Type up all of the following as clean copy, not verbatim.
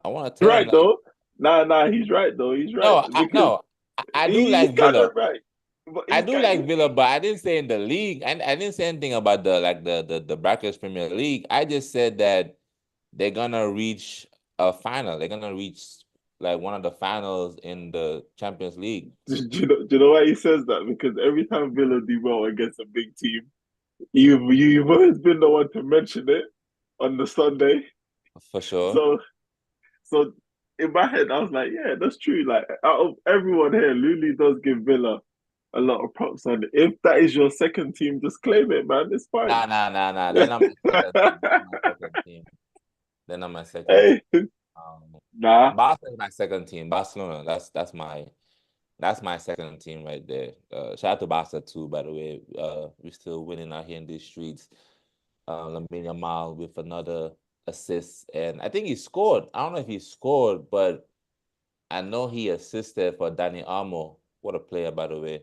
I want to He's tell him right like, though. Nah, he's right though. He's right no, because I do he's like kind Villa. of right, but I he's do kind like of Villa, but I didn't say in the league. I didn't say anything about the brackets Premier League. I just said that they're gonna reach a final. They're gonna reach like one of the finals in the Champions League. do you know why he says that? Because every time Villa do well against a big team, you've always been the one to mention it on the Sunday. For sure. So so in my head, I was like, yeah, that's true. Like out of everyone here, Luli does give Villa a lot of props. And if that is your second team, just claim it, man. It's fine. Nah. They're not my second team. They're not my second team. They're not my second team. Hey, nah. Barca is my second team. Barcelona. That's my second team right there. Shout out to Barca too, by the way. We're still winning out here in these streets. Lamine Yamal with another assist, and I think he scored. I don't know if he scored, but I know he assisted for Danny Amo. What a player, by the way.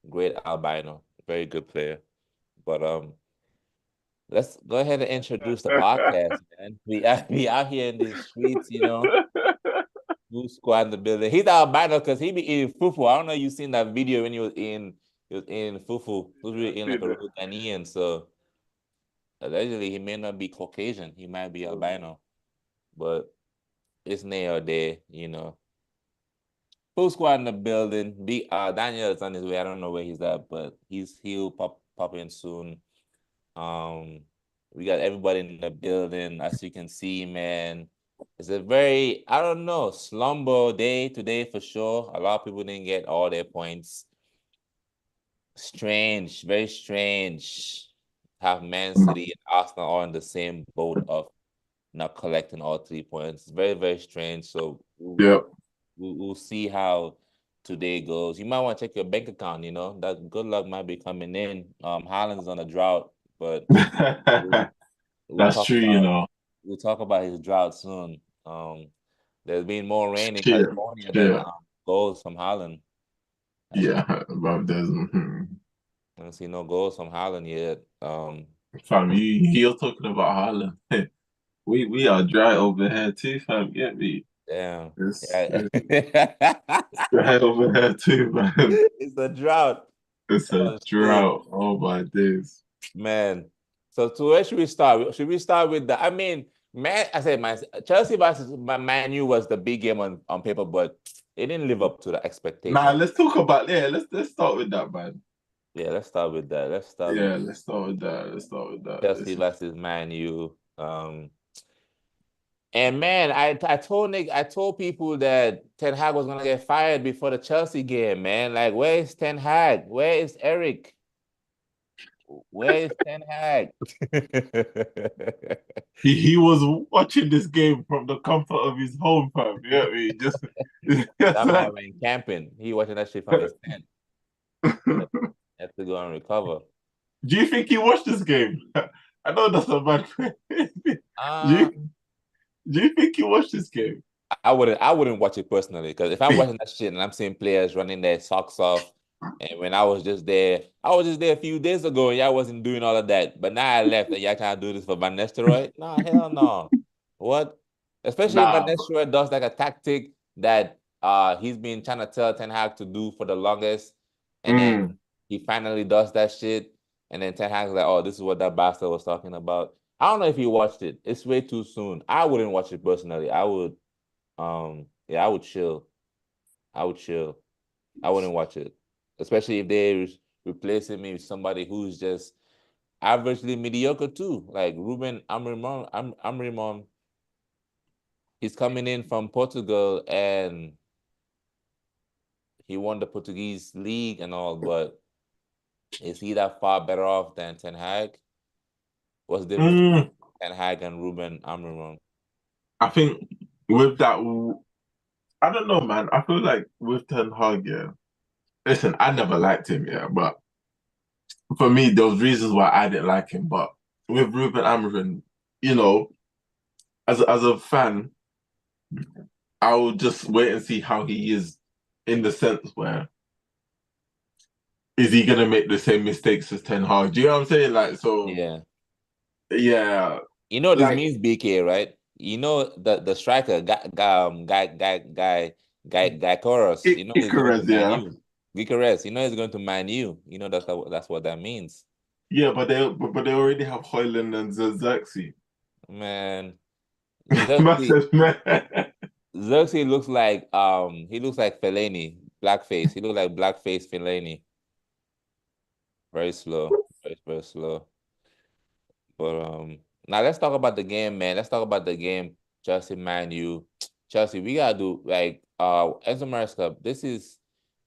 Great albino, very good player. But let's go ahead and introduce the podcast, man. We out here in these streets, Blue squad in the building. He's albino because he be eating fufu. I don't know if you seen that video when he was in fufu. He was really I've eating like seen a it. real Ghanaian. So allegedly he may not be Caucasian. He might be albino. But it's near or there. Full squad in the building. Daniel is on his way. I don't know where he's at, but he'll pop in soon. Um, we got everybody in the building, as you can see, man. It's a very, I don't know, slumber day today for sure. A lot of people didn't get all their points. Strange, very strange. Have Man City and Arsenal all in the same boat of not collecting all 3 points. It's very, very strange. So Yep. we'll see how today goes. You might want to check your bank account, that good luck might be coming in. Haaland's on a drought, but we'll, we'll That's talk true, about we'll talk about his drought soon. There's been more rain in Shit, California than shit. goals from Haaland. Yeah, but I don't see no goals from Haaland yet. fam, you're talking about Haaland. We are dry over here too, fam. Get me? Damn. Yeah. It's dry over here too, man. It's a drought. It's a Oh shit. drought. Oh my days. Man. So where should we start? Should we start with I mean, man, I said my Chelsea versus Man U was the big game on paper, but it didn't live up to the Nah, expectation. let's talk about let's start with that, man. Yeah, let's start with that. Let's start with Yeah, let's start with that. Let's start with that. Chelsea versus Man U. And man, I told people that Ten Hag was gonna get fired before the Chelsea game, man. Like, where is Ten Hag? Where is Eric? Where is Ten Hag? He was watching this game from the comfort of his home, fam. You know what I mean? Just That like man went camping. He watching that shit from his tent. Have to go and recover. do you think he watched this game? I know that's a bad question. do Uh, you do you think he watched this game? I wouldn't watch it personally because if I'm watching that shit and I'm seeing players running their socks off, and when I was just there a few days ago and y'all wasn't doing all of that. But now I left and y'all trying to do this for Van Nistelrooy? Nah, hell no. What? Especially if Van Nah, Nistelrooy does like a tactic that he's been trying to tell Ten Hag to do for the longest, and then mm, he finally does that shit, and then Ten Hag's like, oh, this is what that bastard was talking about. I don't know if he watched it. It's way too soon. I wouldn't watch it personally. Yeah, I would chill. I would chill. I wouldn't watch it, especially if they're replacing me with somebody who's just averagely mediocre too, like Ruben Amrimon. Amrimon, he's coming in from Portugal and he won the Portuguese league and all, but is he that far better off than Ten Hag? What's the difference between mm. Ten Hag and Ruben Amrimon? I think with that, I don't know, man. I feel like with Ten Hag, yeah. Listen, I never liked him, yeah, but for me, there was reasons why I didn't like him. But with Ruben Amorim, you know, as a fan, I will just wait and see how he is in the sense where is he gonna make the same mistakes as Ten Hag? Do you know what I'm saying? Like, so Yeah. yeah, You know what this like means, BK, right? you know the striker guy Chorus. You know he's going to Icarus, Man yeah. U. Icarus. You know he's going to Man U. You know that's what that means. Yeah, but they already have Hoyland and Xerxes. Man, Xerxes Massive man. Xerxes looks like Fellaini, blackface. He looks like blackface Fellaini. Very slow, very slow. But now let's talk about the game, man. Let's talk about the game. Chelsea, Man U. Chelsea, we gotta do like Enzo Maresca.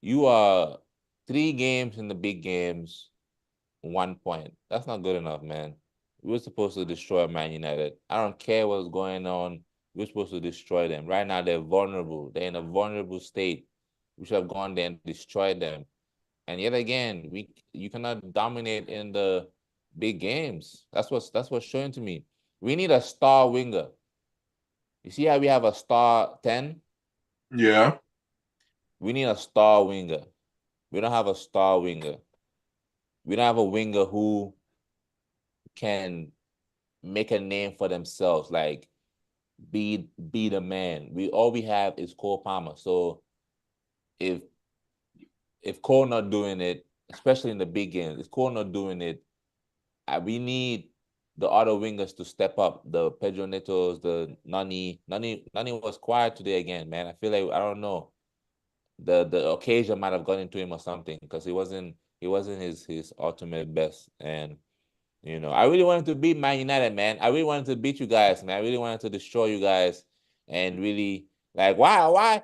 You are 3 games in the big games, 1 point. That's not good enough, man. We were supposed to destroy Man United. I don't care what's going on. We're supposed to destroy them. Right now, they're vulnerable. They're in a vulnerable state. We should have gone there and destroyed them. And yet again, you cannot dominate in the big games. That's what's showing to me. We need a star winger. You see how we have a star 10? Yeah. We need a star winger. We don't have a star winger. We don't have a winger who can make a name for themselves, like be the man. All we have is Cole Palmer. So if Cole not doing it, especially in the big games, if Cole not doing it, we need the other wingers to step up. The Pedro Netos, the Nani. Nani was quiet today again, man. I feel like I don't know. The occasion might have gone into him or something because he wasn't his ultimate best. And I really wanted to beat Man United, man. I really wanted to beat you guys, man. I really wanted to destroy you guys, and really like why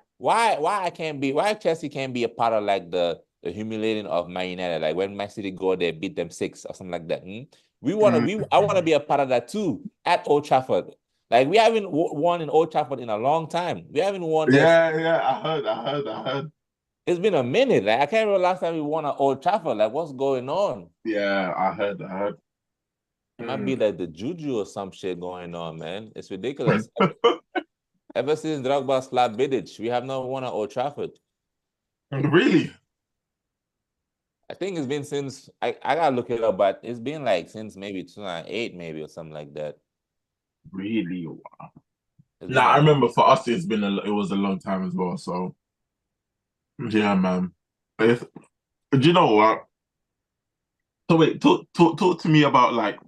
Chelsea can't be a part of like the humiliating of Man United, like when Man City go there beat them 6 or something like that. I want to be a part of that too at Old Trafford. Like we haven't won in Old Trafford in a long time. We haven't won there. Yeah. I heard. It's been a minute. Like I can't remember last time we won at Old Trafford. Like what's going on? Yeah, I heard. It might be like the juju or some shit going on, man. It's ridiculous. Ever since Drogba slapped Vidic, we have not won at Old Trafford. Really? I think it's been since I gotta look it up, but it's been like since maybe 2008, maybe or something like that. Really? It's been Nah, a I long remember for us it was a long time as well. So yeah, man. Do you know what? So wait, talk to me about like,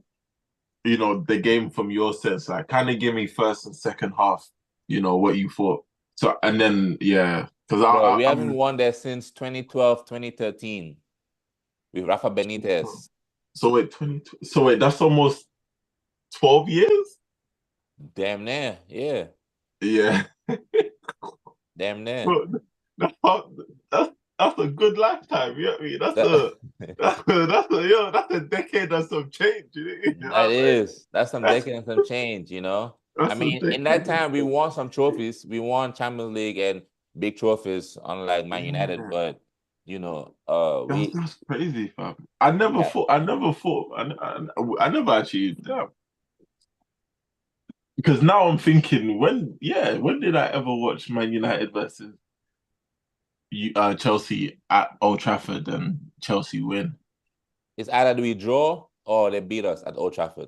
the game from your sense. Like kind of give me first and second half, what you thought. So and then yeah, because bro. I We haven't I'm won there since 2012, 2013 with Rafa Benitez. so wait, that's almost 12 years? Damn near, yeah, Yeah. damn near. Bro, that's that's that's a good lifetime. You know what I mean? That, That's a decade and some change. You know that what I'm saying? is that's some That's decade and some change. I that's a mean, in that decade and time we some. won some trophies. We won Champions League and big trophies, unlike Man United. Yeah, But that's we that's crazy, fam. yeah, I never achieved that. Because now I'm thinking, when did I ever watch Man United versus Chelsea at Old Trafford and Chelsea win? it's either we draw or they beat us at Old Trafford.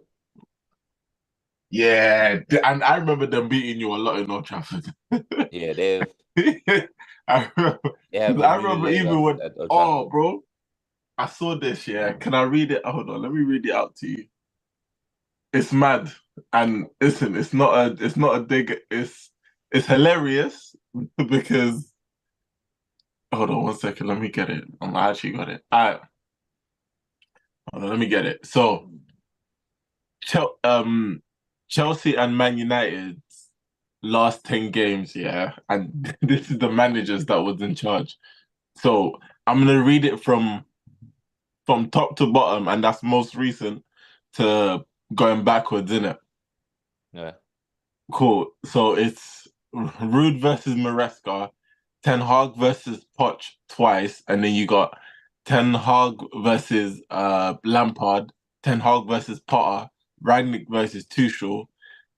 Yeah, and I remember them beating you a lot in Old Trafford. Yeah, they've I remember, they have 'cause I remember humiliated even us when, at Old oh, Trafford. bro, I saw this. Yeah, can I read it? Hold on, let me read it out to you. It's mad, and listen, it's not a dig. It's hilarious because hold on 1 second, let me get it. I actually got it. All right, hold on, let me get it. So, Chel Chelsea and Man United last 10 games, yeah, and this is the managers that was in charge. So I'm gonna read it from top to bottom, and that's most recent to going backwards, isn't it? Yeah. Cool. So it's Rude versus Maresca, Ten Hag versus Poch twice, and then you got Ten Hag versus Lampard, Ten Hag versus Potter, Rangnick versus Tuchel,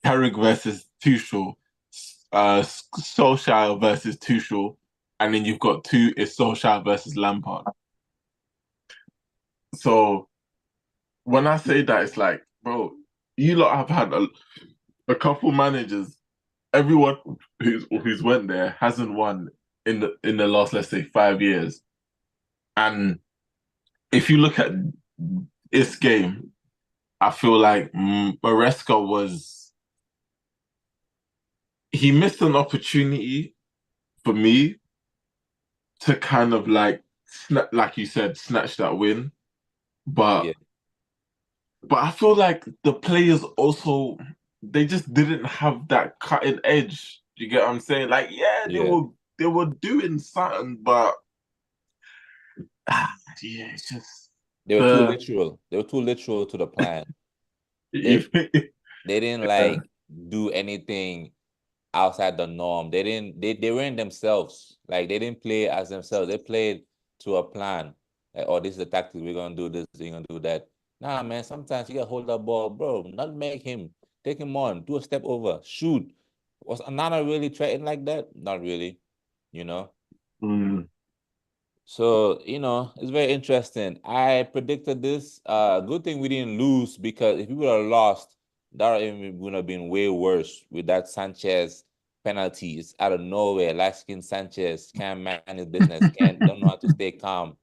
Carrick versus Tuchel, Solskjaer versus Tuchel, and then you've got it's Solskjaer versus Lampard. So when I say that, it's like, bro, you lot have had a couple managers, everyone who's went there hasn't won in the last, let's say, 5 years. And if you look at this game, I feel like Maresca was he missed an opportunity for me to kind of like like you said, snatch that win. But Yeah, I feel like the players also they just didn't have that cutting edge. You get what I'm saying? Like, yeah, yeah. they were doing something, but yeah, it's just They were too the literal. They were too literal to the plan. you, They they didn't like do anything outside the norm. They weren't themselves. Like they didn't play as themselves. They played to a plan. Like, oh, this is the tactic. We're gonna do this, we're gonna do that. Nah, man, sometimes you gotta hold that ball, bro. Not make him. Take him on. Do a step over. Shoot. Was Anana really threatened like that? Not really, you know. mm, So, it's very interesting. I predicted this. Good thing we didn't lose because if we would have lost, that would have been way worse with that Sanchez penalty. It's out of nowhere. Light skin Sanchez can't man his business, don't know how to stay calm.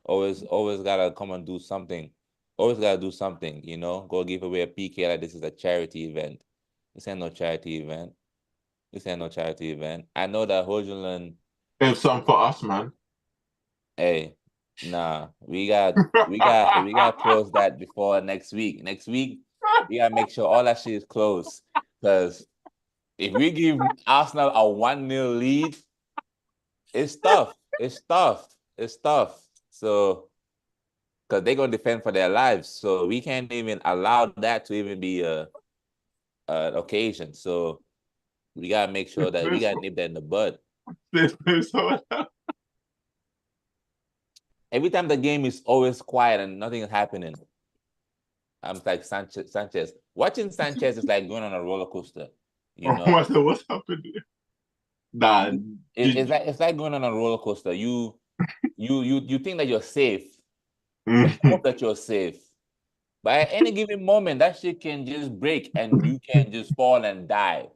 Always gotta come and do something. Always gotta do something, Go give away a PK like this is a charity event. This ain't no charity event. This ain't no charity event. I know that Hojuland. it's something for us, man. Hey, nah, we got to close that before next week. Next week, we gotta make sure all that shit is closed. Because if we give Arsenal a 1-0 lead, it's tough. It's tough. It's tough. So, because they're gonna defend for their lives. So we can't even allow that to even be an occasion. So we gotta make sure that we gotta nip that in the bud. There's so Every time the game is always quiet and nothing is happening. I'm like Sanchez. Watching Sanchez is like going on a roller coaster. You know, what's happening? Nah, it's like going on a roller coaster. You think that you're safe. You mhm. hope that you're safe. But at any given moment, that shit can just break and you can just fall and die.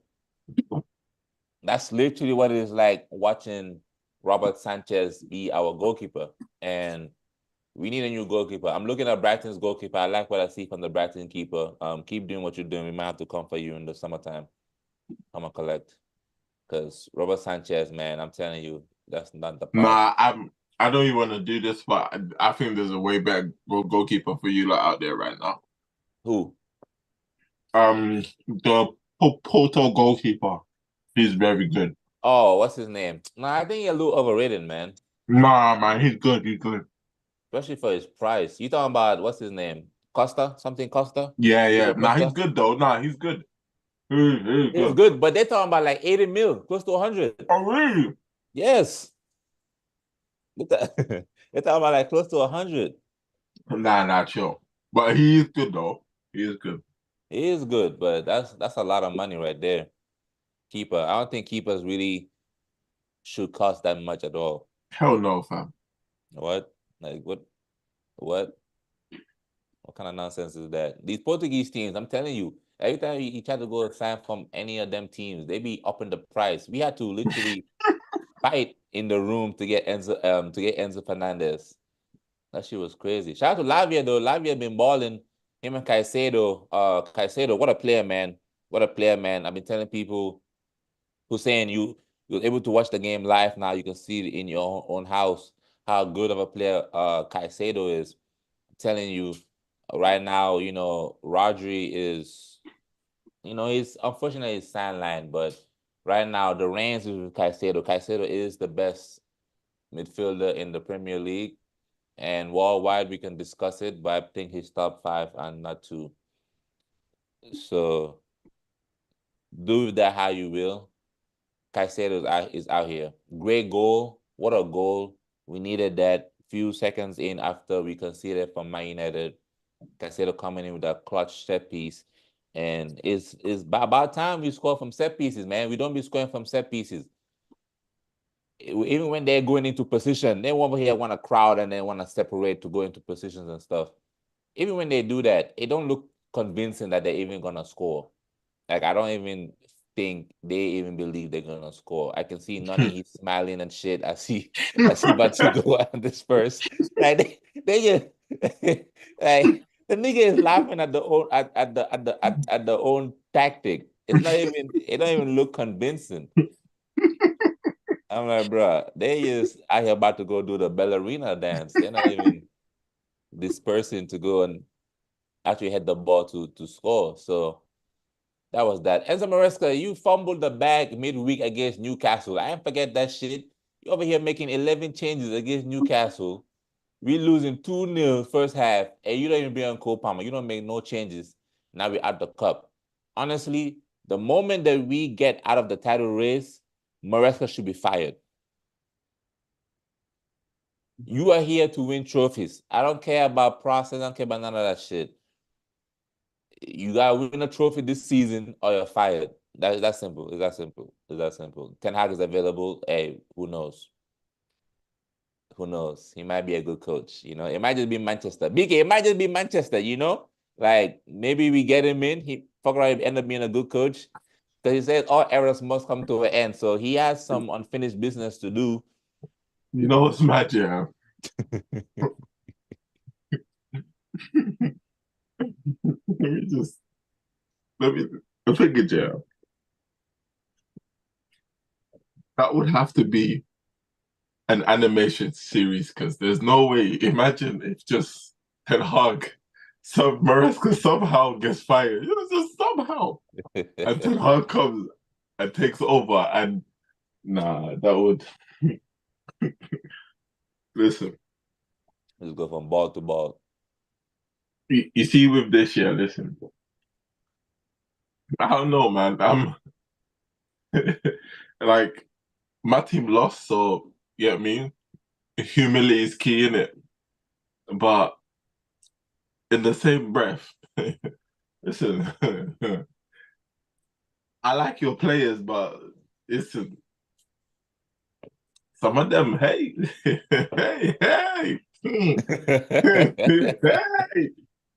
That's literally what it is like watching Robert Sanchez be our goalkeeper. And we need a new goalkeeper. I'm looking at Brighton's goalkeeper. I like what I see from the Brighton keeper. Keep doing what you're doing. We might have to come for you in the summertime. I'm gonna collect. Because Robert Sanchez, man, I'm telling you, that's not the part. Nah, I don't even want to do this, but I think there's a way better goalkeeper for you lot out there right now. Who? The Porto goalkeeper, he's very good. Oh, what's his name? Nah, I think he's a little overrated, man. Nah, man, he's good. He's good. Especially for his price. You talking about what's his name? Costa? Something Costa? Yeah, yeah. Diego Nah, he's Costa? good though. Nah, he's good. He's He's good. good, but they're talking about like 80 mil, close to 100. Oh, really? Yes. They're talking about like close to 100. Nah, not sure. But he is good though. He is good. He is good, but that's a lot of money right there. Keeper. I don't think keepers really should cost that much at all. Hell no, fam. What? Like what? What kind of nonsense is that? These Portuguese teams, I'm telling you, every time you try to go sign from any of them teams, they be upping the price. We had to literally fight in the room to get Enzo Fernandez. That shit was crazy. Shout out to Lavia though. Lavia been balling. Him and Caicedo. Caicedo, what a player, man. What a player, man. I've been telling people who saying you're able to watch the game live now. You can see it in your own house how good of a player Caicedo is. I'm telling you, right now, Rodri is, he's unfortunately his sideline, but right now the reins is with Caicedo. Caicedo is the best midfielder in the Premier League. And worldwide, we can discuss it, but I think he's top five and not two. So do with that how you will. Caicedo is out here. Great goal. What a goal. We needed that few seconds in after we conceded from Man United. Caicedo coming in with a clutch set piece. And it's about time we score from set pieces, man. We don't be scoring from set pieces. Even when they're going into position, they over here want to crowd and they want to separate to go into positions and stuff. Even when they do that, it don't look convincing that they're even gonna score. Like I don't even think they even believe they're gonna score. I can see Nani, he's smiling and shit. I see Batigo and this first. Like they just like the nigga is laughing at the own at the own tactic. It don't even look convincing. I'm like, bro, they just out here about to go do the ballerina dance. They're not even dispersing to go and actually hit the ball to score. So that was that. Enzo Maresca, you fumbled the bag midweek against Newcastle. I ain't forget that shit. You over here making 11 changes against Newcastle. We losing 2-0 first half, and you don't even be on Cole Palmer. You don't make no changes. Now we're at the cup. Honestly, the moment that we get out of the title race, Maresca should be fired. You are here to win trophies. I don't care about process. I don't care about none of that shit. You gotta win a trophy this season or you're fired. That's simple. It's that simple. It's that simple. Ten Hag is available. Hey, who knows? Who knows? He might be a good coach. You know, it might just be Manchester. BK, it might just be Manchester, you know? Like maybe we get him in. He fuck around end up being a good coach. Because he says all errors must come to an end. So he has some unfinished business to do. You know what's mad, yeah? Let me think it, yeah. That would have to be an animation series because there's no way. Imagine if just Ten Hag, some Maresca somehow gets fired. You know, just somehow, and Ten Hag comes and takes over, and nah, that would listen. Let's go from ball to ball. You see, with this year, listen, I don't know, man. I'm like my team lost, so you know what I mean. Humility is key in it, but in the same breath, listen. I like your players, but listen, some of them, hey, hey, hey,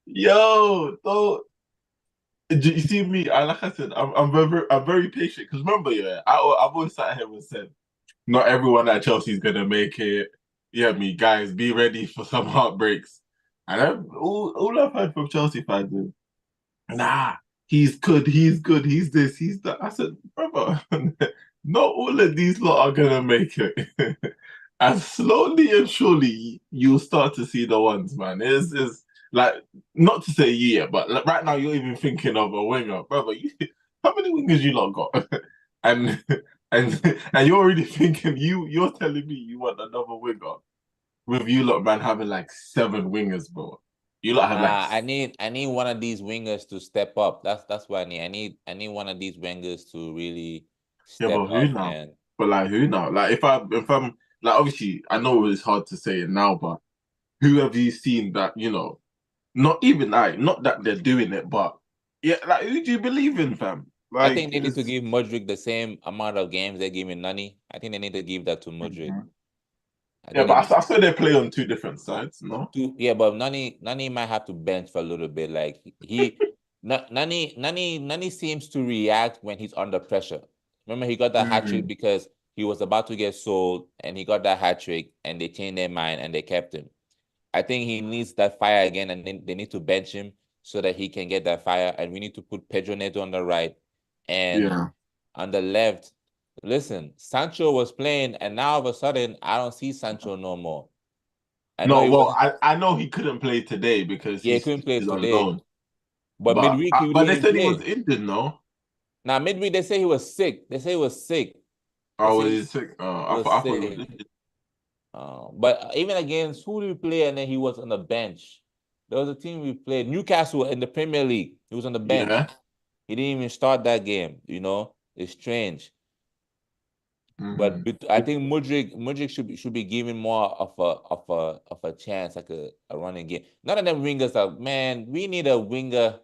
yo, don't. You see me? Like I said, I'm very patient. Because remember, yeah, I've always sat here and said, not everyone at Chelsea is gonna make it. Yeah, me guys, be ready for some heartbreaks. And all I've heard from Chelsea fans is, nah, he's good, he's this, he's that. I said, brother, not all of these lot are gonna make it. And slowly and surely you'll start to see the ones, man. It's like not to say yeah, but like, right now you're even thinking of a winger, brother. How many wingers you lot got? and and you're already thinking you're telling me you want another winger with you lot, man, having like 7 wingers, bro. You lot have like Nah, I need one of these wingers to step up. That's what I need. I need one of these wingers to really yeah, step but who up now? and But like who now? Like if I'm like obviously I know it's hard to say it now, but who have you seen that not even not that they're doing it, but yeah, like who do you believe in, fam? I think Like they need to it's give Modric the same amount of games they give in Nani. I think they need to give that to Modric. Mhm. I Yeah, think they but need I saw they play on 2 different sides, no? to yeah, but Nani might have to bench for a little bit. Like Nani seems to react when he's under pressure. Remember, he got that hat trick Mm, because he was about to get sold, and he got that hat trick, and they changed their mind and they kept him. I think he needs that fire again, and then they need to bench him so that he can get that fire. And we need to put Pedro Neto on the right, and yeah. on the left. Listen, Sancho was playing, and now all of a sudden, I don't see Sancho no more. I know No, he well, was, I know he couldn't play today because yeah, he couldn't play he's on today, loan, but midweek he but didn't they even said he was play. injured, no? Now midweek they say he was sick. They say he was sick. They Oh, say he's sick. he was I thought he was sick. injured. But even against who did we play, and then he was on the bench. There was a team we played, Newcastle in the Premier League. He was on the bench. Yeah. He didn't even start that game. You know, it's strange. But Mm. I think Mudrik should be given more of a chance, like a running game. None of them wingers are, man. We need a winger.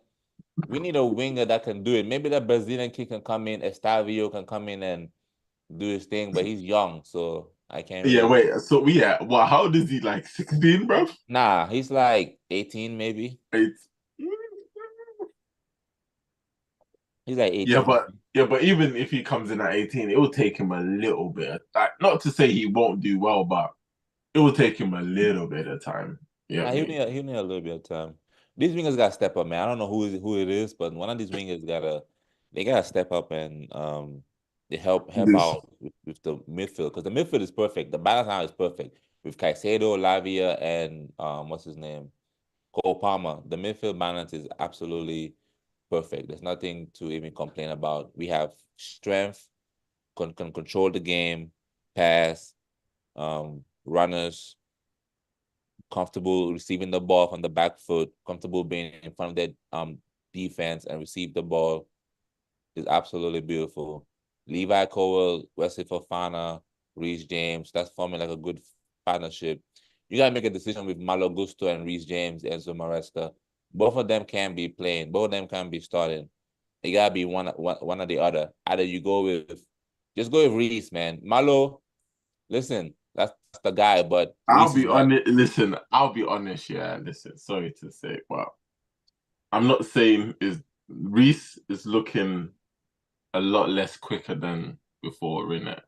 We need a winger that can do it. Maybe that Brazilian kid can come in. Estavio can come in and do his thing, but he's young, so I can't Yeah, really. wait. So yeah, well, how old is he? Like 16, bro? Nah, he's like 18 maybe. It's He's like Yeah, 18. but even if he comes in at 18, it will take him a little bit. Like, not to say he won't do well, but it will take him a little bit of time. You know Nah, what I mean? he'll need a little bit of time. These wingers gotta step up, man. I don't know who it is, but one of these wingers gotta step up and they help This out with the midfield because the midfield is perfect. The balance now is perfect with Caicedo, Lavia, and what's his name, Cole Palmer. The midfield balance is absolutely perfect. There's nothing to even complain about. We have strength, can control the game, pass, runners, comfortable receiving the ball from the back foot, comfortable being in front of their defense and receive the ball is absolutely beautiful. Levi Cowell, Wesley Fofana, Reece James, that's forming like a good partnership. You gotta make a decision with Malo Gusto and Reece James, Enzo Maresca. Both of them can be playing, both of them can be starting. It gotta be one or the other. Either you just go with Reece, man. Malo, listen, that's the guy, but I'll Reece is be not. honest. Listen, I'll be honest. Yeah, listen. Sorry to say, but I'm not saying is Reese is looking a lot less quicker than before, innit?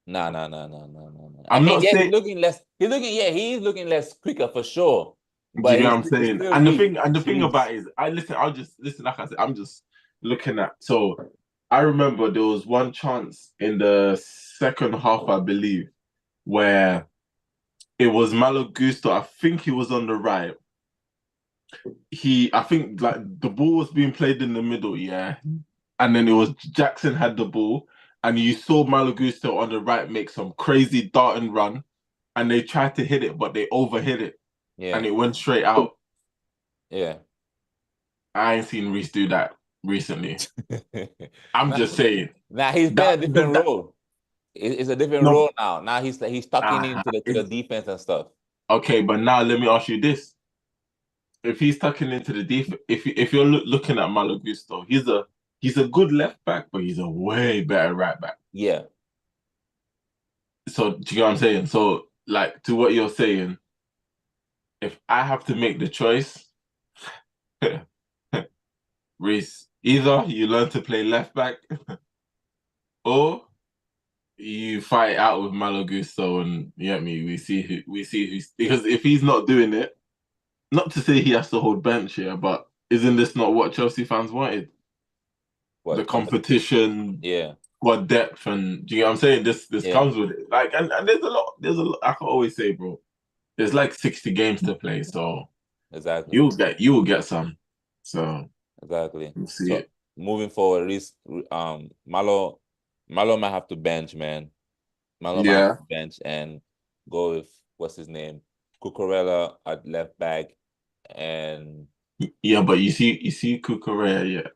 No. I I'm mean, not yeah, saying. he's looking less quicker for sure. Do you But get what I'm it's saying? still And the Reese. thing, It's about Reese. it is, I listen. I'll just listen. Like I said, I'm just looking at. So I remember there was one chance in the second half, I believe, where it was Malo Gusto. I think he was on the right. I think like the ball was being played in the middle, yeah, and then it was Jackson had the ball, and you saw Malo Gusto on the right make some crazy dart and run, and they tried to hit it, but they overhit it, and Yeah. it went straight out. Yeah. I ain't seen Reese do that recently. I'm Nah, just saying he's playing a different that role. It's a different no. role now. Now he's tucking into the defense and stuff. Okay, but now let me ask you this: if he's tucking into the defense, if you're looking at Malo Gusto, he's a good left back, but he's a way better right back. Yeah. So do you know what I'm saying? So like to what you're saying, if I have to make the choice, Reese, either you learn to play left back or you fight out with Malo Gusto and you get me, we see who's because if he's not doing it, not to say he has to hold bench here, but isn't this not what Chelsea fans wanted? The What competition? competition, Yeah. what depth, and do you know what I'm saying? This Yeah. comes with it. Like and there's a lot I can always say, bro. There's like 60 games to play, so Exactly. you will get some. So Exactly. we'll see So it. moving forward, Reese, Malo might have to bench, man. Malo might have Yeah. to bench and go with what's his name, Cucurella at left back, and Yeah, but you see Kukurea, yeah.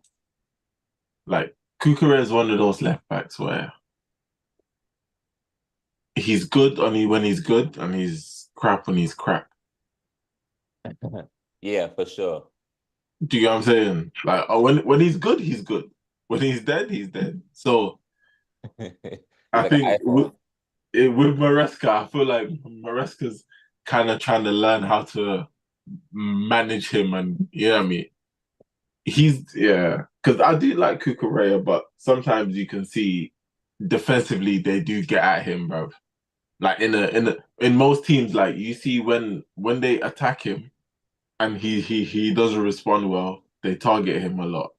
Like Kukurea is one of those left backs where he's good when he's good and he's crap when he's crap. yeah, for sure. Do you get what I'm saying? Like when he's good, he's good. When he's dead, he's dead. So He's I like an think iPhone. with Maresca, I feel like Maresca's kind of trying to learn how to manage him, and you know what I mean. He's yeah, because I do like Kukurea, but sometimes you can see defensively they do get at him, bro. Like in most teams, like you see when they attack him and he doesn't respond well, they target him a lot.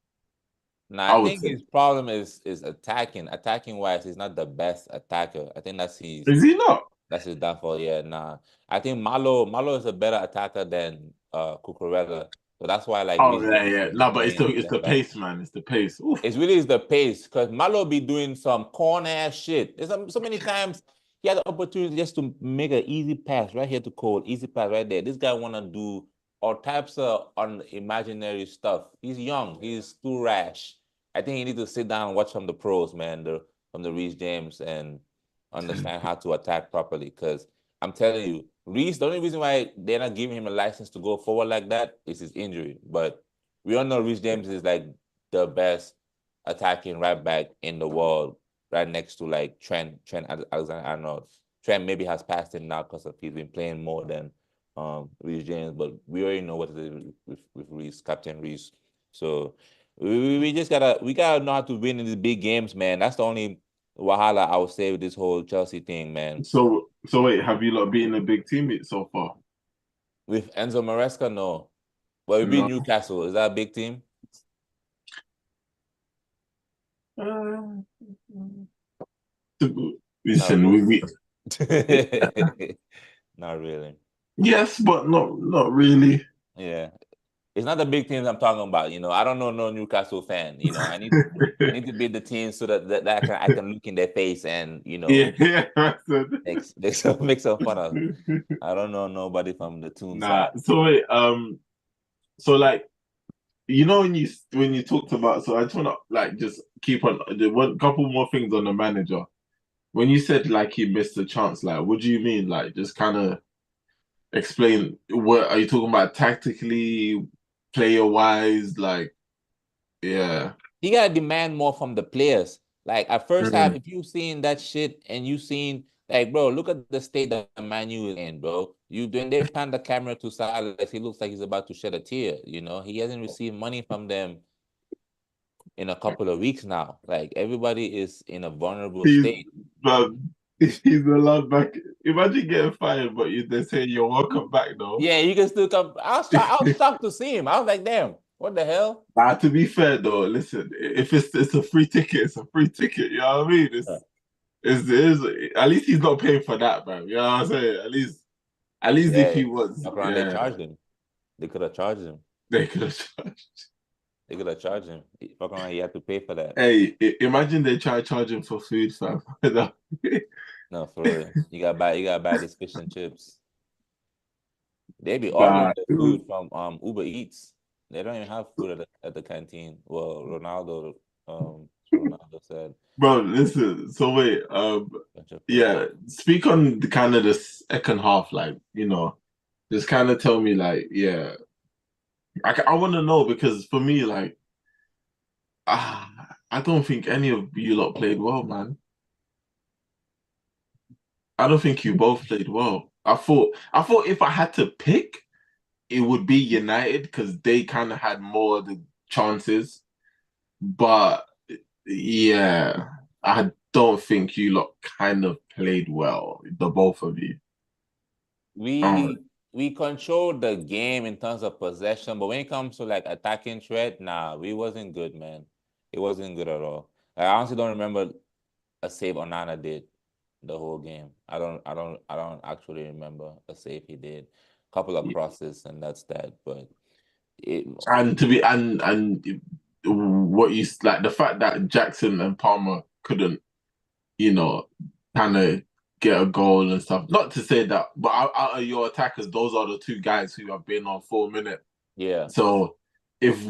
No, I I would think say. his problem is attacking. Attacking wise, he's not the best attacker. I think Is he not? that's his downfall. Yeah, nah. I think Malo is a better attacker than Cucurella. So that's why like Oh Reece yeah, James yeah. is No, but playing it's left the back. pace, man. It's the pace. Oof. It's really is the pace because Malo be doing some corner ass shit. There's so many times he had the opportunity just to make an easy pass right here to Cole, easy pass right there. This guy wanna do all types of unimaginary stuff. He's young. He's too rash. I think he need to sit down and watch from the pros, man, from the Reece James and understand how to attack properly. Because I'm telling you, Reece, the only reason why they're not giving him a license to go forward like that is his injury. But we all know Reece James is like the best attacking right back in the world, right next to like Trent Alexander-Arnold. Trent maybe has passed him now because he's been playing more than Reece James, but we already know what it is with Reece, Captain Reece. So We just gotta know how to win in these big games, man. That's the only wahala I would say with this whole Chelsea thing, man. So wait, have you lot beaten a big team so far? With Enzo Maresca, no. But we beat No. Newcastle. Is that a big team? Uh, Not listen, really. we Not really. yes, but not really. Yeah. It's not the big teams I'm talking about. I don't know no Newcastle fan. I need to beat the team so that I can look in their face and Yeah, yeah. make some fun of. I don't know nobody from the Toon Nah. side. So wait, so like when you talked about, so I just want to like just keep on the one couple more things on the manager. When you said like he missed a chance, like what do you mean? Like just kind of explain, what are you talking about tactically, player wise? Like, yeah. He gotta demand more from the players. Like at first half, Mm. if you seen that shit and you seen like, bro, look at the state that Manu is in, bro. When they pan the camera to Salah, he looks like he's about to shed a tear. He hasn't received money from them in a couple of weeks now. Like everybody is in a vulnerable He's state. but he's allowed back. Imagine getting fired, but they say you're welcome back though. Yeah, you can still come. I was shocked to see him. I was like, damn, what the hell? Nah, to be fair though, listen, if it's a free ticket, it's a free ticket. You know what I mean? It's at least he's not paying for that, man. You know what I'm saying? At least if Yeah, he was, fuck around, they yeah, charged him. They could have charged him. they could have charged. They could have charged him. Fuck around, he had to pay for that. Hey, imagine they try charging for food, fam. No, for real. You gotta buy this fish and chips. They be ordering Nah, the food from Uber Eats. They don't even have food at the canteen. Well, Ronaldo said bro, listen. So wait, bunch of players. yeah, speak on the kind of the second half, like just kind of tell me, like, yeah, I want to know because for me, like, I don't think any of you lot played well, man. I don't think you both played well. I thought if I had to pick, it would be United because they kind of had more of the chances. But yeah, I don't think you lot kind of played well, the both of you. Um, We controlled the game in terms of possession, but when it comes to like attacking threat, nah, we wasn't good, man. It wasn't good at all. I honestly don't remember a save Onana did the whole game. I don't actually remember a save he did. A couple of crosses and that's that. But it and to be and what you like the fact that Jackson and Palmer couldn't, you know, kind of get a goal and stuff. Not to say that, but out of your attackers, those are the two guys who have been on 4 minutes. yeah. So if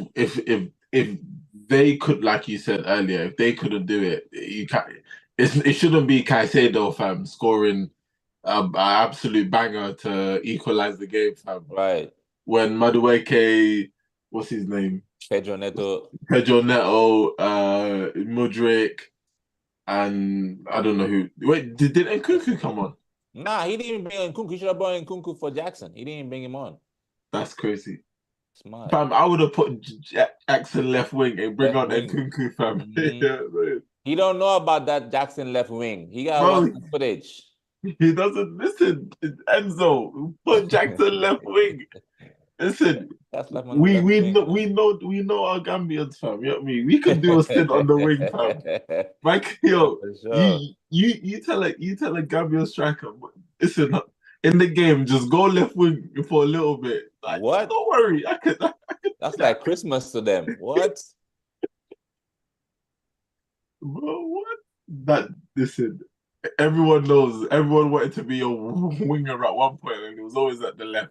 they could, like you said earlier, if they couldn't do it, you can't. It shouldn't be Caicedo, fam, scoring an absolute banger to equalize the game, fam. Right. When Madueke, what's his name? Pedro Neto. Pedro Neto, Mudryk, and I don't know who. Wait, did Nkunku come on? Nah, he didn't even bring Nkunku. He should have brought Nkunku for Jackson. He didn't even bring him on. That's crazy. Smart. Fam, I would have put Jackson left wing and bring Left on wing. Nkunku, fam. Mhm. He don't know about that Jackson left wing. He gotta watch Bro, the footage. he doesn't listen. Enzo, put Jackson left wing. Listen, That's left on the we left we wing, know man. we know our Gambians, fam. You know what I mean? We could do a stint on the wing, fam. Like, Yeah, yo, for sure. you tell a Gambian striker, listen, in the game, just go left wing for a little bit. Like, What? don't worry, I could do That's that, like Christmas to them. What? bro. What? That listen, everyone knows. Everyone wanted to be a winger at one point, and it was always at the left.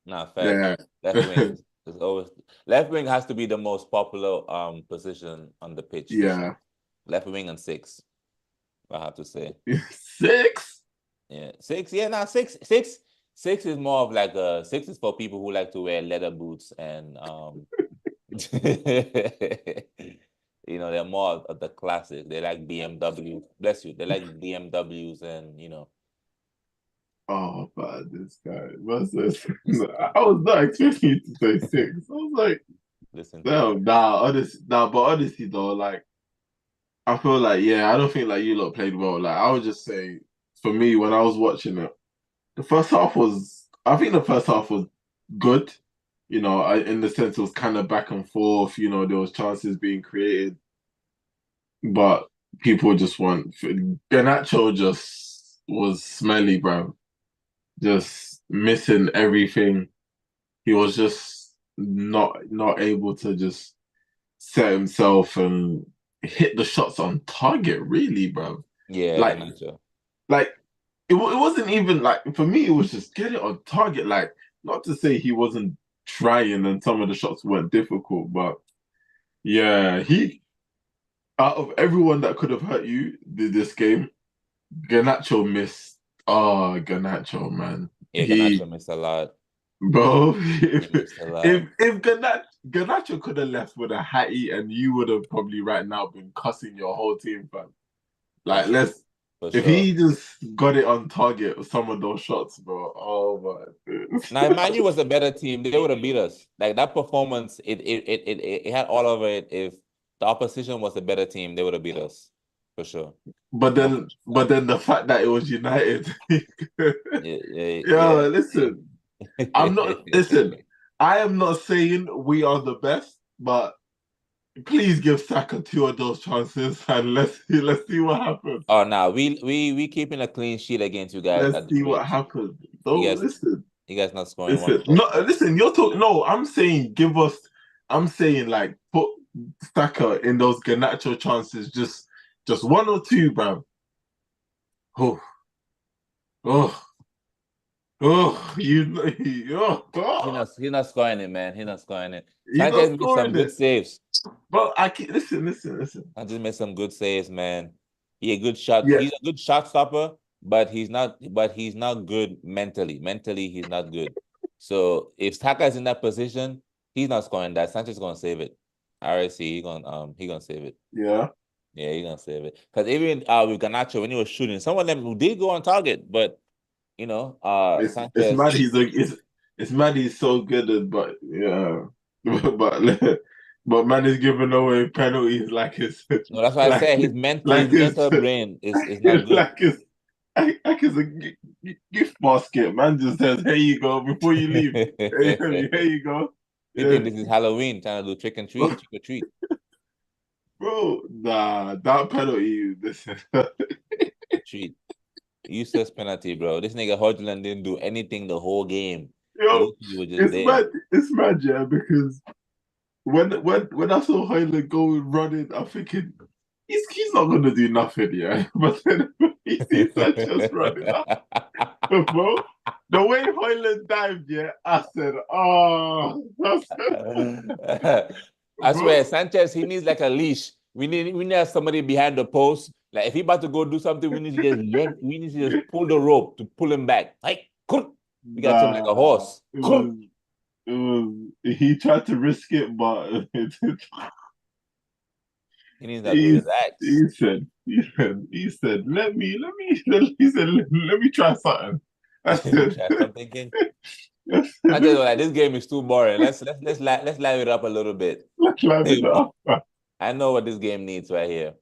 Nah, facts. Yeah, Left wing is always left wing has to be the most popular position on the pitch for sure. yeah. Left wing and six, I have to say. 6. Yeah, six. Yeah, now six is more of like six is for people who like to wear leather boots and they're more of the classic. They like BMW. Bless you. They like BMWs and Oh, man, this guy. I was not expecting you to say 6. I was like, listen to. No, but honestly though, like I feel like I don't think like you lot played well. Like I would just say, for me, when I was watching it, I think the first half was good. In the sense it was kind of back and forth. There was chances being created, but people just want Garnacho just was smelly, bro. Just missing everything. He was just not able to just set himself and hit the shots on target, really, bro. Yeah, Like, Ganacho. like it wasn't even like for me. It was just get it on target. Like, not to say he wasn't trying and some of the shots weren't difficult, but yeah, he out of everyone that could have hurt you this game, Garnacho missed. Oh, Garnacho, man. Yeah, Ganacho missed a lot. Bro, He if missed a lot. if Garnacho could have left with a hattie and you would have probably right now been cussing your whole team, fam. For Like, sure. For if sure. he just got it on target with some of those shots, bro. Oh my Now, if Man goodness. U was a better team, they would have beat us. Like that performance, it had all of it. If the opposition was a better team, they would have beat us. For sure. But No. then the fact that it was United. Yeah, yeah, Yeah, listen. I'm not yeah. listen. I am not saying we are the best, but please give Saka two of those chances and let's see what happens. Oh no, we keeping a clean sheet against you guys Let's at the see what bridge. happens. You So guys, listen, you guys not scoring one listen. goal No, for us. listen. You're talking. No, I'm saying give us. I'm saying like put Saka in those Garnacho chances. Just one or two, bro. Oh, oh, oh. He's not scoring it, man. He's not scoring it. He's not Sanchez made some scoring good it. saves. But I keep listen. Sanchez made some good saves, man. He a good shot. Yeah, He's a good shot stopper, but he's not. But he's not good mentally. Mentally, he's not good. So if Saka is in that position, he's not scoring that. Sanchez is gonna save it. I already see he gonna save it. yeah. Yeah, he's gonna save it. Because even with Garnacho, when he was shooting, some of them did go on target, but It's Sanchez. mad. It's mad. He's so good at, but yeah, but man is giving away penalties No, that's why I like say like his it's mental brain is not good. like it's a gift basket. Man just says, "Here you go," before you leave. Here you go. He Yeah. think this is Halloween, trying to do trick or treat. Bro, nah, that penalty. Listen, Treat. Useless penalty, bro. This nigga Hodgland didn't do anything the whole game. yo, He was just there. It's mad, yeah, because when I saw Hoyland go running, I'm thinking he's not gonna do nothing, yeah. But then he sees Sanchez running up, bro. The way Hoyland dived, yeah, I said, oh, I swear, bro, Sanchez, he needs like a leash. We need somebody behind the post. Like if he about to go do something, we need to just pull the rope to pull him back. Like, we got to him like a nah, horse. Come. it was, he tried to risk it, but He needs to he, relax. he said, let me try something. I said, Try something again. I I said, just like this game is too boring. Let's live it up a little bit. let's live it up. I know what this game needs right here.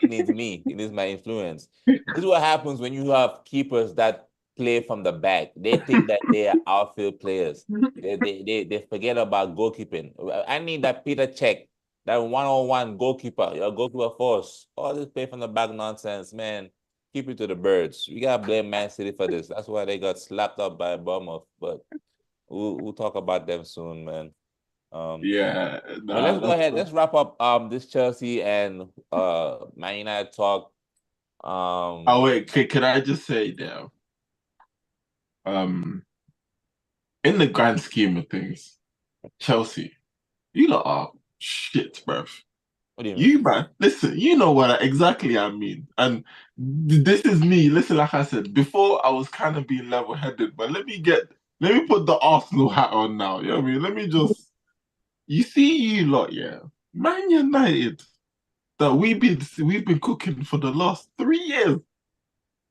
It needs me. It needs my influence. This is what happens when you have keepers that play from the back. They think that they are outfield players. They forget about goalkeeping. I need that Peter check, that one-on-one goalkeeper, your goalkeeper force. All this play from the back nonsense, man. Keep it to the birds. We gotta blame Man City for this. That's why they got slapped up by Bournemouth. But we'll talk about them soon, man. Um, Yeah, but nah, let's go that's ahead. Let's wrap up this Chelsea and Man United talk. oh wait, can I just say now, um, in the grand scheme of things, Chelsea, you lot are shit, bruv. What do you mean? You man, listen, you know what exactly I mean. And this is me. Listen, like I said, before I was kind of being level-headed, but let me put the Arsenal hat on now. You know what I mean? Let me just you see you lot, yeah. Man United that we've been cooking for the last 3 years.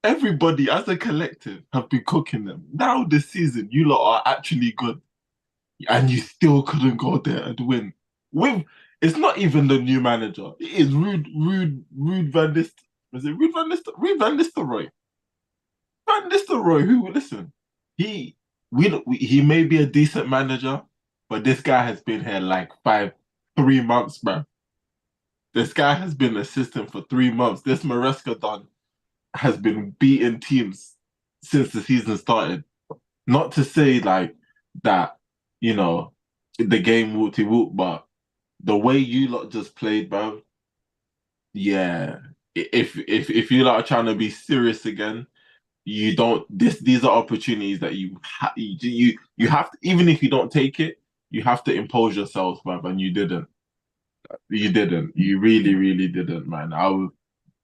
Everybody as a collective have been cooking them. Now this season, you lot are actually good. And you still couldn't go there and win. with it's not even the new manager. It is Rude Van Nist. Was it Rude Van Nistelrooy? Van Nistelrooy, who listen, he he may be a decent manager, but this guy has been here like 3 months, man. This guy has been assistant for 3 months. This Maresca Don has been beating teams since the season started. Not to say like that, you know, the game whoop whoop, but the way you lot just played, bro. Yeah, if you lot are trying to be serious again, you don't. These are opportunities that you have to, even if you don't take it, you have to impose yourself, man. And you didn't. You didn't. You really didn't, man. I was.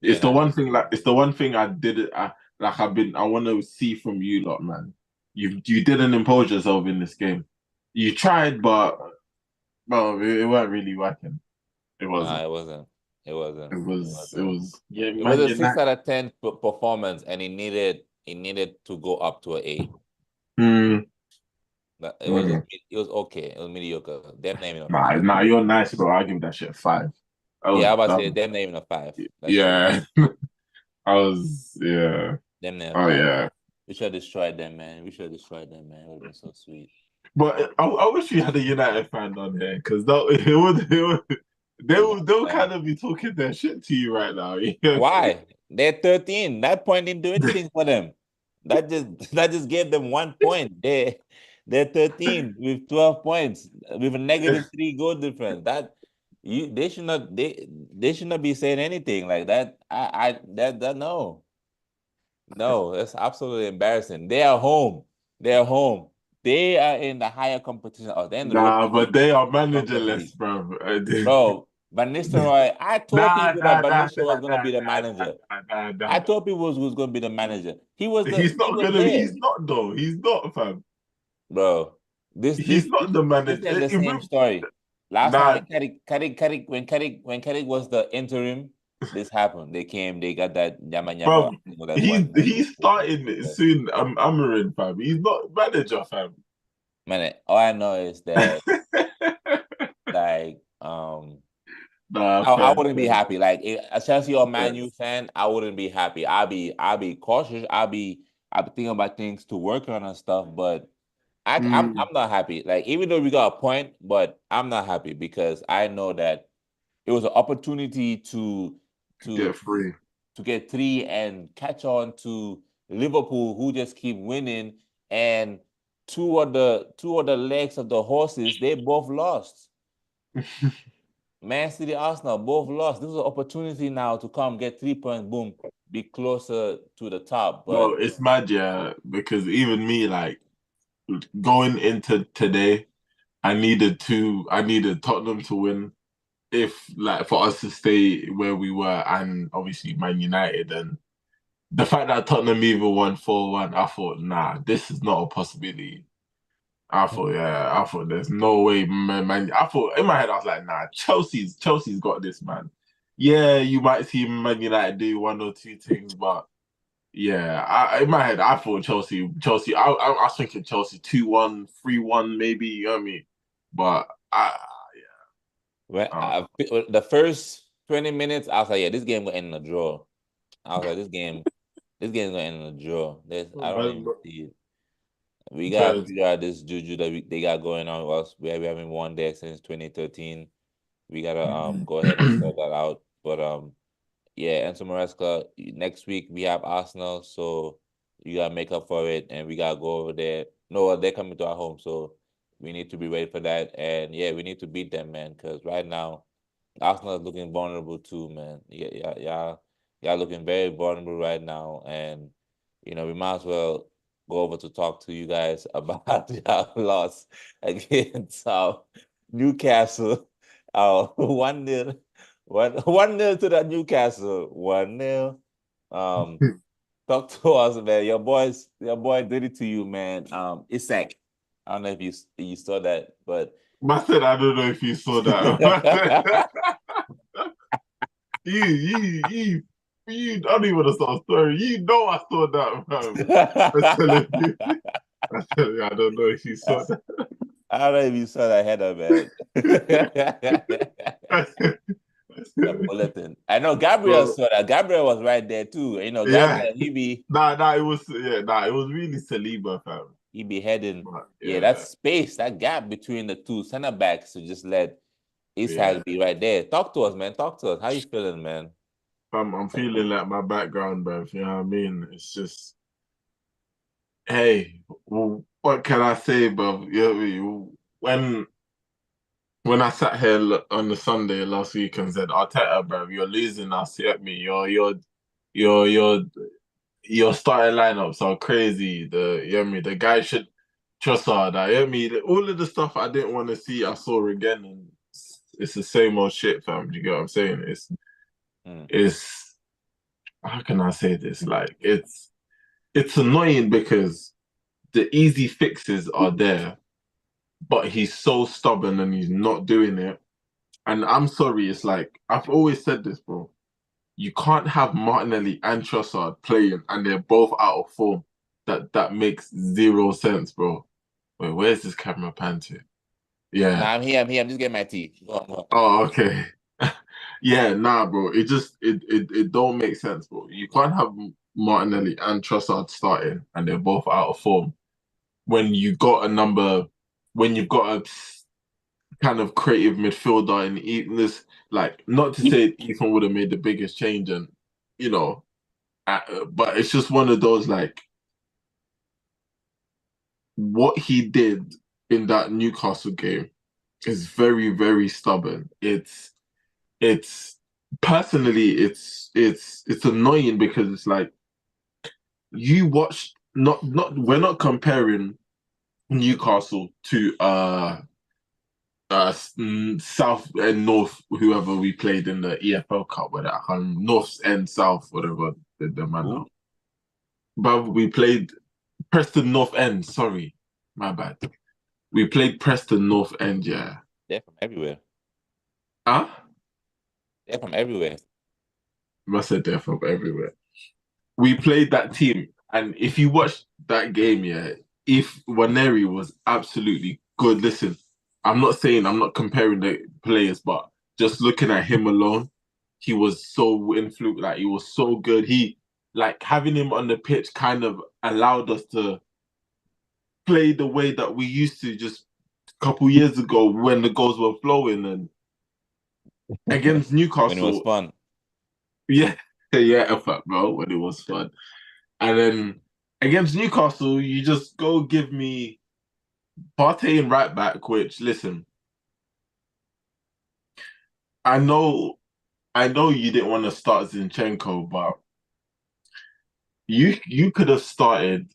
It's the Yeah, one thing. Like it's the one thing I didn't. I want to see from you lot, man. You didn't impose yourself in this game. You tried, but well, it weren't really working. It no, wasn't. it wasn't. It wasn't. It It was. It wasn't. was. Yeah, It was man. a You're six not. out of ten performance, and it needed to go up to an eight. Mm, But mm. it was okay. It was mediocre. Them naming a Nah, five. nah. You're nice, bro. I give that shit a 5. Yeah, I was about to That say was them naming a five. That shit was yeah. I was yeah. them naming a Oh five. yeah. We should have destroyed them, man. We should have destroyed them, man. It would have been so sweet. But I wish we had a United fan on here because they'll Yeah. kind of be talking their shit to you right now. You know? Why? They're 13. That point didn't do anything for them. That just gave them 1 point. They're 13 with 12 points with a -3 goal difference. They should not be saying anything like that. That no. No, that's absolutely embarrassing. They are home. They are home. They are in the higher competition. Oh, they're in the Nah, Europa but League. they are Conference managerless, League. bro. Bro, Van Nistelrooy, I told Nah, people that nah, Van nah, Nistelrooy nah, was gonna nah, be the nah, manager. nah, nah, nah, I nah. told people was gonna be the manager. He's He not was gonna. there, He's not though. He's not, fam. bro. This He's this not this the this is manager. the same story. Last time Nah, when Carrick was the interim, this happened. They came, they got that yama yama, bro. that one He's starting it soon. Amarin, fam. He's not manager, fam. man. All I know is that like Nah, I fair, wouldn't be fair. happy. Like a Chelsea or Man fair. U fan, I wouldn't be happy. I'll be cautious. I'll be thinking about things to work on and stuff. But I'm Mm, not happy. Like even though we got a point, but I'm not happy because I know that it was an opportunity to get free. to get three and catch on to Liverpool, who just keep winning, and two of the legs of the horses they both lost. Man City, Arsenal both lost. This is an opportunity now to come get 3 points, boom, be closer to the top. Bro, But it's mad, yeah, because even me, like, going into today, I needed Tottenham to win if, like, for us to stay where we were, and obviously Man United. And the fact that Tottenham even won 4-1, I thought, nah, this is not a possibility. I thought there's no way, man. I thought in my head, I was like, nah, Chelsea's got this, man. Yeah, you might see Man United do one or two things, but yeah, in my head, I thought Chelsea. I was thinking Chelsea 2-1, 3-1, maybe. You know what I mean? But when I the first 20 minutes, I was like, yeah, this game will end in a draw. I was like, this game's gonna end in a draw. I don't don't even know. see it. We gotta Because figure out this juju that they got going on with us. We haven't won there since 2013. We gotta go ahead and sort that out. But yeah, Enzo Maresca, next week we have Arsenal, so you gotta make up for it, and we gotta go over there. No, they're coming to our home, so we need to be ready for that. And yeah, we need to beat them, man, because right now Arsenal is looking vulnerable too, man. Yeah, yeah, yeah, yeah, looking very vulnerable right now, and we might as well go over to talk to you guys about your loss against Newcastle. 1-0, 1-0 to the Newcastle, 1-0. Um, talk to us, man. Your boy did it to you, man. Isak. I don't know if you saw that, but I said I don't know if you saw that. You don't even want to start a story. You know I saw that, man. I'm telling you. I'm telling you, I don't know if you saw that. I don't know if you saw that header, man. The bulletin. I know Gabriel Bro, saw that. Gabriel was right there too. You know, yeah. Gabriel, It was really Saliba, fam. he be heading. But Yeah, that yeah, space, that gap between the two center backs to just let yeah. Ishak be right there. Talk to us, man. Talk to us. How you feeling, man? I'm feeling like my background, bruv. You know what I mean? It's just, hey, well, what can I say, bruv? You know what I mean? When I sat here on the Sunday last week and said, Arteta, bruv, you're losing us. You get me? You're, you're, your starting lineups are crazy. You know what I mean? The guy should Trossard. You know what I mean? All of the stuff I didn't want to see, I saw again, and it's the same old shit, fam. Do you get what I'm saying? Mm. It's how can I say this? Like it's annoying because the easy fixes are there, but he's so stubborn and he's not doing it. And I'm sorry, it's like I've always said this, bro. You can't have Martinelli and Trossard playing and they're both out of form. That makes zero sense, bro. Wait, where's this camera pan to? Nah, Yeah. I'm here. I'm here. I'm just getting my tea. Go on, go on. Oh, okay. Yeah, nah, bro. It don't make sense, bro. You can't have Martinelli and Trossard starting and they're both out of form when you got a number, when you've got a kind of creative midfielder and even this, like, not to say Ethan would have made the biggest change and, you know, but it's just one of those, like, what he did in that Newcastle game is very, very stubborn. It's personally, it's annoying because it's like you watch, not we're not comparing Newcastle to South and North, whoever we played in the EFL Cup, whether North and South, whatever the man Who? are. But we played Preston North End. Sorry, my bad. We played Preston North End. Yeah. They're from everywhere. Huh? They're from everywhere. Must have death from everywhere. We played that team, and if you watch that game, yeah, if Waneri was absolutely good. Listen, I'm not comparing the players, but just looking at him alone, he was so influential. Like he was so good. He like having him on the pitch kind of allowed us to play the way that we used to just a couple years ago when the goals were flowing and against When it was Newcastle. fun. Yeah, yeah, in fact, bro, when it was fun. And then against Newcastle, you just go give me Partey in right back, which listen, I know I know you didn't want to start Zinchenko, but you could have started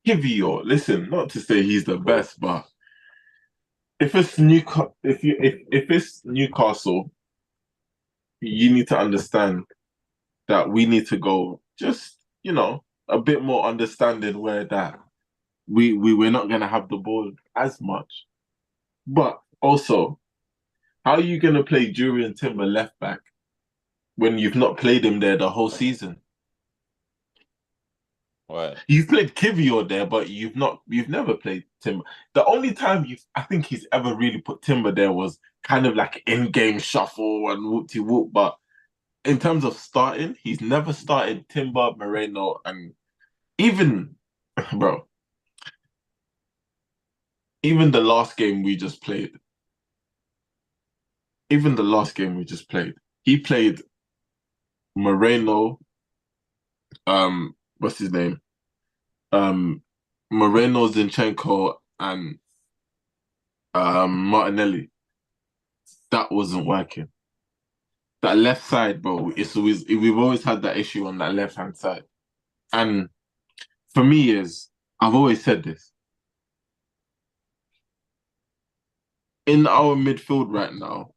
Kivior. Listen, not to say he's the best, but if it's if it's Newcastle, you need to understand that we need to go just, a bit more understanding where that we're not gonna have the ball as much. But also, how are you gonna play Julian Timber left back when you've not played him there the whole season? What? You've played Kivior there, but you've never played Timber. The only time I think he's ever really put Timber there was kind of like in-game shuffle and whoop-de-whoop. But in terms of starting, he's never started Timber, Moreno, and even, bro, even the last game we just played, he played Moreno, what's his name? Moreno, Zinchenko, and Martinelli. That wasn't working. That left side, bro, we've always had that issue on that left hand side. And for me, I've always said this. In our midfield right now,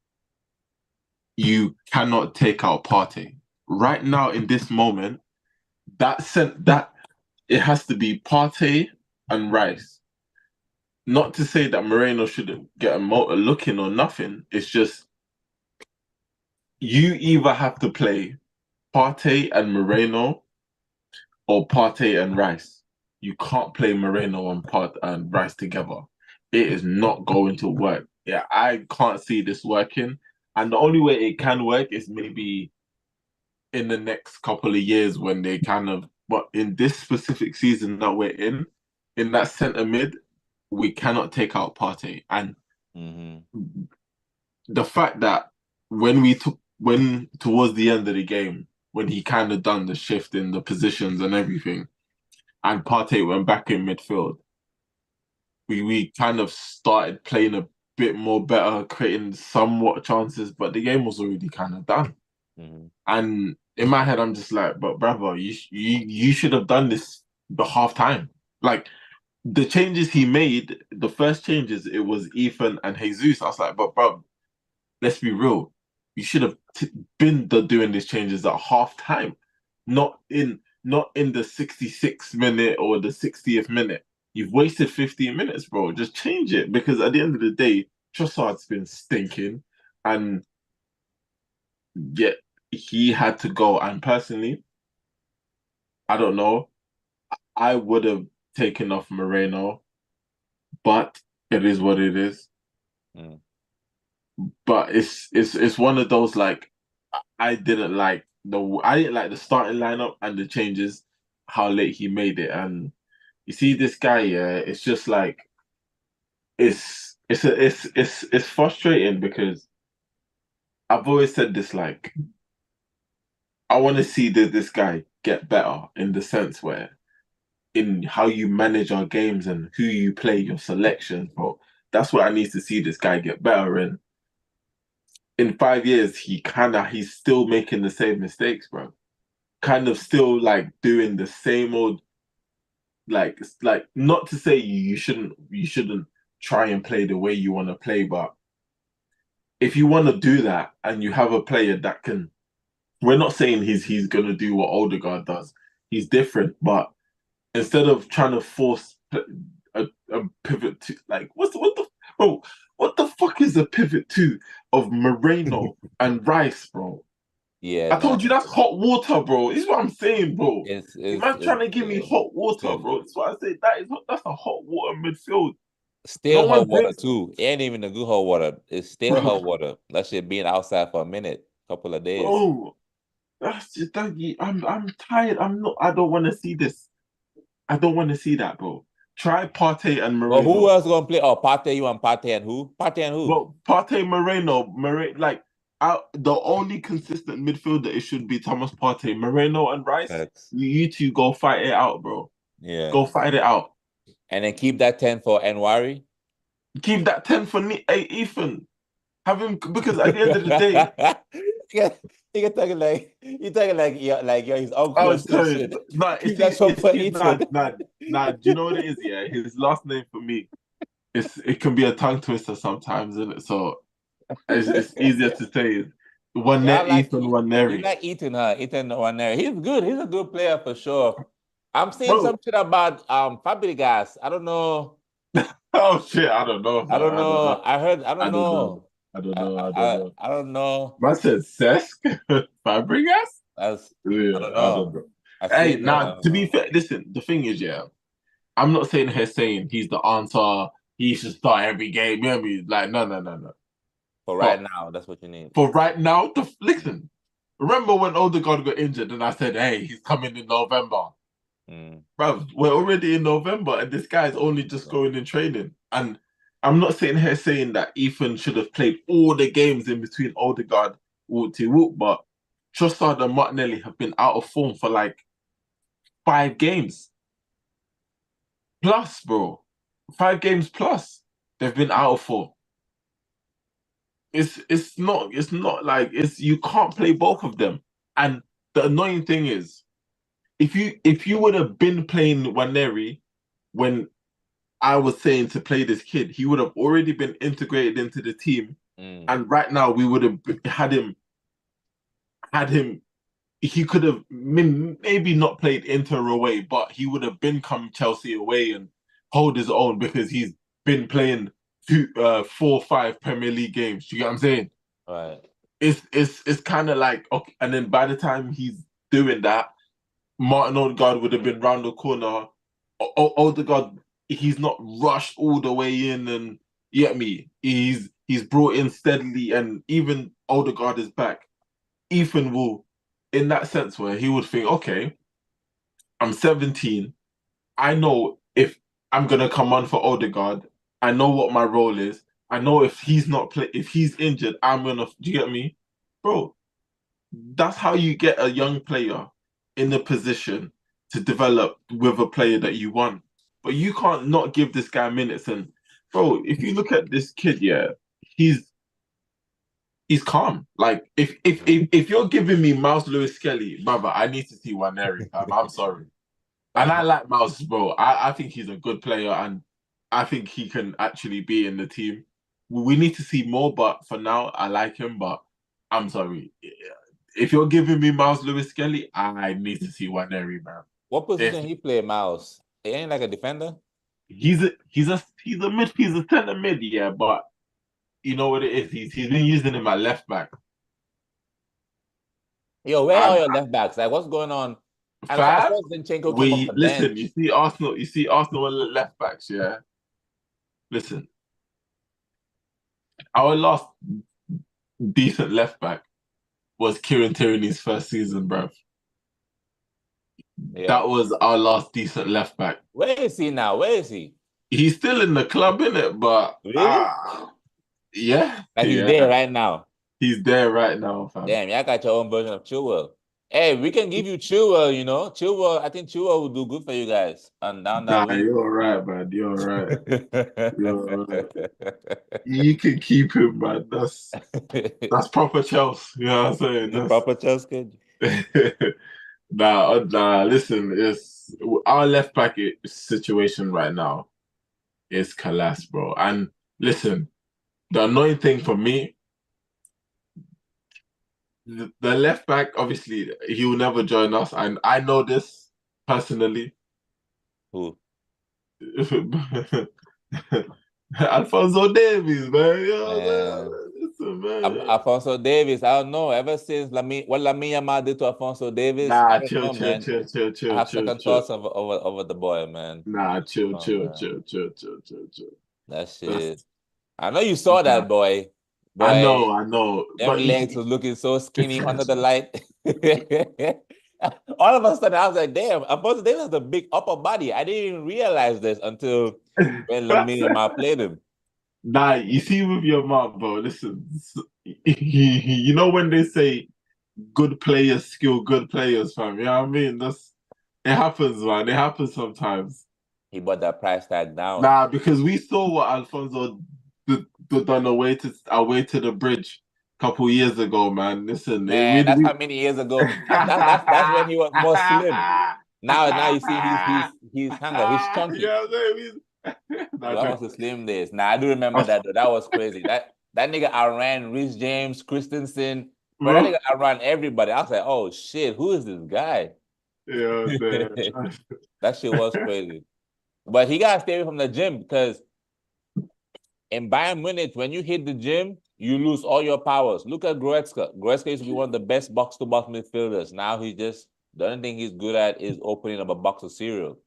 you cannot take out Partey. Right now, in this moment, that it has to be Partey and Rice. Not to say that Moreno shouldn't get a motor looking or nothing. It's just you either have to play Partey and Moreno or Partey and Rice. You can't play Moreno and Rice together. It is not going to work. yeah, I can't see this working. And the only way it can work is maybe in the next couple of years when they kind of, but in this specific season that we're in that centre mid, we cannot take out Partey. And Hmm. the fact that when we took when towards the end of the game, when he kind of done the shift in the positions and everything, and Partey went back in midfield, we kind of started playing a bit more better, creating somewhat chances, but the game was already kind of done. Hmm. And in my head, I'm just like, but brother, you should have done this the half time. Like the changes he made, the first changes, it was Ethan and Jesus. I was like, but bro, let's be real. You should have been doing these changes at half time, not in the 66th minute or the 60th minute. You've wasted 15 minutes, bro. Just change it because at the end of the day, Trossard's been stinking, and yet he had to go. And personally, I don't know. I would have taken off Moreno, but it is what it is. Mm. But it's one of those like I didn't like the starting lineup and the changes, how late he made it. And you see this guy, yeah, it's just like it's frustrating because I've always said this like I want to see this guy get better in the sense where in how you manage our games and who you play, your selection, bro. That's what I need to see this guy get better in. In 5 years, he's still making the same mistakes, bro. Kind of still like doing the same old like not to say you shouldn't try and play the way you want to play, but if you want to do that and you have a player that can, we're not saying he's gonna do what Odegaard does. He's different, but instead of trying to force a pivot to like what the bro, what the fuck is a pivot to of Moreno and Rice, bro? Yeah, I no, told you that's hot water, bro. This is what I'm saying, bro. You man it's trying to give me hot water, still bro. That's what I say. That's a hot water midfield. No still one hot water drinks, too. It ain't even the good hot water. It's still bro. hot water. That shit being outside for a minute, couple of days. Bro, that's just that. I'm tired. I'm not. I don't want to see this. I don't want to see that, bro. Try Partey and Well, who Moreno. else gonna play? Oh, Partey, you want Partey and who? Partey and who? Well, Partey, Moreno, like the only consistent midfielder it should be Thomas Partey, Moreno and Rice. Facts. You two go fight it out, bro. Yeah. Go fight it out. And then keep that 10 for Enwari. Keep that 10 for hey, Ethan. Have him because at the end of the day, You talking like you're his uncle or oh some sorry, shit. nah, Keep that one for nah, Ethan. nah. Do you know what it is? Yeah, his last name for me, it can be a tongue twister sometimes, isn't it? So it's easier to say one Yeah, net Ethan, one you Neri. like Ethan, huh? Ethan Waneri. He's good. He's a good player for sure. I'm seeing some Bro, shit about Fabregas. I don't know. oh shit, I don't know, I man. don't I don't know. know. I heard. I I don't don't know. know. I don't I know. I, I don't I know. I don't know. Man said Cesc Fabregas? That's I Yeah, don't I don't know. know. I Hey, seen now the to be fair, listen, the thing is, yeah, I'm not saying here saying he's the answer. He should start every game. You know what I mean? Like, no, no, no, no. for right But now. That's what you need. for right now, listen. Remember when Odegaard got injured and I said, "Hey, he's coming in November." Mm, Bro, we're already in November and this guy's only just yeah. going in training. And I'm not sitting here saying that Ethan should have played all the games in between Odegaard walk to walk, but Trossard and Martinelli have been out of form for like 5 games plus, bro. 5 games plus. They've been out of form. It's not like it's you can't play both of them. And the annoying thing is, if you would have been playing Waneri when I was saying to play this kid, he would have already been integrated into the team, Mm, and right now we would have had him. He could have maybe not played Inter away, but he would have been come Chelsea away and hold his own because he's been playing 4 or 5 Premier League games. Do you get what I'm saying? right. It's kind of like okay, and then by the time he's doing that, Martin Odegaard would have been round the corner. Odegaard, he's not rushed all the way in, and You get me? He's brought in steadily, and even Odegaard is back. Ethan will, in that sense, where he would think, okay, I'm 17. I know if I'm gonna come on for Odegaard, I know what my role is. I know if he's not if he's injured, I'm gonna. Do you get me, bro? That's how you get a young player in a position to develop with a player that you want. But you can't not give this guy minutes. And bro, if you look at this kid, yeah, he's calm. Like if you're giving me Miles Lewis Kelly, brother, I need to see Waneri, fam. I'm sorry. And I like Miles, bro. I think he's a good player, and I think he can actually be in the team. We need to see more, but for now, I like him. But I'm sorry. If you're giving me Miles Lewis Kelly, I need to see Waneri, man. What position he play, Miles? He ain't like a defender? He's a center mid, yeah, but you know what it is? He's been using him at left back. Yo, where are And your left backs? Like, what's going on? And I Fab, thought Zinchenko came off we the listen. bench. You see Arsenal left backs, yeah. Listen, our last decent left back was Kieran Tierney's first season, bruv. Yeah. That was our last decent left back. Where is he now? Where is he? He's still in the club, innit? But Really? yeah, Like he's yeah, there right now. he's there right now, fam. Damn, y'all got your own version of Chilwell. Hey, we can give you Chilwell, you know. Chilwell, I think Chilwell will do good for you guys. And down that Nah, wing. you're right, man. You're right. You're right. You can keep him, man. That's proper Chelsea. You know what I'm saying? The proper Chelsea. Nah. Listen, it's our left back situation right now is collapse, bro. And listen, the annoying thing for me, the left back, obviously, he will never join us, and I know this personally. Who? Alfonso Davies, man. You know what I'm Man. saying? Listen, man. Alfonso Davis, I don't know. Ever since what Lamine Yamal did to Alfonso Davis, I Nah, don't chill, know, chill, man. chill, chill, I chill, have chill, second chill. thoughts over the boy, man. Nah, chill, Oh, chill, man. chill, chill, chill, chill, chill. That That's, shit. I know you saw nah. that, boy. I Boy, know. them legs was looking so skinny under the light. All of a sudden, I was like, damn, Alfonso Davis has a big upper body. I didn't even realize this until when Lamine Yamal played him. Nah, you see with your mom, bro. Listen, you know when they say good players skill good players, fam. You know what I mean? It happens, man. It happens sometimes. He brought that price tag down. Nah, because we saw what Alfonso done away to the bridge a couple years ago, man. Listen, Man, that's how many years ago. That's when he was more slim. Now you see he's hunger, he's chunky. Yeah, That was the slim days. Nah, I do remember that though. That was crazy. That nigga outran Rhys James, Christensen. But that nigga outran everybody. I was like, oh shit, who is this guy? Yeah, that shit was crazy. But he gotta stay away from the gym because in Bayern Munich, when you hit the gym, you lose all your powers. Look at Goretzka. Goretzka used to be one of the best box-to-box midfielders. Now the only thing he's good at is opening up a box of cereal.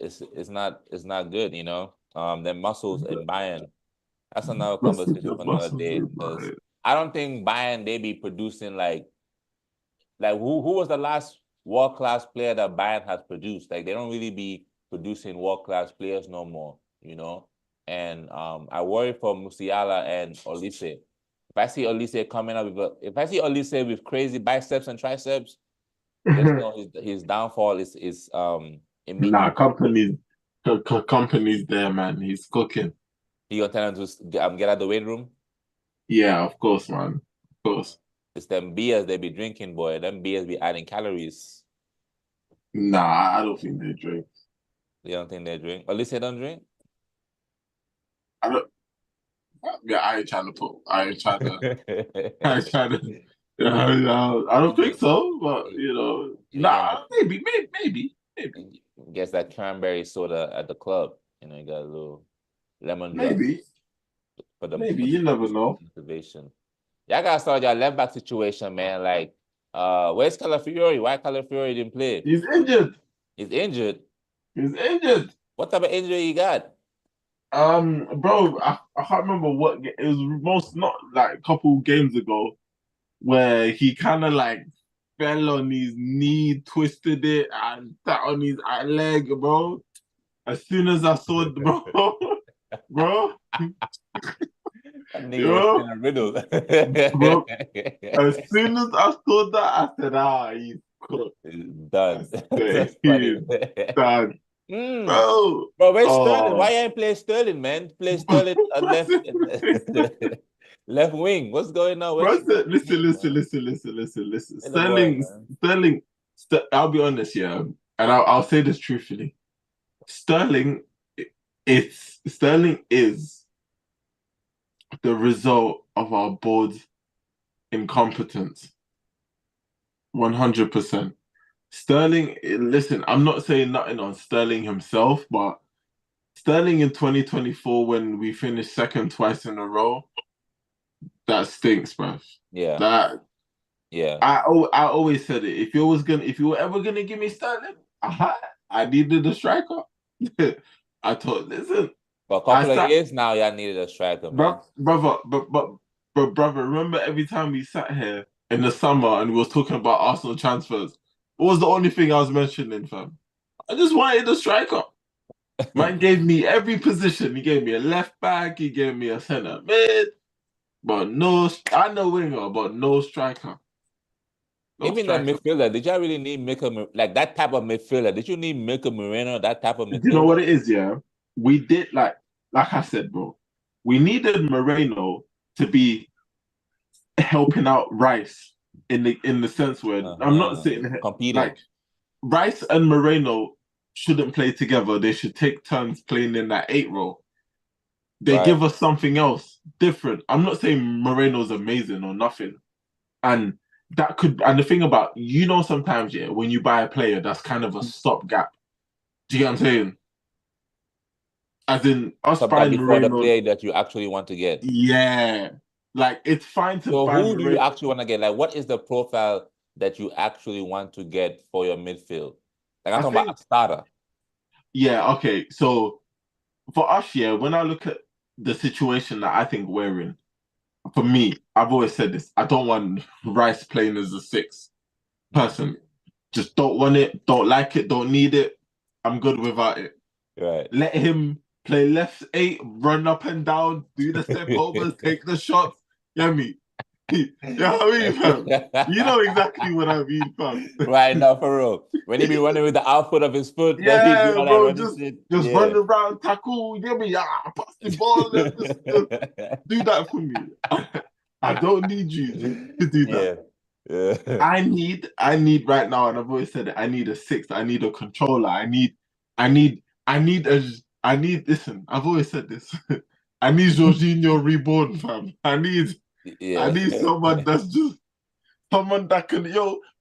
It's not good, you know. The muscles in Bayern. That's another conversation for another day. Because I don't think Bayern they be producing like who was the last world-class player that Bayern has produced? Like they don't really be producing world-class players no more, you know. And I worry for Musiala and Olise. If I see Olise coming up if I see Olise with crazy biceps and triceps, just know his downfall is immediate. Nah, company's there, man. He's cooking. You gonna tell him to get out of the weight room? Yeah, of course, man. Of course. It's them beers they be drinking, boy. Them beers be adding calories. Nah, I don't think they drink. You don't think they drink? Olise don't drink? I don't. Yeah, I ain't trying to. I ain't trying to. I don't think so, but you know, nah, maybe. Gets that cranberry soda at the club. You know, you got a little lemon drop. Maybe. Maybe you never know. Motivation. Y'all gotta start your left back situation, man. Like, where's Calafiori? Why Calafiori didn't play? He's injured. He's injured. He's injured. What type of injury he got? Bro, I can't remember it was most not like a couple games ago where he kind of like fell on his knee, twisted it, and sat on his leg, bro. As soon as I saw the bro, bro, That nigga was bro, in a riddle. bro. As soon as I saw that, I said, "Ah, he's cooked." I Done. said, That's funny. "He's done, Mm. bro." Bro, where's Sterling? Why Oh, you ain't play Sterling, man? Play Sterling on bro left left wing. What's going on? Where's said, "Listen, Sterling, listen, man? listen, listen, listen, listen." Hey, the boy, Sterling, man. Sterling. I'll be honest, yeah, and I'll say this truthfully. Sterling, Sterling is the result of our board's incompetence. 100%. Sterling, listen, I'm not saying nothing on Sterling himself, but Sterling in 2024, when we finished second twice in a row, that stinks, bro. Yeah, That yeah. I always said it. If you were ever gonna give me Sterling, I needed a striker. I thought, listen, For a I couple of sat, years now, y'all needed a striker, man. brother, but brother, remember every time we sat here in the summer and we was talking about Arsenal transfers, what was the only thing I was mentioning, fam? I just wanted a striker. Man gave me every position. He gave me a left back. He gave me a centre mid, but no. I know winger, but no striker. No Even that striker. midfielder, did y'all really need like that type of midfielder? Did you need Mika Moreno, that type of Do you know midfielder? what it is? Yeah, we did like I said, bro. We needed Moreno to be helping out Rice in the sense where I'm not Uh-huh. sitting here Competing, like Rice and Moreno shouldn't play together. They should take turns playing in that eight role. They right? give us something else different. I'm not saying Moreno's amazing or nothing. And and the thing about, sometimes, yeah, when you buy a player, that's kind of a stopgap. Do you get what I'm saying? As in, us Stopgap buying before the Moreno, player that you actually want to get. yeah. Like, it's fine to So buy who do you Moreno. actually want to get? Like, what is the profile that you actually want to get for your midfield? Like, I'm I talking about think, a starter. yeah, okay. So, for us, yeah, when I look at the situation that I think we're in, for me, I've always said this. I don't want Rice playing as a six, Mm. personally. Just don't want it, don't like it, don't need it. I'm good without it. Right. Let him play left eight, run up and down, do the step overs, take the shots. Yeah, me. You know what I mean, fam? You know exactly what I mean, fam. Right now, for real. When he be running with the output of his foot, then he do Yeah, all that bro, running just shit. just run Yeah. around, tackle, you get me? Pass the ball, and just do that for me. I don't need you to do that. Yeah. Yeah. I need right now, and I've always said it. I need a six. I need a controller. I need. Listen, I've always said this. I need Jorginho reborn, fam. I Yeah. need someone that's just someone that can,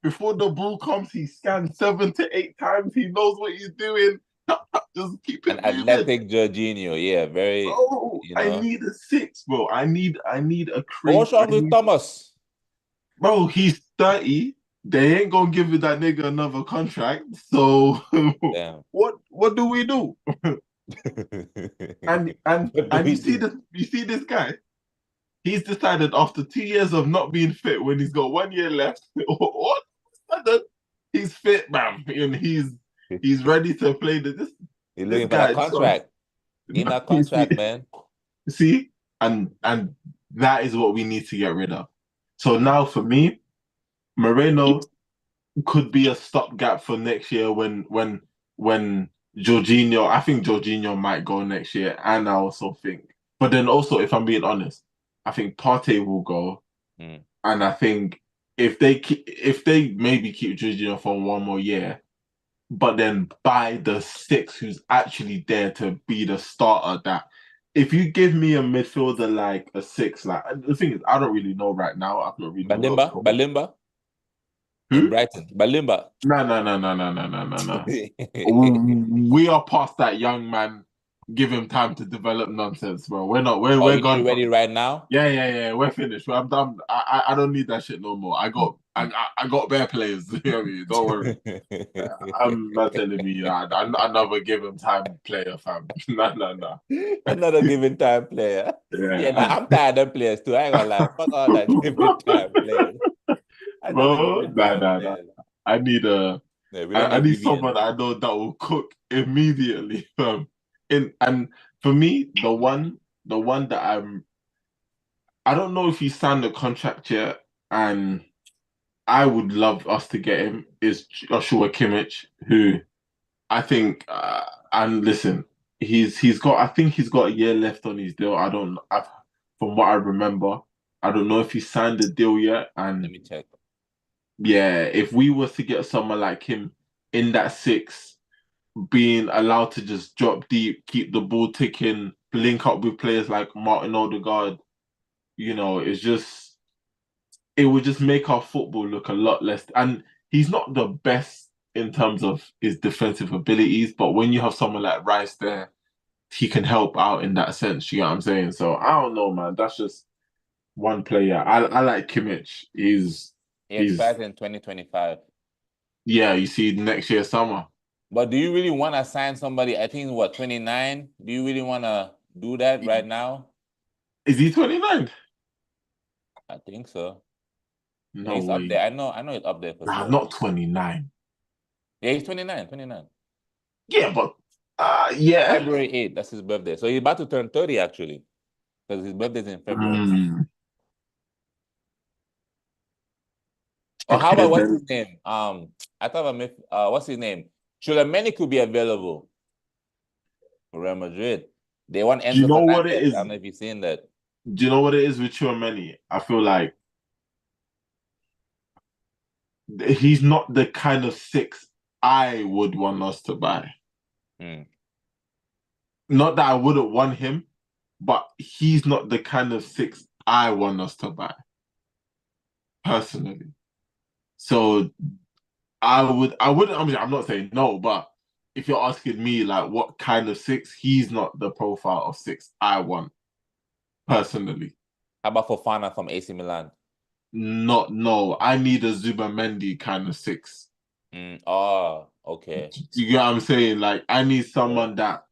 before the ball comes, he scans 7 to 8 times. He knows what he's doing. Just keep An it moving. athletic Jorginho. Yeah. Very, Bro, I need a six, bro. I need a But what's creep. wrong with Thomas? Bro, he's 30. They ain't gonna give that nigga another contract. So Damn. what do we do? And and What do and we do? you see this guy? He's decided after 2 years of not being fit when he's got 1 year left, all of a sudden he's fit, man, and he's ready to play He's this looking for that guy. So, contract. Need that contract, man. see, and that is what we need to get rid of. So now for me, Moreno could be a stopgap for next year when Jorginho. I think Jorginho might go next year, and I also think. But then also, if I'm being honest, I think Partey will go, Mm. and I think if they maybe keep Jorginho for 1 more year, but then buy the six who's actually there to be the starter. That if you give me a midfielder like a six, like the thing is, I don't really know right now. I've not really Balimba, looked. Balimba in Who? Brighton. Balimba. No, no, no, no, no, no, no, no, no. We are past that young man. Give him time to develop nonsense, bro. We're not. We're Oh, we're you need it gone ready from. right now? Yeah, yeah, yeah. We're finished. I'm done. I don't need that shit no more. I got bare players. You know what I mean? Don't worry. I'm not telling me I never give him time player, fam. No. Another given time player. Yeah, nah, Yeah. I'm tired of players too. I ain't gonna lie. Fuck all that given time players. Another Bro, given time nah. players. I need Yeah, we don't I need need Vivian. someone I know that will cook immediately. And for me, the one that I don't know if he signed the contract yet, and I would love us to get him is Joshua Kimmich, who I think and listen, he's got I think he's got a year left on his deal. From what I remember, I don't know if he signed the deal yet. Let And me check. yeah, if we were to get someone like him in that six, being allowed to just drop deep, keep the ball ticking, link up with players like Martin Odegaard, it's just it would just make our football look a lot less. And he's not the best in terms of his defensive abilities, but when you have someone like Rice there, he can help out in that sense. You know what I'm saying? So I don't know, man. That's just one player. I like Kimmich. He He's expires in 2025. Yeah. You see, next year summer. But do you really want to sign somebody? I think what 29? Do you really want to do that right now? Is he 29? I think so. Yeah, No he's up there. way. I know he's up there for Nah, sure. not 29. Yeah, he's 29, 29. Yeah, but yeah. February 8th, that's his birthday. So he's about to turn 30 actually, because his birthday's in February. Mm, Or how okay, about what's his then. name? I thought what's his name? Chouameni could be available for Real Madrid. They want Do you Enzo know what it Fernandez. I is? don't know if you've seen that. Do you know what it is with Tchouaméni? I feel like he's not the kind of six I would want us to buy. Hmm. Not that I wouldn't want him, but he's not the kind of six I want us to buy personally. So I wouldn't. I'm not saying no, but if you're asking me like what kind of six, he's not the profile of six I want personally. How about Fofana from AC Milan? Not no. I need a Zubamendi kind of six. Oh, okay. Do you get what I'm saying? Like I need Yeah. someone that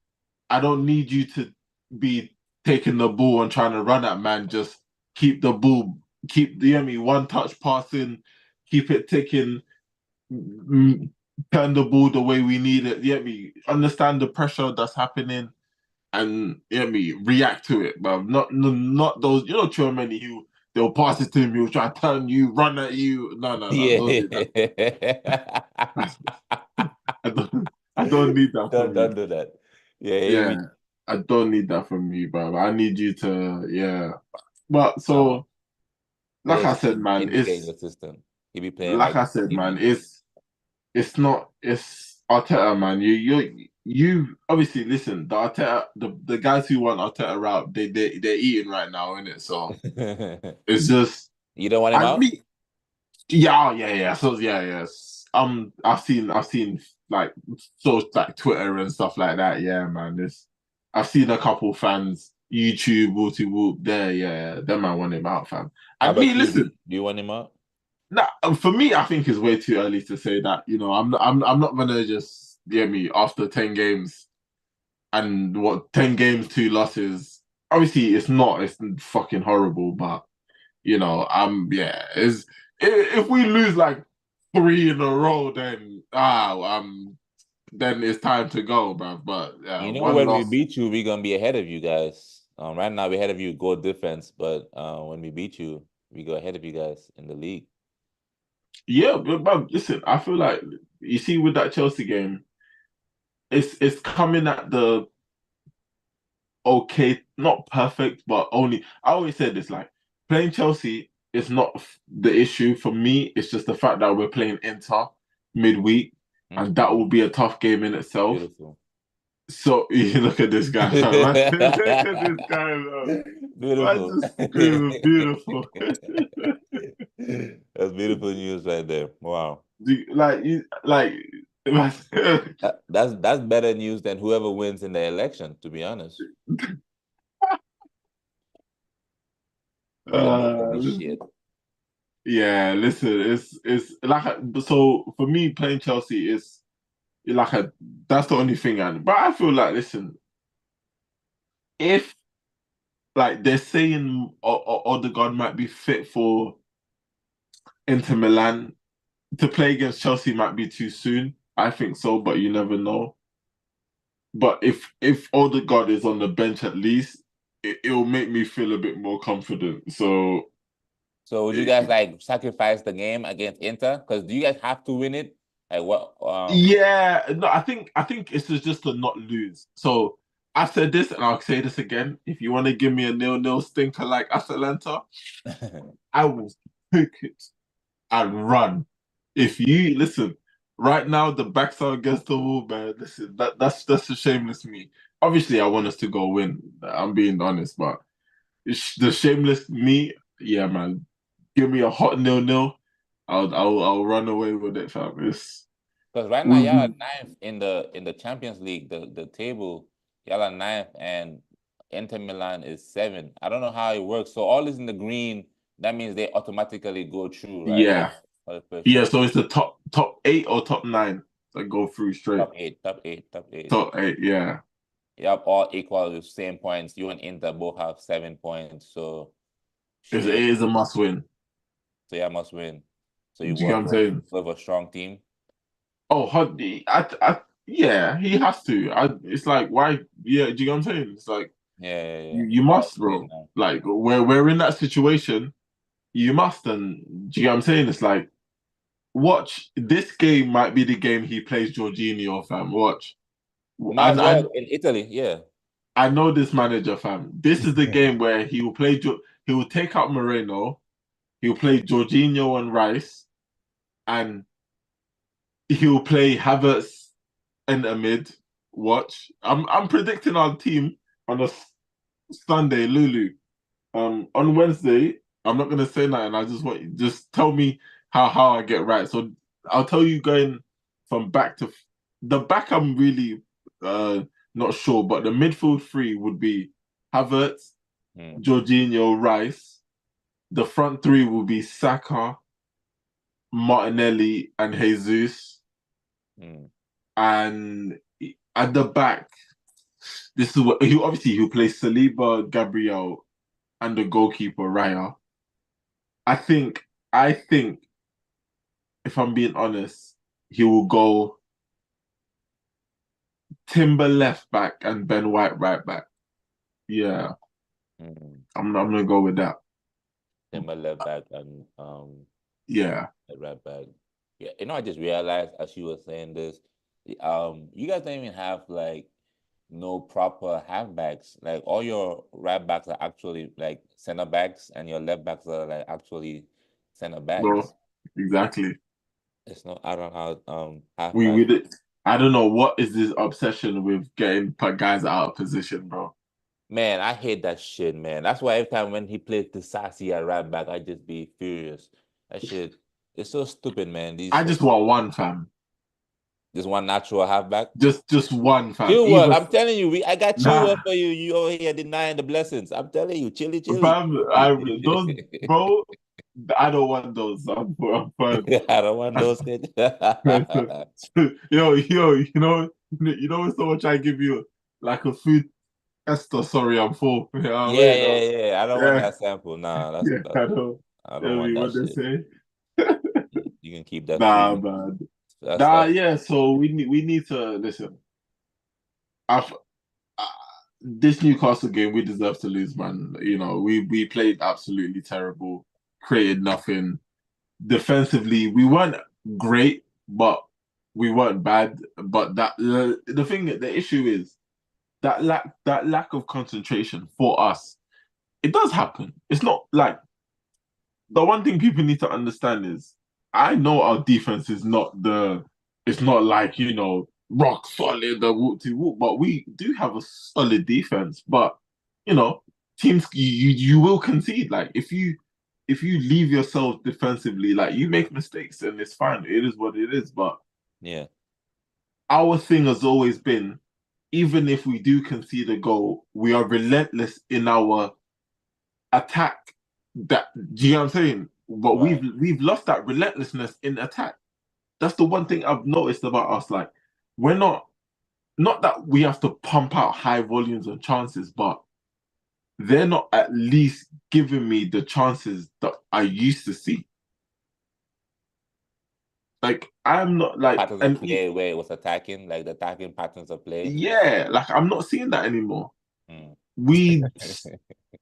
I don't need you to be taking the ball and trying to run at man. Just keep the ball, one touch passing, keep it ticking, mm, turn the ball the way we need it. Understand the pressure that's happening and react to it, but not those. Too many who they'll pass it to him, he'll try to turn you, run at you. No, don't do that. Yeah. I don't, I don't need that Don't from you. don't do that. Yeah, Yeah, I don't need that from you, bro. I need you to, yeah. But no. so, like I said, man, Indicate your system. He be playing like like I said, man, TV. it's not it's Arteta, man. You obviously listen. The Arteta, the guys who want Arteta out, they're eating right now, isn't it? So it's just You don't want him I out? mean, yeah. So yeah, yes. I've seen like like Twitter and stuff like that. Yeah, man. I've seen a couple fans YouTube whoopty whoop there. Yeah, them man want him out, fam. How And me, about you? listen. Do you want him out? Nah, for me, I think it's way too early to say that. I'm not gonna just after 10 games and what 10 games, 2 losses. Obviously, it's fucking horrible, but is if we lose like three in a row, then it's time to go, bro. But You know, one when we loss, beat you, we're gonna be ahead of you guys. Right now, we're ahead of you goal difference, but when we beat you, we go ahead of you guys in the league. yeah. But listen, I feel like you see with that Chelsea game, it's coming at the okay, not perfect, but only. I always said this like playing Chelsea is not the issue for me. It's just the fact that we're playing Inter midweek, and that will be a tough game in itself. Beautiful. So you look at this guy, fam. Look at this guy, man. Man Beautiful. just screaming beautiful. That's beautiful news right there. Wow. Like, That's better news than whoever wins in the election, to be honest. Yeah, both of uh, me shit. Yeah, listen, it's like so for me playing Chelsea is like a that's the only thing. And but I feel like listen, if like they're saying Odegaard might be fit for Inter Milan to play against Chelsea might be too soon. I think so, but you never know. But if Odegaard is on the bench at least, it'll make me feel a bit more confident. So So would you guys like sacrifice the game against Inter? Because do you guys have to win it? Like what? yeah, no, I think it's just to not lose. So I've said this and I'll say this again. If you want to give me a nil-nil stinker like Atalanta, I will take it and run. If you listen, right now the backs are against the wall, man. Listen, that's a shameless me. Obviously, I want us to go win. I'm being honest, but the shameless me, yeah, man. Give me a hot nil-nil. I'll run away with it, fam. Because right now y'all are We ninth in the Champions League, the table. Y'all are ninth, and Inter Milan is seven. I don't know how it works. So all is in the green. That means they automatically go through, right? Like yeah. for the first Yeah, round. so it's the top eight or top nine that go through straight. Top eight, top eight, top eight. Top eight, yeah. You have all equal with same points. You and Inter both have 7 points. So It shit. is a must win. So yeah, must win. So Do you get what I'm saying? you have a strong team. Oh, yeah, he has to. It's like why? Yeah, do you get what I'm saying? It's like Yeah, yeah, yeah. you All must, clear bro. now. Like we're in that situation. You must, and do you get what I'm saying? It's like watch this game might be the game he plays Jorginho, fam. Watch. Might as I well in Italy. Yeah. I know this manager, fam. This is the game where he will play. He will take out Moreno. He'll play Jorginho and Rice, and he'll play Havertz and amid. Watch. I'm predicting our team on a Sunday, Lulu. On Wednesday, I'm not gonna say nothing. I just want just tell me how I get right. So I'll tell you going from back to the back. I'm really not sure, but the midfield three would be Havertz, Mm, Jorginho, Rice. The front three will be Saka, Martinelli, and Jesus. mm, And at the back, this is what he obviously he'll play Saliba, Gabriel, and the goalkeeper Raya. I think if I'm being honest, he will go Timber left back and Ben White right back. Yeah, mm. I'm gonna go with that. Timber left back and Yeah, right back. Yeah, I just realized as you were saying this, you guys don't even have like no proper halfbacks. Like all your right backs are actually like center backs, and your left backs are like actually center bro, backs. exactly. It's not. I don't know how We halfbacks. did. I don't know what is this obsession with getting guys out of position, bro. Man, I hate that shit, man. That's why every time when he plays the sassy at right back, I just be furious. That shit, it's so stupid, man. I just want one fam. This one natural halfback. Just one fam. Chilwell, Either I'm telling you, I got Chilwell nah, for you. You over here denying the blessings. I'm telling you, chilly, chilly. fam. Those bro. I don't want those. I'm fine. I don't want those kids. Yeah, When someone try to give you like a food tester, sorry, I'm full. Yeah, wait, yeah, yeah. I don't want yeah, that sample. Nah, yeah, I know. I don't Tell want me that what they shit. say. You can keep that Nah, food. man. That's Nah, that's yeah. So we need to listen. I've uh, this Newcastle game we deserve to lose, man. We played absolutely terrible, created nothing. Defensively, we weren't great, but we weren't bad. But the issue is that lack of concentration for us. It does happen. It's not like the one thing people need to understand is I know our defense is not it's not like rock solid the whoop to whoop, but we do have a solid defense. But you know, teams you will concede. Like if you leave yourself defensively, like you make mistakes and it's fine. It is what it is. But yeah. our thing has always been, even if we do concede a goal, we are relentless in our attack. Do you know what I'm saying? but Right. we've lost that relentlessness in attack. That's the one thing I've noticed about us. Like, we're not that we have to pump out high volumes of chances, but they're not at least giving me the chances that I used to see. Like, I'm not like, Patterns of play where it was attacking, like the attacking patterns of play. yeah, like I'm not seeing that anymore. Mm. We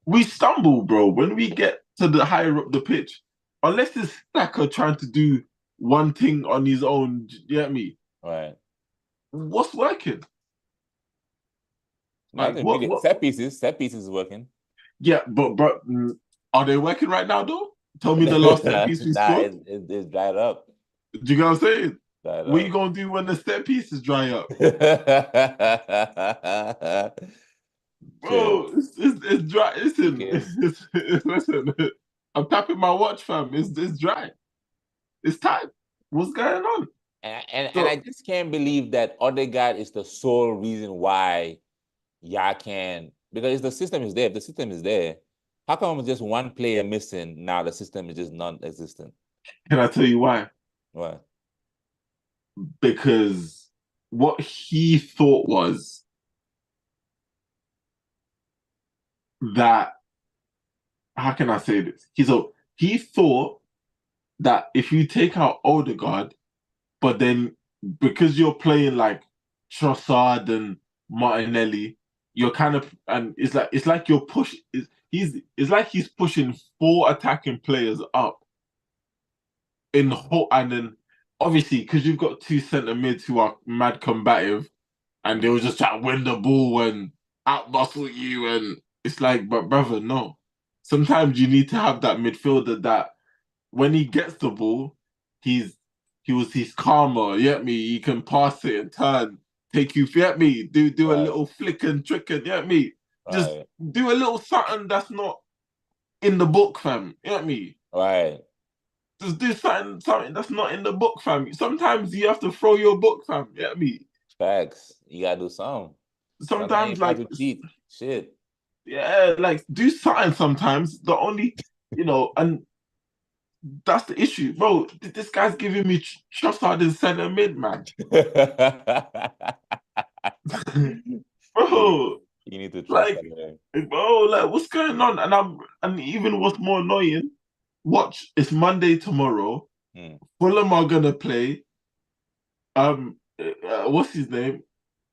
we stumble, bro, when we get to the higher up the pitch. Unless it's Saka trying to do one thing on his own, you get me? Right. What's working? Like Nothing really. what? Set pieces is working. Yeah, but are they working right now though? Tell me the last set piece we Nah, scored. it's dried up. Do you get what I'm saying? Dried What you up. gonna do when the set pieces dry up? Shit. Bro, it's dry. Listen, Okay. listen. I'm tapping my watch, fam. It's dry. It's time. What's going on? And I So just can't believe that Odegaard is the sole reason why y'all can, because the system is there. If the system is there, how come just one player missing now the system is just non-existent? can I tell you why? What? Because what he thought was that, how can I say this? He thought that if you take out Odegaard, but then because you're playing like Trossard and Martinelli, you're kind of, and it's like you're push. It's like he's pushing four attacking players up in whole, and then obviously because you've got two centre mids who are mad combative, and they will just try to win the ball and outmuscle you, and it's like, but brother, no. Sometimes you need to have that midfielder that when he gets the ball, he's he's calmer. You get me? He can pass it and turn, take you. You get me? Do a Right, little flick and trick and you get me? Just right, do a little something that's not in the book, fam. You get me? right. Just do something that's not in the book, fam. Sometimes you have to throw your book, fam. You get me? Facts. You gotta do something. Sometimes Sometimes you have like, to cheat. Shit. yeah, like do something sometimes. The only, and that's the issue, bro. This guy's giving me Trossard in centre mid, man. you, Bro, you need to trust like, that man. bro, like, what's going on? And even what's more annoying, watch, it's Monday tomorrow. Hmm. Fulham are gonna play. What's his name?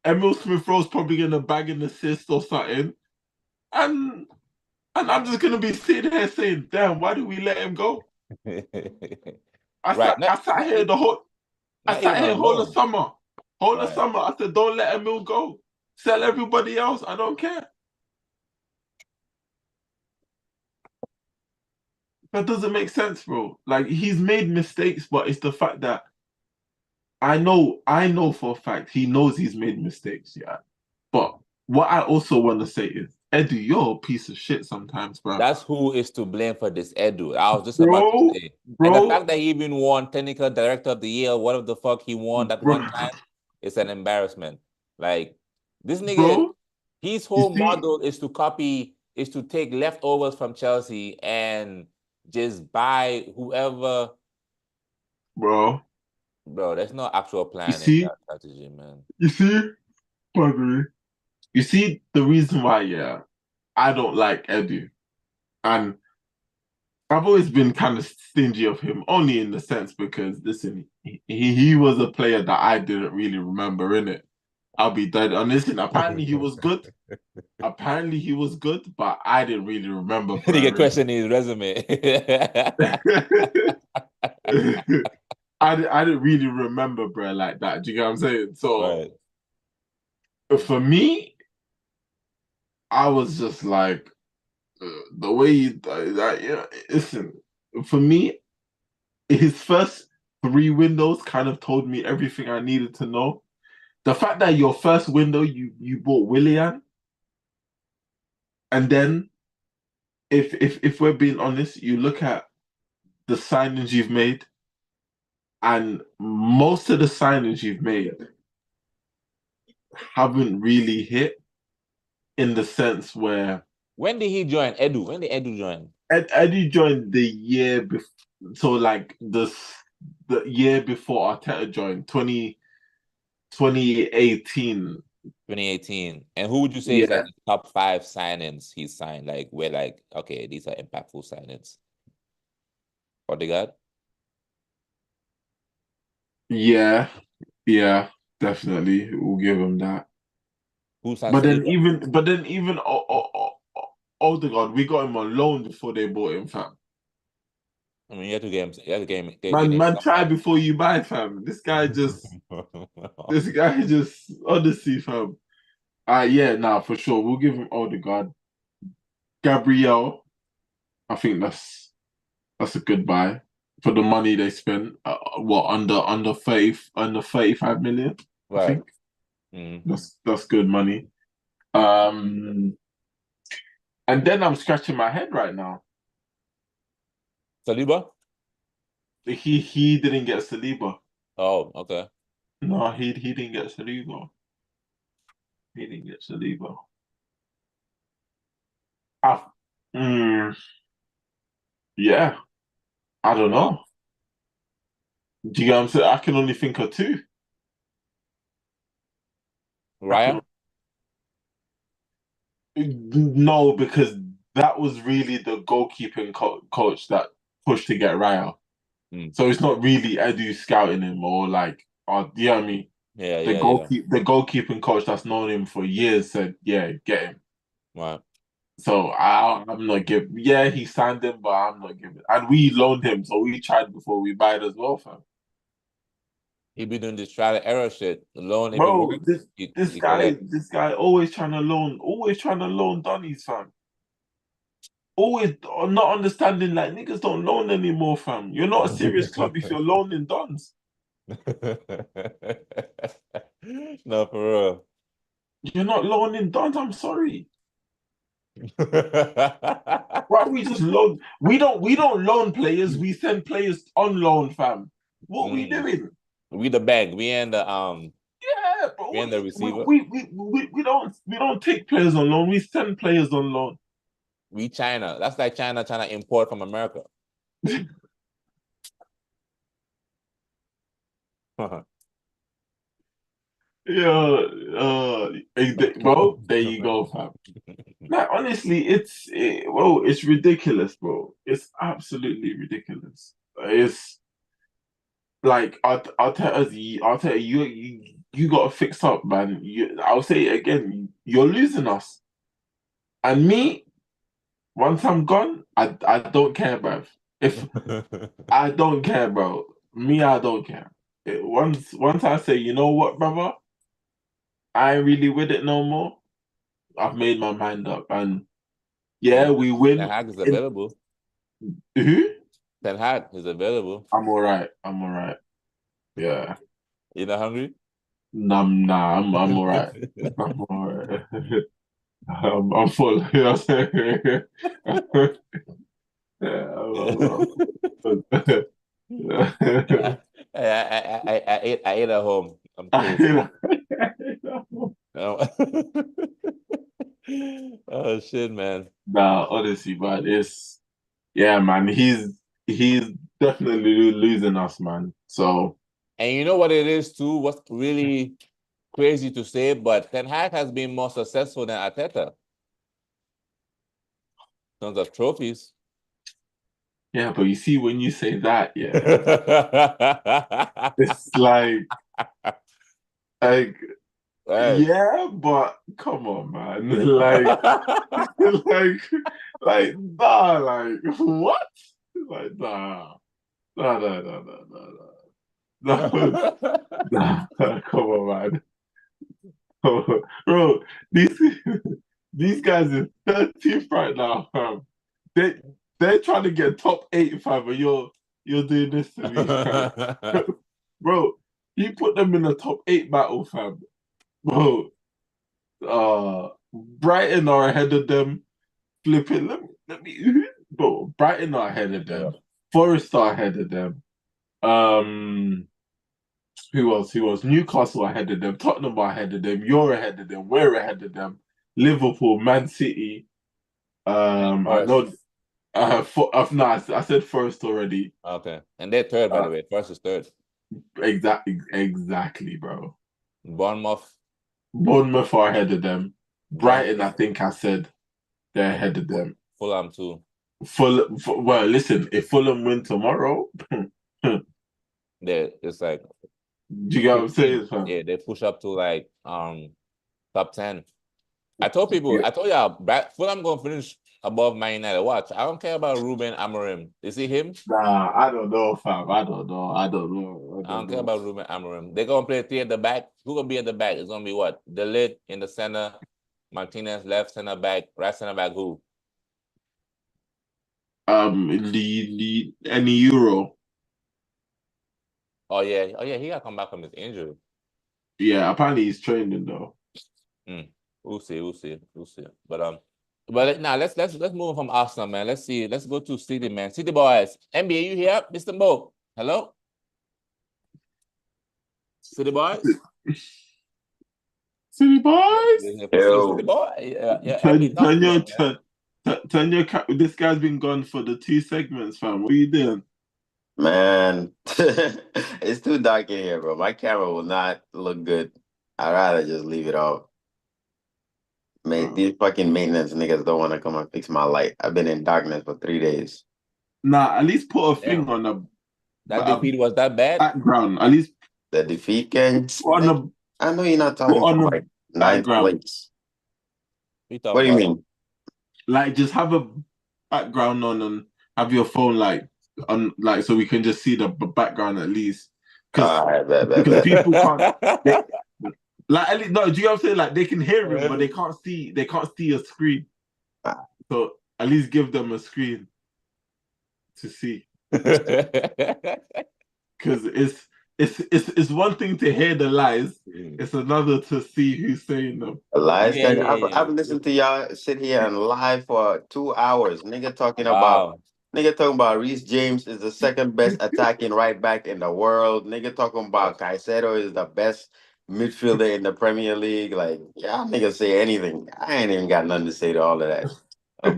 Emil Smith Rowe's probably gonna bag an assist or something, and I'm just gonna be sitting here saying, "Damn, why did we let him go?" Right. I sat here I Not sat even here on loan. whole of Right. summer. I said, "Don't let Emil go. Sell everybody else. I don't care." That doesn't make sense, bro. Like he's made mistakes, but it's the fact that I know for a fact he knows he's made mistakes, yeah. But what I also want to say is, Eddie, you're a piece of shit sometimes, bro. That's who is to blame for this Edu. I was just about to Bro, say. And the bro, fact that he even won technical director of the year, whatever the fuck he won that bro, one time, it's an embarrassment. Like this nigga, bro. his You whole see, model is to take leftovers from Chelsea and just buy whoever. bro. Bro, there's no actual You plan in see, that strategy, man. you see, pardon me. You see the reason why, yeah, I don't like Eddie, and I've always been kind of stingy of him, only in the sense because listen, he was a player that I didn't really remember in it. I'll be dead. And listen, apparently he was good. Apparently he was good, but I didn't really remember Nigga Pereira. question his resume. I didn't really remember bro like that. Do you get what I'm saying? So Right. for me, I was just like the way that yeah. Listen, for me, his first three windows kind of told me everything I needed to know. The fact that your first window you bought Willian, and then if we're being honest, you look at the signings you've made, and most of the signings you've made haven't really hit in the sense where When did he join? Edu. When did Edu join? Eddie joined the year before, so like the year before Arteta joined, 2018. 2018. And who would you say is like Yeah, the top five signings he signed? Like we're like, okay, these are impactful signings. Odegaard? yeah, yeah, definitely. We'll give him that. Who signed But then Saliba? even, but then even Odegaard, we got him on loan before they bought him, fam. I mean, you have to get him, you have to get him Man, try somehow. before you buy, fam. This guy just, honestly, fam. Yeah, nah, for sure. We'll give him Odegaard. Gabriel, I think that's a good buy for the money they spent. What under 30 under 35 million? I Right. think Mm. that's good money. Um, and then I'm scratching my head right now. Saliba? He didn't get Saliba. Oh, okay. No, he didn't get Saliba. He didn't get Saliba. I, mm, yeah, I don't Wow. know. Do you get what I'm saying? I can only think of two. I can Raya? no, because that was really the goalkeeping coach that pushed to get Raya. Mm. So it's not really Edu scouting him or like, you know what I mean? Yeah, yeah, yeah. The goalkeeping coach that's known him for years said, yeah, get him. Wow. So I'm not giving. Yeah, he signed him, but I'm not giving. And we loaned him, so we tried before we buy it as well, fam. He be doing this trial and error shit. Alone, if it Bro, works, you collect. this guy always trying to loan Donnies, fam. Always not understanding like niggas don't loan anymore, fam. You're not a serious club if you're loaning Dons. No, for You're not loaning Dons. I'm sorry. real. Why we just loan? We don't loan players. We send players on loan, fam. What we Mm. doing? We the bank. Yeah, but We and the receiver. we don't take players on loan. We send players on loan. We China. That's like China trying to import from America. Yeah, bro. There you go, fam. Like honestly, it's ridiculous, bro. It's absolutely ridiculous. It's like I'll tell you got to fix up, man. I'll say it again. You're losing us, and me. Once I'm gone, I don't care, bro. If I don't care, bro. Me, I don't care. Once I say, you know what, brother, I ain't really with it no more. I've made my mind up, and And yeah, we Ten win. Hag is In available. who? Ten Hag is available. I'm all right. I'm all right. Yeah. You not hungry? I'm all right. I'm all right. I'm full. You know what I'm saying? Yeah, I, I ate at home. I'm cool. Oh, oh shit, man. Nah, honestly, but it's yeah, man. He's definitely losing us, man. So And you know what it is too? What's really crazy to say, but Ten Hag has been more successful than Arteta in terms of trophies. yeah, but you see, when you say that, yeah, it's like Right. yeah, but come on, man, like like nah, like what? Like nah, come on, man. Bro, these these guys are 13th right now, fam. They they're trying to get top 8, fam, and you're doing this to me, fam. Bro, he put them in the top 8 battle, fam. Bro, Brighton are ahead of them. Flipping, let me bro, Brighton are ahead of Yeah. them. Forest are ahead of them. Um who else? Who else? Newcastle ahead of them. Tottenham are ahead of them. You're ahead of them. We're ahead of them. Liverpool, Man City. I know Forest. No, I said first already. Okay. And they're third, by Uh, the way. First is third. exactly, bro. Bournemouth, Bournemouth are ahead of them. Brighton, I Brentford, think I said they're ahead of them. Fulham too. Well, listen, if Fulham win tomorrow, do It's like you get what I'm 15. saying, fam? Yeah, they push up to like top 10. I told y'all, Fulham gonna finish above Man United. Watch, I don't care about Ruben Amorim. You see him? Nah, I don't know, fam. I don't know. I don't know. I I don't don't care know. about Ruben Amorim. They're gonna play three at the back. Who gonna be at the back? It's gonna be what? Delit in the center, Martinez left center back, right center back. Who? Any Euro. Oh yeah, he got to come back from his injury. Yeah, apparently he's training though. Mm. We'll see. But now let's move from Arsenal, man. Let's see. Let's go to City, man. City boys. NBA, you here, Mr. Mo? Hello, City boys. City boys. City Yo, boy. Yeah. MB, talk Turn to your us, man. This guy's been gone for the two segments, fam. What are you doing? man, it's too dark in here, bro. My camera will not look good. I'd rather just leave it off. Mate, Oh. these fucking maintenance niggas don't want to come and fix my light. I've been in darkness for 3 days. Nah, at least put a thing Damn, on that a defeat was that bad? background. At least The defeat can. put on a I know you're not put talking on from a like ninth background. place. We talking What do you about? mean? Like just have a background on and have your phone like on like so we can just see the background at least. Because All right, bet. people can't they, like at least, no, do you know what I'm saying? Like they can hear him, but they can't see a screen. So at least give them a screen to see. Because it's one thing to hear the lies, it's another to see who's saying them. Lies, Yeah, can yeah, I've yeah. listened to y'all sit here and lie for 2 hours. Wow. Nigga talking about Reece James is the second best attacking right back in the world. Nigga talking about Caicedo is the best midfielder in the Premier League. Like, y'all niggas say anything. I ain't even got nothing to say to all of that.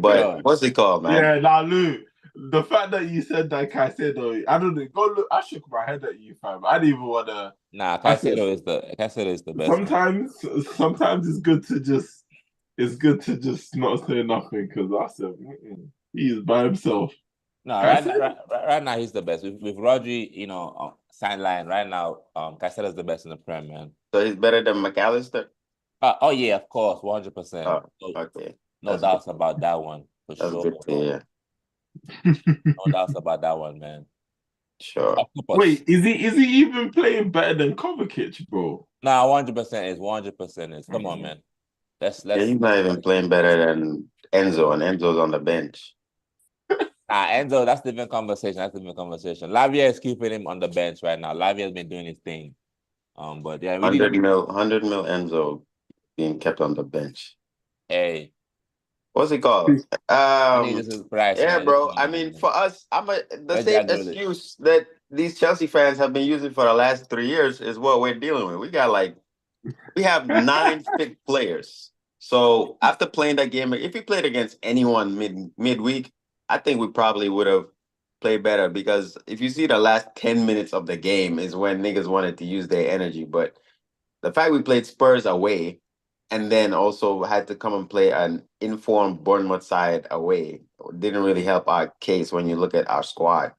But Yo, what's it called, man? Yeah, now Lou, the fact that you said that I said, oh, I don't know, go look. I shook my head at you, fam. I didn't even want to. nah, I said Caicedo is the best, man. sometimes it's good to just not say nothing because I said he's by himself. No, I said, right now he's the best. With Rodri, sideline right now, Caicedo is the best in the Prem, man. So he's better than McAllister? Oh yeah, of course, 100%. Oh, okay. No That's good. doubts about that one for That's sure. good to hear. No doubts about that one, man. Sure. wait, is he even playing better than Kovacic, bro? Nah, 100% is 100% is. Come on, man. Yeah, he's Let's not even playing better than Enzo, and Enzo's on the bench. Enzo, that's different conversation. That's different conversation. Lavia is keeping him on the bench right now. Lavia has been doing his thing. But yeah, we need 100 mil Enzo being kept on the bench. hey, What's it called? I think this is price, Yeah, man. This bro. one, I mean, man. for us, the Where's same Jack Grealish? excuse that these Chelsea fans have been using for the last 3 years is what we're dealing with. We have 9 fit players. So after playing that game, if we played against anyone midweek, I think we probably would have played better because if you see the last 10 minutes of the game is when niggas wanted to use their energy. But the fact we played Spurs away and then also had to come and play an informed Bournemouth side away didn't really help our case when you look at our squad.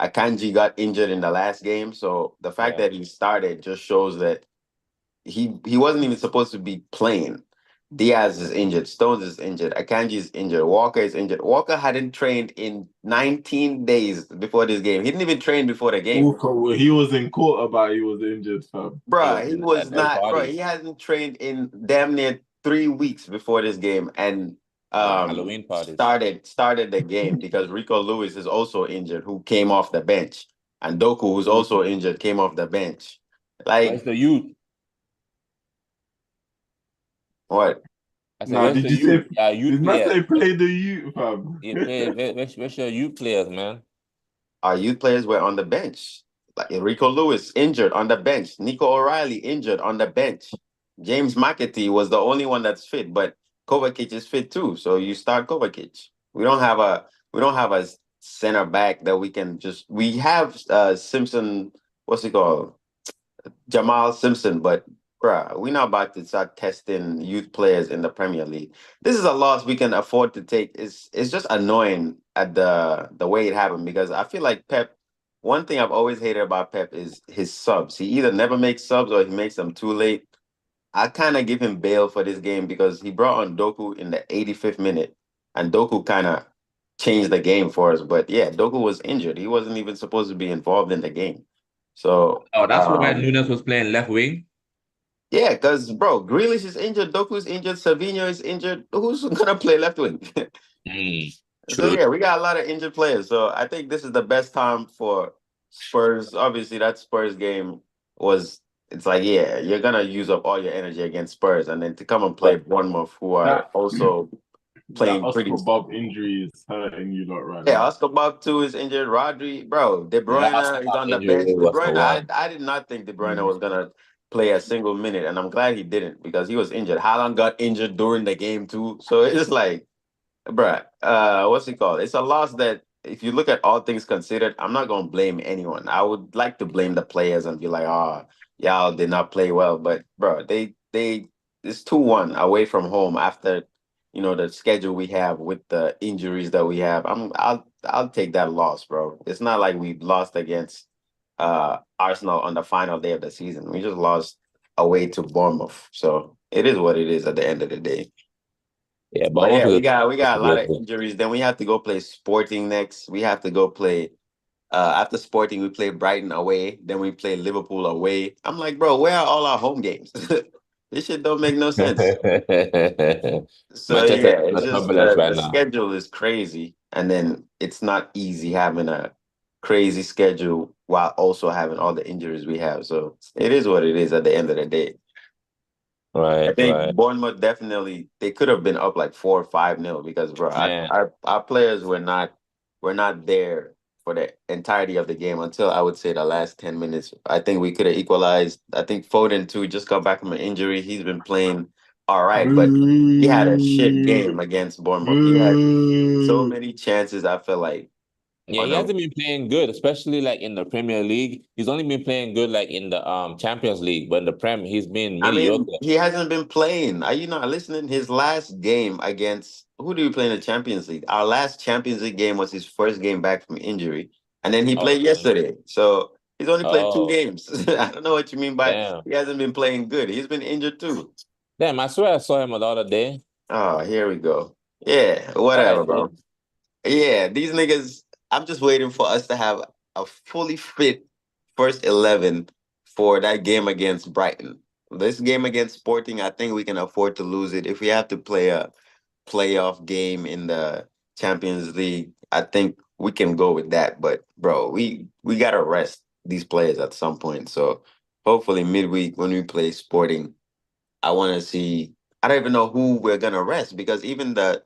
Akanji got injured in the last game, so the fact that he started just shows that he wasn't even supposed to be playing. Diaz is injured, Stones is injured, Akanji is injured, Walker is injured. Walker hadn't trained in 19 days before this game. He didn't even train before the game. Walker, he was in court about he was injured, fam. Bruh, he was At the not, bro. party. He hasn't trained in damn near 3 weeks before this game, and Halloween parties. started the game because Rico Lewis is also injured, who came off the bench, and Doku, who's also injured, came off the bench. Where's Like the youth? what? I said, Now, where's did the you say? youth? Yeah, youth Did not players. say play the youth, fam? Yeah, where's your youth players, man? Our youth players were on the bench. Like Rico Lewis injured on the bench, Nico O'Reilly injured on the bench. James McAtee was the only one that's fit, but Kovacic is fit too. So you start Kovacic. we don't have a center back that we can just. We have Simpson. What's he called? Jamal Simpson, but bruh, we're not about to start testing youth players in the Premier League. This is a loss we can afford to take. It's just annoying at the way it happened because I feel like Pep. One thing I've always hated about Pep is his subs. He either never makes subs or he makes them too late. I kind of give him bail for this game because he brought on Doku in the 85th minute, and Doku kind of changed the game for us. But yeah, Doku was injured. He wasn't even supposed to be involved in the game. So Oh, that's why Nunes was playing left wing. yeah, because bro, Grealish is injured, Doku's injured, Savinho is injured. Who's gonna play left wing? So True. yeah, we got a lot of injured players. So I think this is the best time for Spurs. Obviously, that Spurs game was. It's like, yeah, you're gonna use up all your energy against Spurs, and then to come and play But Bournemouth, who are that also that playing Oscar pretty. Bob injury is hurting you lot right Yeah, now. Oscar Bob too is injured. Rodri, bro, De Yeah, Bruyne is Arsenal on the bench. injury De was the Bruyne, one. I did not think De Bruyne Mm. was gonna play a single minute, and I'm glad he didn't because he was injured. Haaland got injured during the game too, so it's like, bruh, what's it called? It's a loss that, if you look at all things considered, I'm not gonna blame anyone. I would like to blame the players and be like, oh, y'all did not play well, but bro, they it's 2-1 away from home after the schedule we have with the injuries that we have. I'll take that loss, bro. It's not like we lost against Arsenal on the final day of the season. We just lost away to Bournemouth, so it is what it is at the end of the day. Yeah, But Bournemouth yeah, is we got a lot of a injuries. Then we have to go play Sporting next. We have to go play after Sporting, we play Brighton away. Then we play Liverpool away. I'm like, bro, where are all our home games? This shit don't make no sense. So Manchester is yeah, in it's a just turbulence the right now. schedule is crazy, and then it's not easy having a crazy schedule while also having all the injuries we have. So it is what it is at the end of the day. I Right, think right. Bournemouth definitely they could have been up like 4 or 5-0 because bro, Man, our players were not there for the entirety of the game until I would say the last 10 minutes. I think we could have equalized. I think Foden too just got back from an injury. He's been playing all right, but he had a shit game against Bournemouth. He had so many chances. I feel like yeah, on he the hasn't been playing good, especially like in the Premier League. He's only been playing good like in the Champions League, but in the Prem, he's been I mean, mediocre. he hasn't been playing. Are you not listening? His last game against who do we play in the Champions League? Our last Champions League game was his first game back from injury, and then he played Okay. yesterday. So he's only played two Oh, games. I don't know what you mean by damn. he hasn't been playing good. He's been injured too. Damn, I swear I saw him the other day. Oh, here we go. Yeah, Thought I whatever, saw bro. him. Yeah, these niggas. I'm just waiting for us to have a fully fit first 11 for that game against Brighton. This game against Sporting, I think we can afford to lose it. If we have to play a playoff game in the Champions League, I think we can go with that. But bro, we gotta rest these players at some point. So hopefully midweek when we play Sporting, I want to see. I don't even know who we're gonna rest because even the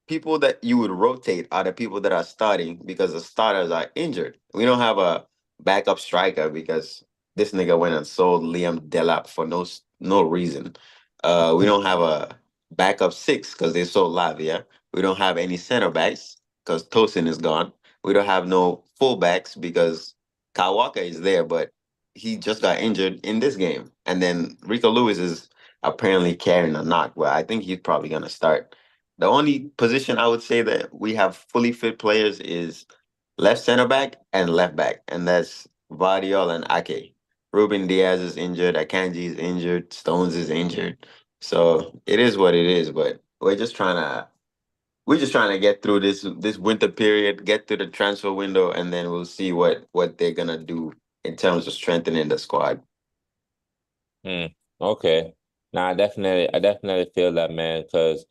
people that you would rotate are the people that are starting because the starters are injured. We don't have a backup striker because this nigga went and sold Liam Delap for no reason. We don't have a backup six because they sold Lavia. We don't have any center backs because Tosin is gone. We don't have no fullbacks because Kyle Walker is there, but he just got injured in this game. And then Rico Lewis is apparently carrying a knock, but I think he's probably going to start. The only position I would say that we have fully fit players is left center back and left back, and that's Vardiol and Ake. Ruben Diaz is injured, Akanji is injured, Stones is injured. So it is what it is, but we're just trying to get through this winter period, get to the transfer window, and then we'll see what they're gonna do in terms of strengthening the squad. Hmm. Okay. Now I definitely feel that, man, because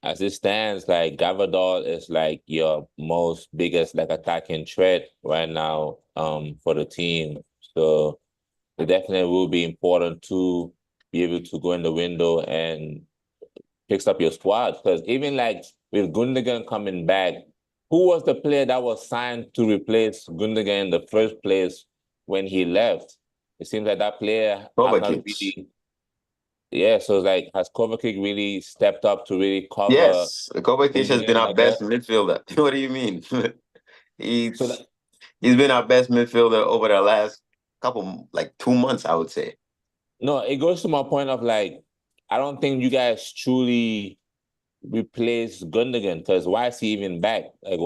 as it stands, like Gavador is like your most biggest like attacking threat right now for the team. So it definitely will be important to be able to go in the window and fix up your squad. Because even like with Gundogan coming back, who was the player that was signed to replace Gundogan in the first place when he left? It seems like that player has not Kovacic. really. Yeah, so it's like, has Kovacic really stepped up to really cover Yes, Kovacic has been Gundogan, our I best guess? midfielder. What do you mean? So he's that, he's been our best midfielder over the last couple, like 2 months, I would say. no, it goes to my point of like, I don't think you guys truly replace Gundogan because why is he even back? Like,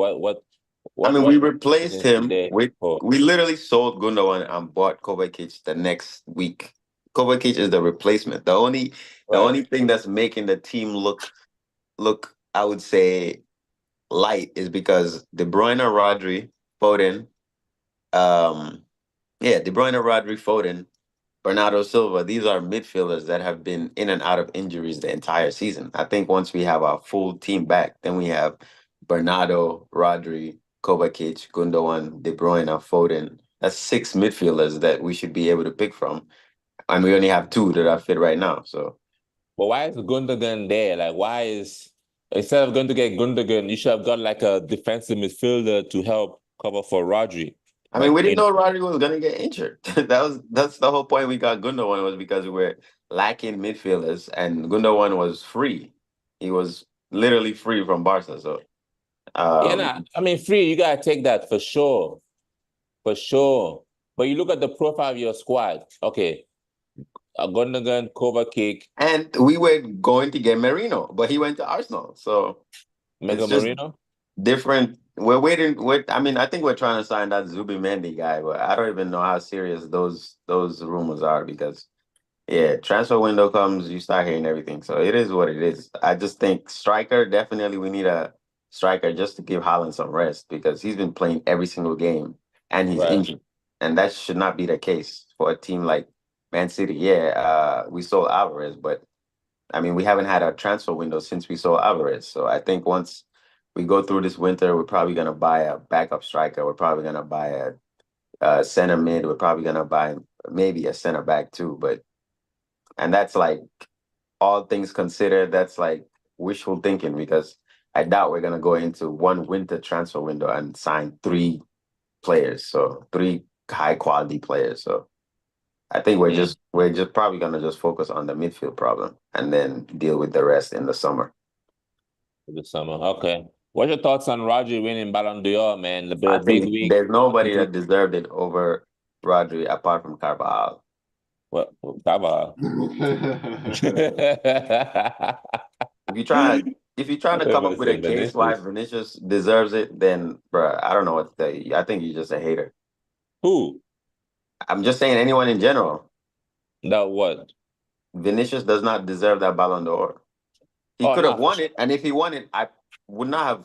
I mean, we what replaced is he him there with for? we literally sold Gundogan and bought Kovacic the next week. Kovacic is the replacement. The only Right. thing that's making the team look, I would say, light is because De Bruyne, Rodri, Foden, um, yeah, De Bruyne, Rodri, Foden, Bernardo Silva. These are midfielders that have been in and out of injuries the entire season. I think once we have our full team back, then we have Bernardo, Rodri, Kovacic, Gundogan, De Bruyne, Foden. That's six midfielders that we should be able to pick from, and we only have two that are fit right now. So But why is Gundogan there? Like, why is instead of going to get Gundogan, you should have got like a defensive midfielder to help cover for Rodri. I mean, But we didn't you know, know Rodri was gonna get injured. That's the whole point. We got Gundogan was because we were lacking midfielders, and Gundogan was free. He was literally free from Barca. So yeah, um, nah, I mean, free, you gotta take that for sure, for sure. But you look at the profile of your squad. Okay, Gundogan, Kovacic, and we were going to get Merino, but he went to Arsenal. So Mega it's just Marino. different. We're waiting. I mean, I think we're trying to sign that Zubimendi guy, but I don't even know how serious those rumors are because yeah, transfer window comes, you start hearing everything. So it is what it is. I just think striker, definitely we need a striker just to give Haaland some rest because he's been playing every single game and he's Right. injured. And that should not be the case for a team like Man City. Yeah, we sold Alvarez, but I mean, we haven't had a transfer window since we sold Alvarez. So I think once we go through this winter, we're probably going to buy a backup striker. We're probably going to buy a center mid. We're probably going to buy maybe a center back too. And that's like all things considered, that's like wishful thinking because I doubt we're gonna go into one winter transfer window and sign three players, so three high quality players. So I think we're just probably gonna just focus on the midfield problem and then deal with the rest in the summer. For the summer. Okay. What's your thoughts on Rodri winning Ballon d'Or, man? The I big think week. there's nobody that deserved it over Rodri apart from Carvajal. What? Baba. If you try if you're trying I to thought you come were up gonna with a say case why Vinicius. Vinicius deserves it, then bruh, I don't know what to tell you. I think you're just a hater. Who? I'm just saying anyone in general. That what? Vinicius does not deserve that Ballon d'Or. He Oh could have no, for won sure. it, and if he won it, I would not have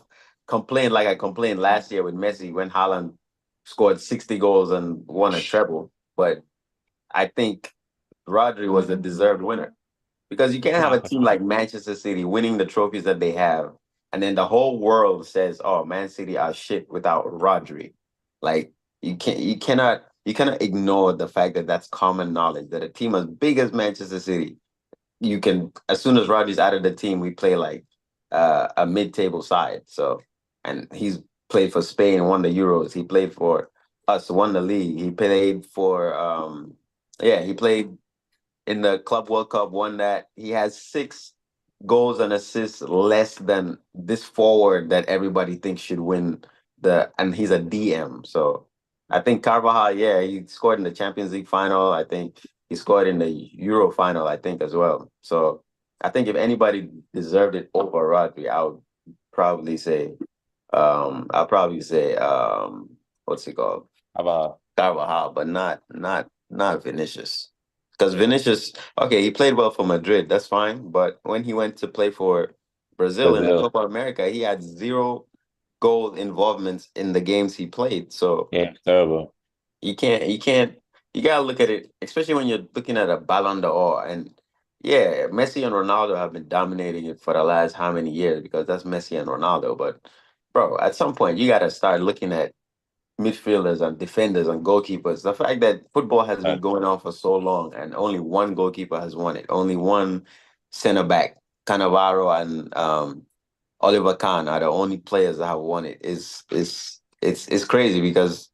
complained like I complained last year with Messi when Haaland scored 60 goals and won a treble. But I think Rodri was the deserved winner because you can't have No, a for team like Manchester City winning the trophies that they have, and then the whole world says, "Oh, Man City are shit without Rodri." Like you cannot ignore the fact that that's common knowledge that a team as big as Manchester City you can as soon as Rodgers out of the team, we play like a mid-table side. So, and he's played for Spain, won the Euros. He played for us, won the league. He played for yeah, he played in the Club World Cup, won that. He has 6 goals and assists less than this forward that everybody thinks should win and he's a DM. So I think Carvajal, yeah, he scored in the Champions League final. I think he scored in the Euro final, I think, as well. So I think if anybody deserved it over Rodri, probably say I'll probably say what's it called? about Carvajal, but not Vinicius. Because Vinicius, okay, he played well for Madrid, that's fine. But when he went to play for Brazil in the Brazil. Copa America, he had zero goal involvements in the games he played. So Yeah, terrible. you gotta look at it, especially when you're looking at a Ballon d'Or. And yeah, Messi and Ronaldo have been dominating it for the last how many years because that's Messi and Ronaldo. But bro, at some point you gotta start looking at midfielders and defenders and goalkeepers. The fact that football has been going on for so long and only one goalkeeper has won it, only one center back, Cannavaro and Oliver Kahn are the only players that have won it. It's crazy because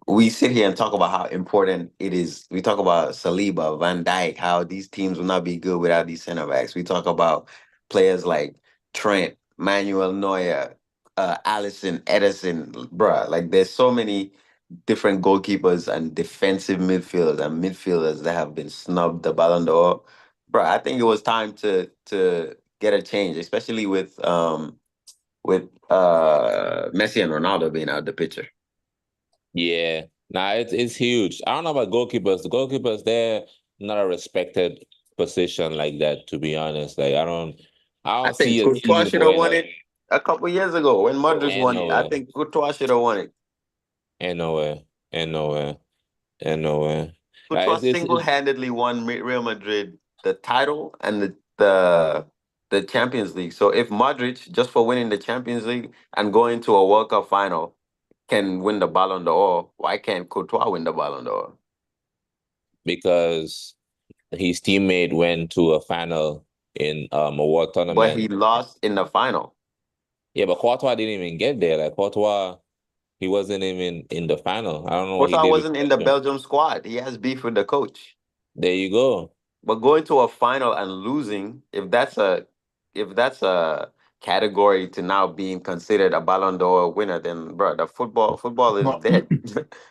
we sit here and talk about how important it is. We talk about Saliba, Van Dijk, how these teams will not be good without these center backs. We talk about players like Trent, Manuel Neuer, Allison, Edison, bruh. Like there's so many different goalkeepers and defensive midfielders that have been snubbed the Ballon d'Or. Bruh, I think it was time to get a change, especially with Messi and Ronaldo being out the picture. Yeah, nah, it's huge. I don't know about goalkeepers. The goalkeepers, they're not a respected position like that, to be honest. Like I I don't think see a Courtois season should have going won up. it a couple years ago when Modric Ain't won it. I nowhere. think Courtois should have won it. Ain't nowhere. Ain't nowhere. Ain't nowhere. Courtois It's single-handedly won Real Madrid the title and the Champions League. So if Modric, just for winning the Champions League and going to a World Cup final, can win the Ballon d'Or, why can't Courtois win the Ballon d'Or? because his teammate went to a final in a world But he tournament. lost in the final. Yeah, but Courtois didn't even get there. Like Courtois, he wasn't even in the final. I don't know what he Courtois did with wasn't in the Belgium. Belgium squad. He has beef with the coach. There you go. But going to a final and losing, if that's a category to now being considered a Ballon d'Or winner, then bro, the football is Not, dead.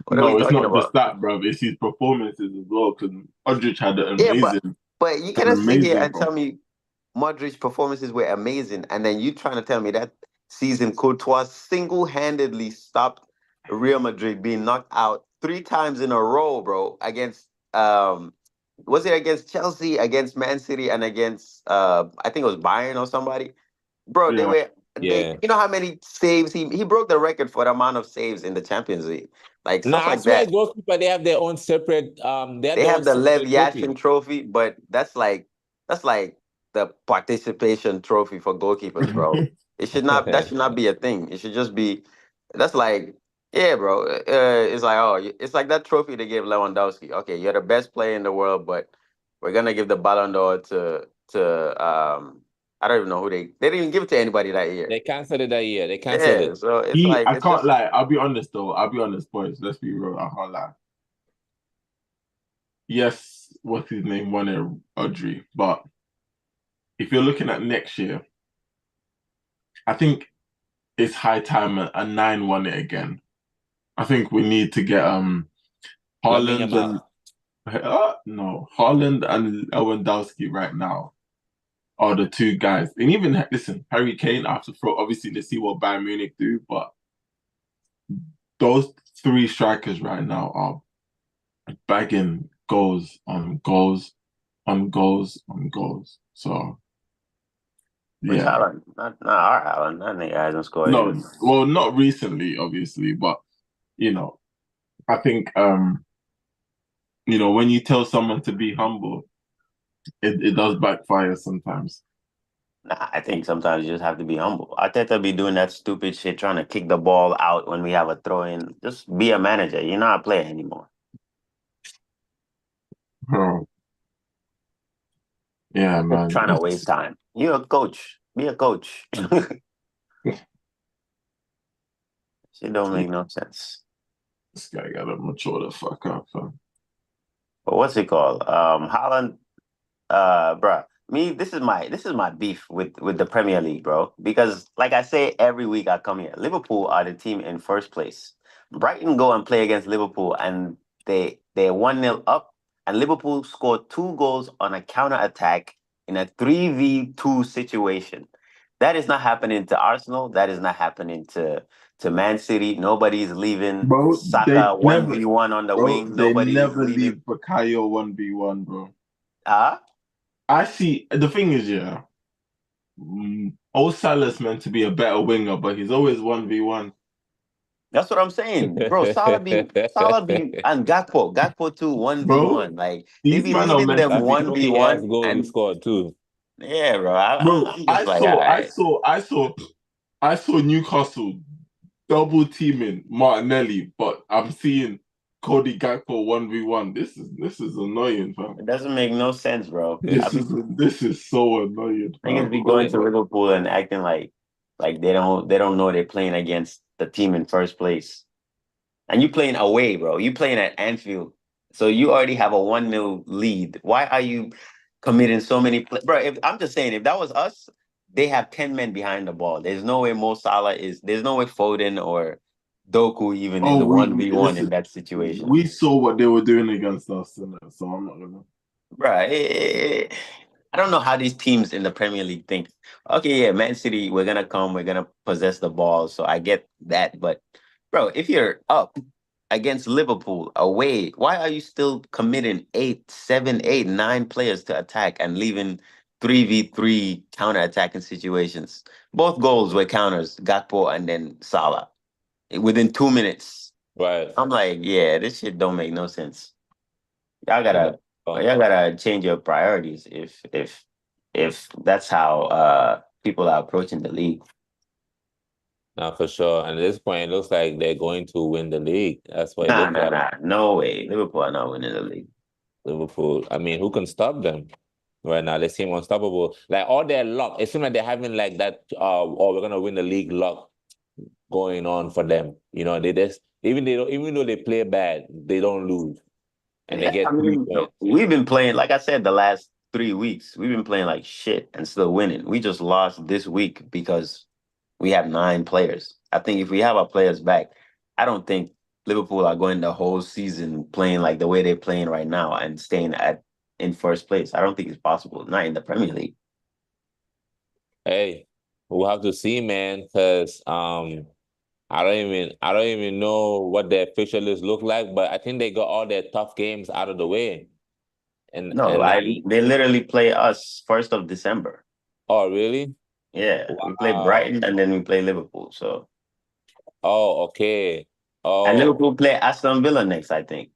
What are we no, it's talking not just about? that, bro. It's his performances as well. Because Aldrich had Yeah, but you an cannot sit here amazing and bro. tell me Modric's performances were amazing, and then you trying to tell me that season Courtois single-handedly stopped Real Madrid being knocked out 3 times in a row, bro, against was it against Chelsea, against Man City, and against I think it was Bayern or somebody. Bro, Yeah, Yeah. you know how many saves he broke the record for the amount of saves in the Champions League. Like Now stuff I like swear that. goalkeeper they have their own separate They have the Lev Yashin trophy. trophy, but that's like the participation trophy for goalkeepers, bro. That should not be a thing. It should just be that's like yeah, bro. It's like it's like that trophy they gave Lewandowski. Okay, you're the best player in the world, but we're gonna give the Ballon d'Or to I don't even know who they didn't even give it to anybody that year. They canceled it that year. They canceled Yeah, it. so it's like I it's can't just lie. I'll be honest though. I'll be honest, boys. Let's be real. I can't lie. Yes, what's his name won it, Audrey. But if you're looking at next year, I think it's high time a nine won it again. I think we need to get Lamine Haaland and Yamal. no Haaland and Lewandowski right now are the two guys. And even listen, Harry Kane after throw. Obviously, let's see what Bayern Munich do, but those three strikers right now are bagging goals on goals on goals on goals. So which yeah, Haaland, not our Haaland. That nigga hasn't scored no, in. well, not recently, obviously, but you know, I think when you tell someone to be humble, it does backfire sometimes. Nah, I think sometimes you just have to be humble. Arteta be doing that stupid shit, trying to kick the ball out when we have a throw in. Just be a manager. You're not a player anymore. Oh, yeah, Just man. trying to waste time. You're a coach. Be a coach. Shit don't make no sense. This guy gotta mature the fuck up, fam. But what's it called? Holland. Bruh, me, this is my beef with the Premier League, bro. Because like I say every week I come here, Liverpool are the team in first place. Brighton go and play against Liverpool and they're 1-0 up, and Liverpool scored 2 goals on a counter attack in a 3v2 situation. That is not happening to Arsenal. That is not happening to Man City. Nobody's leaving Bro, Saka 1v1 on the wing. they Nobody's never leaving. leave Bakayo 1v1, bro. Ah, I see the thing is, yeah, old Salah's meant to be a better winger, but he's always 1v1. that's what I'm saying, bro. Salah be, and Gakpo too, one v Bro, one. Like they these be men are leaving meant them to That's the be one v only ass one, goal he and scored too. yeah, bro. bro. I'm just like, all right. I saw Newcastle double teaming Martinelli, but I'm seeing Cody Gakpo 1v1. This is annoying, fam. It doesn't make no sense, bro. This is so annoying, Niggas fam. be going to Liverpool and acting like they don't know they're playing against the team in first place. And you playing away, bro. You playing at Anfield. So you already have a 1-0 lead. Why are you committing so many bro? If I'm just saying, if that was us, they have 10 men behind the ball. There's no way Mo Salah there's no way Foden or Doku even is Oh, the we 1v1 in listen. that situation. We saw what they were doing against us, innit? So I'm not gonna. Bro, I don't know how these teams in the Premier League think. Okay, yeah, Man City, we're gonna come, we're gonna possess the ball. So I get that, but bro, if you're up against Liverpool away, why are you still committing 8, 7, 8, 9 players to attack and leaving 3v3 counter-attacking situations? Both goals were counters, Gakpo and then Salah within 2 minutes. Right. I'm like, yeah, this shit don't make no sense. Y'all You know. gotta y'all gotta change your priorities if that's how people are approaching the league. No, for sure. And at this point, it looks like they're going to win the league. That's what it Nah, looks nah, like. nah. No way. Liverpool are not winning the league. Liverpool. I mean, who can stop them right now? They seem unstoppable. Like all their luck, it seems like they're having like that. Oh, we're gonna win the league luck going on for them. You know, they just even though they play bad, they don't lose, and they Yeah, I get three mean, points. we've been playing, like I said, the last 3 weeks, we've been playing like shit and still winning. We just lost this week because we have 9 players. I think if we have our players back, I don't think Liverpool are going the whole season playing like the way they're playing right now and staying in first place. I don't think it's possible. Not in the Premier League. Hey, we'll have to see, man, because I don't even know what their official list look like, but I think they got all their tough games out of the way. No, And now, they literally play us 1st of December. oh really? Yeah, we play Wow. Brighton and then we play Liverpool. So Oh, okay. and Oh, Liverpool play Aston Villa next, I think.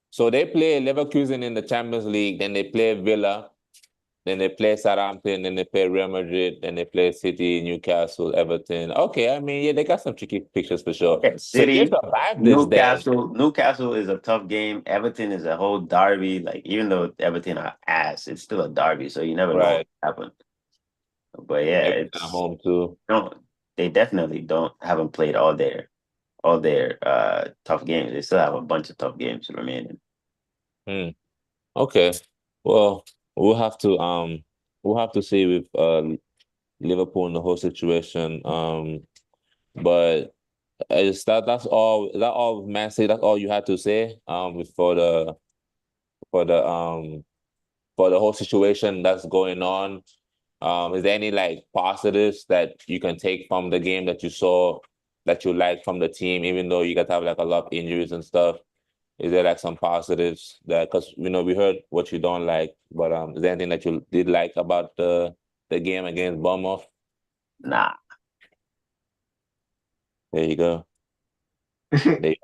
so they play Leverkusen in the Champions League, then they play Villa, then they play Southampton, then they play Real Madrid, then they play City, Newcastle, Everton. Okay, I mean, yeah, they got some tricky pictures for sure. Yeah, So they City, survived this then. Newcastle is a tough game. Everton is a whole derby. Like even though Everton are ass, it's still a derby, so you never know what Right. happened. But yeah, Everton at home too. no, they definitely haven't played all their tough games. They still have a bunch of tough games remaining. Hmm. Okay. Well, we'll have to see with Liverpool in the whole situation. But is is that all Man City, that's all you had to say for the for the whole situation that's going on. Is there any like positives that you can take from the game that you saw that you like from the team, even though you guys have like a lot of injuries and stuff? Is there like some positives that, because we heard what you don't like, but is there anything that you did like about the game against Bournemouth? Nah, There you go. There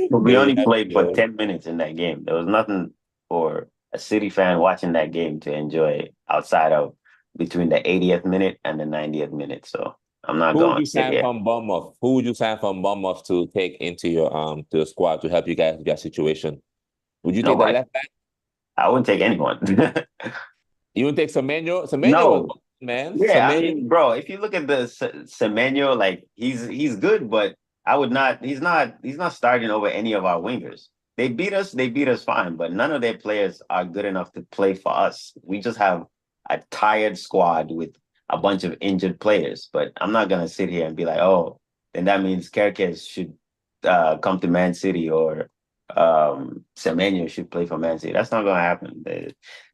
but we you only have played for it. 10 minutes in that game. There was nothing for a City fan watching that game to enjoy outside of between the 80th minute and the 90th minute. So I'm not Who would going you to sit sign here. from Bournemouth? Who would you sign from Bournemouth to take into your to the squad to help you guys with your situation? Would you take No, the left back? I wouldn't take anyone. You would take Semenyo? Semenyo was No. man. Yeah, I Semenyo. mean, bro, if you look at the Semenyo, like he's good, but I would not. He's not starting over any of our wingers. They beat us fine, but none of their players are good enough to play for us. We just have a tired squad with a bunch of injured players. But I'm not gonna sit here and be like, oh, then that means Kerkez should come to Man City or Semenyo should play for Man City. That's not gonna happen.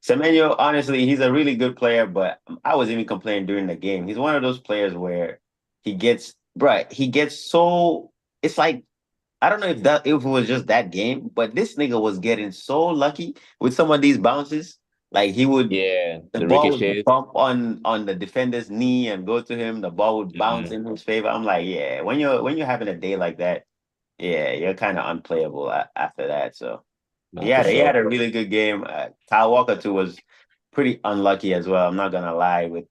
Semenyo, honestly, he's a really good player, but I was even complaining during the game. He's one of those players where he gets so it's like I don't know if it was just that game, but this nigga was getting so lucky with some of these bounces. Like Yeah, the the ball would ricochets. bump on the defender's knee and go to him. The ball would bounce Mhm. in his favor. I'm like, yeah, when you're having a day like that, yeah, you're kind of unplayable after that. So No, yeah, for he had sure. a really good game. Kyle Walker too was pretty unlucky as well. I'm not gonna lie with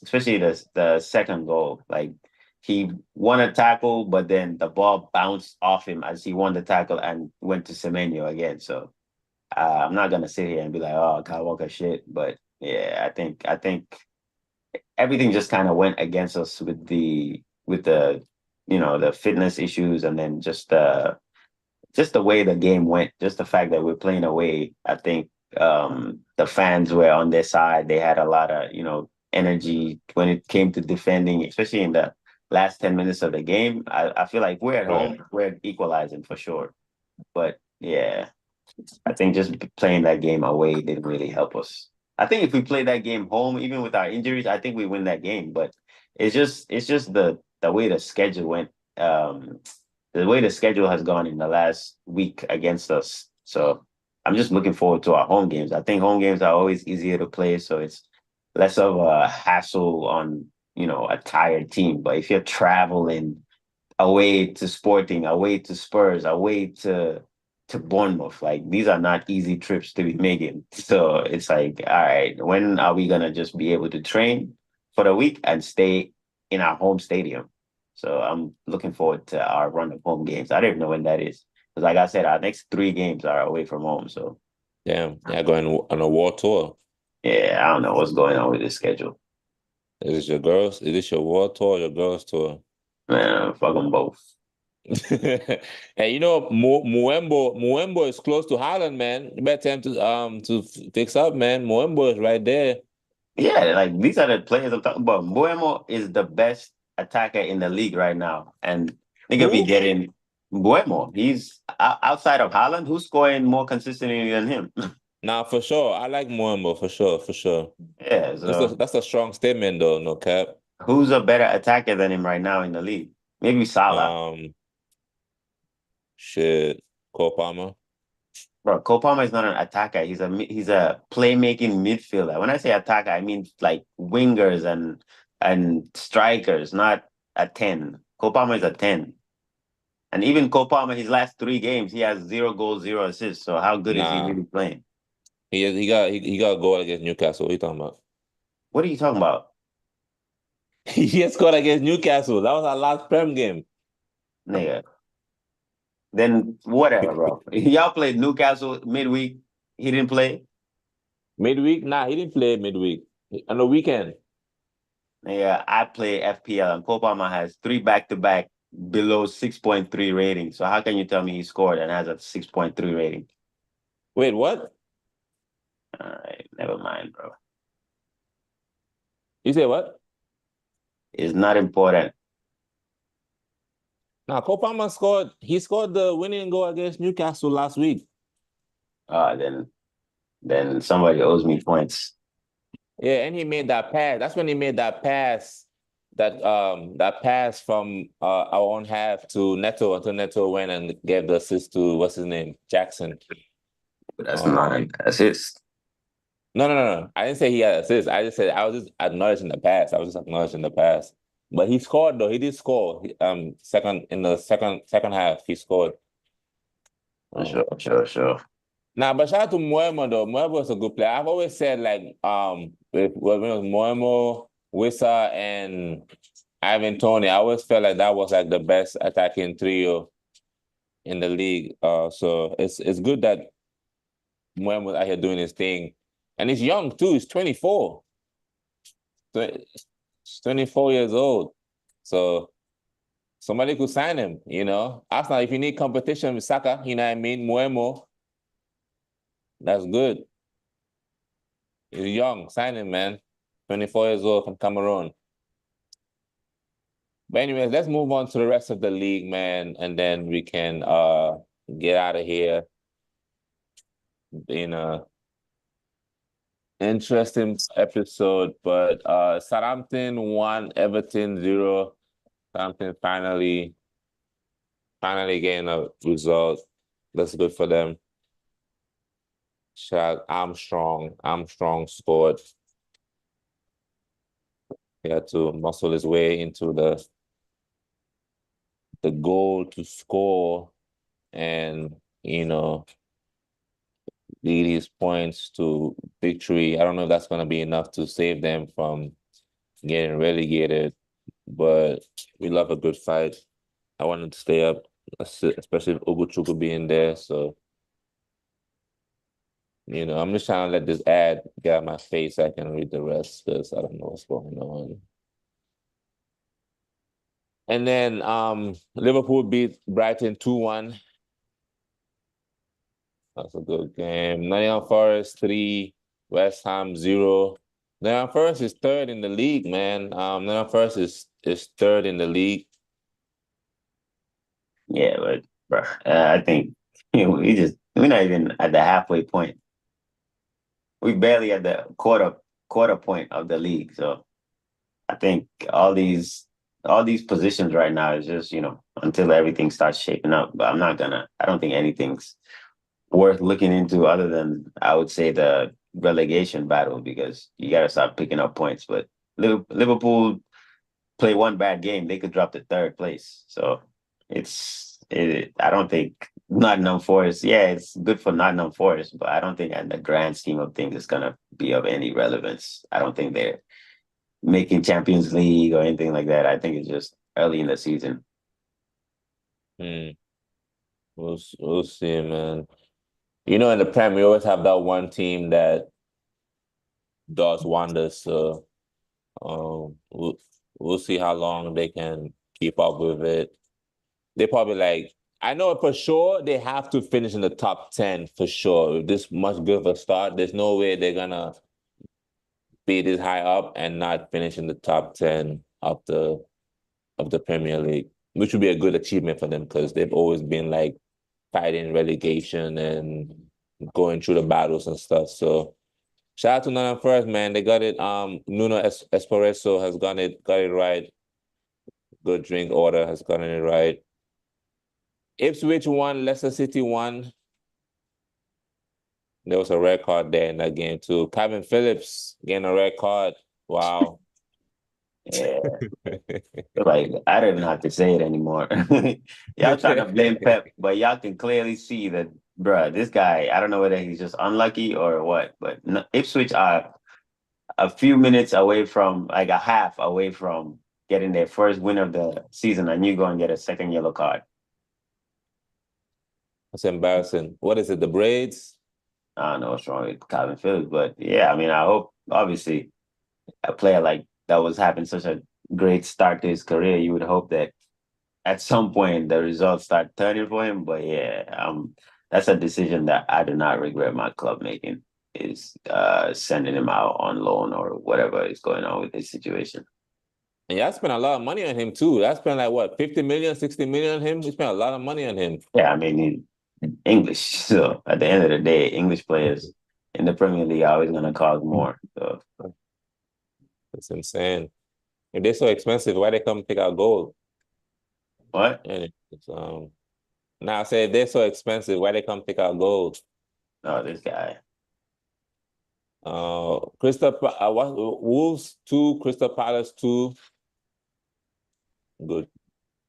especially the second goal. Like he won a tackle, but then the ball bounced off him as he won the tackle and went to Semenyo again. So I'm not gonna sit here and be like, oh, Kyle Walker shit. But yeah, I think everything just kind of went against us with with the the fitness issues, and then just the way the game went, just the fact that we're playing away. I think the fans were on their side. They had a lot of energy when it came to defending, especially in the last 10 minutes of the game. I feel like we're at home, we're equalizing for sure. But yeah, I think just playing that game away didn't really help us. I think if we play that game home, even with our injuries, I think we win that game. But it's just the way the schedule went. Um, the way the schedule has gone in the last week against us. So I'm just looking forward to our home games. I think home games are always easier to play, so it's less of a hassle on a tired team. But if you're traveling away to Sporting, away to Spurs, away to Bournemouth. Like these are not easy trips to be making. So it's like, all right, when are we gonna just be able to train for the week and stay in our home stadium? So I'm looking forward to our run of home games. I don't even know when that is. Because like I said, our next 3 games are away from home. So Damn, yeah, going on a war tour. yeah, I don't know what's going on with this schedule. Is this your girls? Is this your war tour or your girls tour? Man, fuck them both. And Muembo is close to Haaland, man. You better tell him to fix up, man. Muembo is right there. Yeah, like these are the players I'm talking about. Buemo is the best attacker in the league right now, and they could be Who? getting Buemo. He's outside of Haaland. Who's scoring more consistently than him? Nah, for sure. I like Muembo for sure, for sure. Yeah, so That's a strong statement though, no cap. who's a better attacker than him right now in the league? Maybe Salah. Shit, Cole Palmer. Bro, Cole Palmer is not an attacker. He's a playmaking midfielder. When I say attacker, I mean like wingers and strikers, not a 10. Cole Palmer is a 10. And even Cole Palmer, his last 3 games, he has 0 goals, 0 assists. So how good is he Nah, really playing? he got a goal against Newcastle. What are you talking about? What are you talking about, He just scored against Newcastle. That was our last Prem game. nigga? Then whatever, bro. Y'all played Newcastle midweek. He didn't play. Midweek? Nah, he didn't play midweek. On the weekend. Yeah, I play FPL, and Cole Palmer has 3 back-to-back below 6.3 rating. So how can you tell me he scored and has a 6.3 rating? Wait, what? All right, never mind, bro. You say what? It's not important. Nah, Cole Palmer scored. He scored the winning goal against Newcastle last week. Then somebody owes me points. Yeah, and he made that pass. That's when he made that pass. That pass from our own half to Neto until Neto went and gave the assist to what's his name? Jackson. But that's not an assist. No. I didn't say he had assist. I just said I was just acknowledging the pass. I was just acknowledging the pass. But he scored though. He did score. Second in the second half, he scored. Sure. Nah, but shout out to Moemo though. Moemo is a good player. I've always said like when it was Moemo, Wissa, and Ivan Tony, I always felt like that was like the best attacking trio in the league. So it's good that Moemo's out here doing his thing. And he's young too. He's 24. He's 24 years old. So somebody could sign him, Arsenal, if you need competition with Saka, you know what I mean? Moemo, that's good. He's young. Sign him, man. 24 years old from Cameroon. But anyways, let's move on to the rest of the league, man, and then we can get out of here. Interesting episode, but Southampton 1, Everton 0. Southampton finally getting a result. That's good for them. Armstrong scored. He had to muscle his way into the goal to score and, lead his points to victory. I don't know if that's going to be enough to save them from getting relegated, but we love a good fight. I wanted to stay up, especially with Ugochukwu being there. So, I'm just trying to let this ad get out of my face so I can read the rest because I don't know what's going on. And then Liverpool beat Brighton 2-1. That's a good game. Nottingham Forest 3, West Ham 0. Nottingham Forest is third in the league, man. Nottingham Forest is third in the league. Yeah, but bro, I think we're not even at the halfway point. We barely at the quarter point of the league. So I think all these positions right now is just, until everything starts shaping up. But I don't think anything's worth looking into other than, I would say, the relegation battle, because you got to start picking up points. But Liverpool play one bad game, they could drop to third place. So I don't think Nottingham Forest, yeah, it's good for Nottingham Forest, but I don't think in the grand scheme of things it's gonna be of any relevance. I don't think they're making Champions League or anything like that. I think it's just early in the season. Hmm. We'll see, man. In the Prem, we always have that one team that does wonders. So we'll see how long they can keep up with it. They probably I know for sure they have to finish in the top 10 for sure. With this much good of a start, there's no way they're gonna be this high up and not finish in the top 10 of the Premier League, which would be a good achievement for them because they've always been fighting relegation and going through the battles and stuff. So shout out to Nottingham Forest, man. They got it. Nuno Espresso has got it right. Good drink order has gotten it right. Ipswich won, Leicester City won. There was a red card there in that game too. Calvin Phillips getting a red card. Wow. Yeah. Like, I don't even have to say it anymore. Y'all trying to blame Pep, but y'all can clearly see that, bruh, this guy, I don't know whether he's just unlucky or what, but Ipswich are a few minutes away from, like a half away from getting their first win of the season, and you go and get a second yellow card. That's embarrassing. What is it, the braids? I don't know what's wrong with Calvin Phillips, but yeah, I mean, I hope, obviously, a player like that was having such a great start to his career, you would hope that at some point the results start turning for him. But yeah, that's a decision that I do not regret my club making, is sending him out on loan or whatever is going on with his situation. And y'all spent a lot of money on him too. Y'all spent what, 50 million, 60 million on him? We spent a lot of money on him. Yeah, I mean, English. So at the end of the day, English players in the Premier League are always going to cost more. So it's insane. If they're so expensive, why they come pick out gold? What? And now I say if they're so expensive, why they come pick out gold? Oh, this guy. Wolves 2, Crystal Palace 2. Good.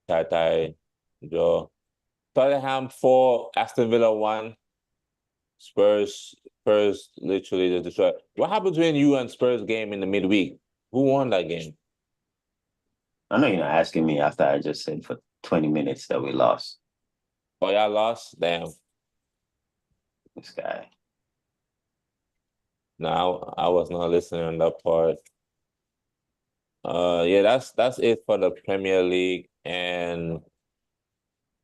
tie draw. Tottenham 4, Aston Villa 1. Spurs literally just destroyed. What happened between you and Spurs game in the midweek? Who won that game? I know you're not asking me after I just said for 20 minutes that we lost. Oh, y'all lost? Damn. This guy. No, I was not listening on that part. Yeah, that's it for the Premier League. And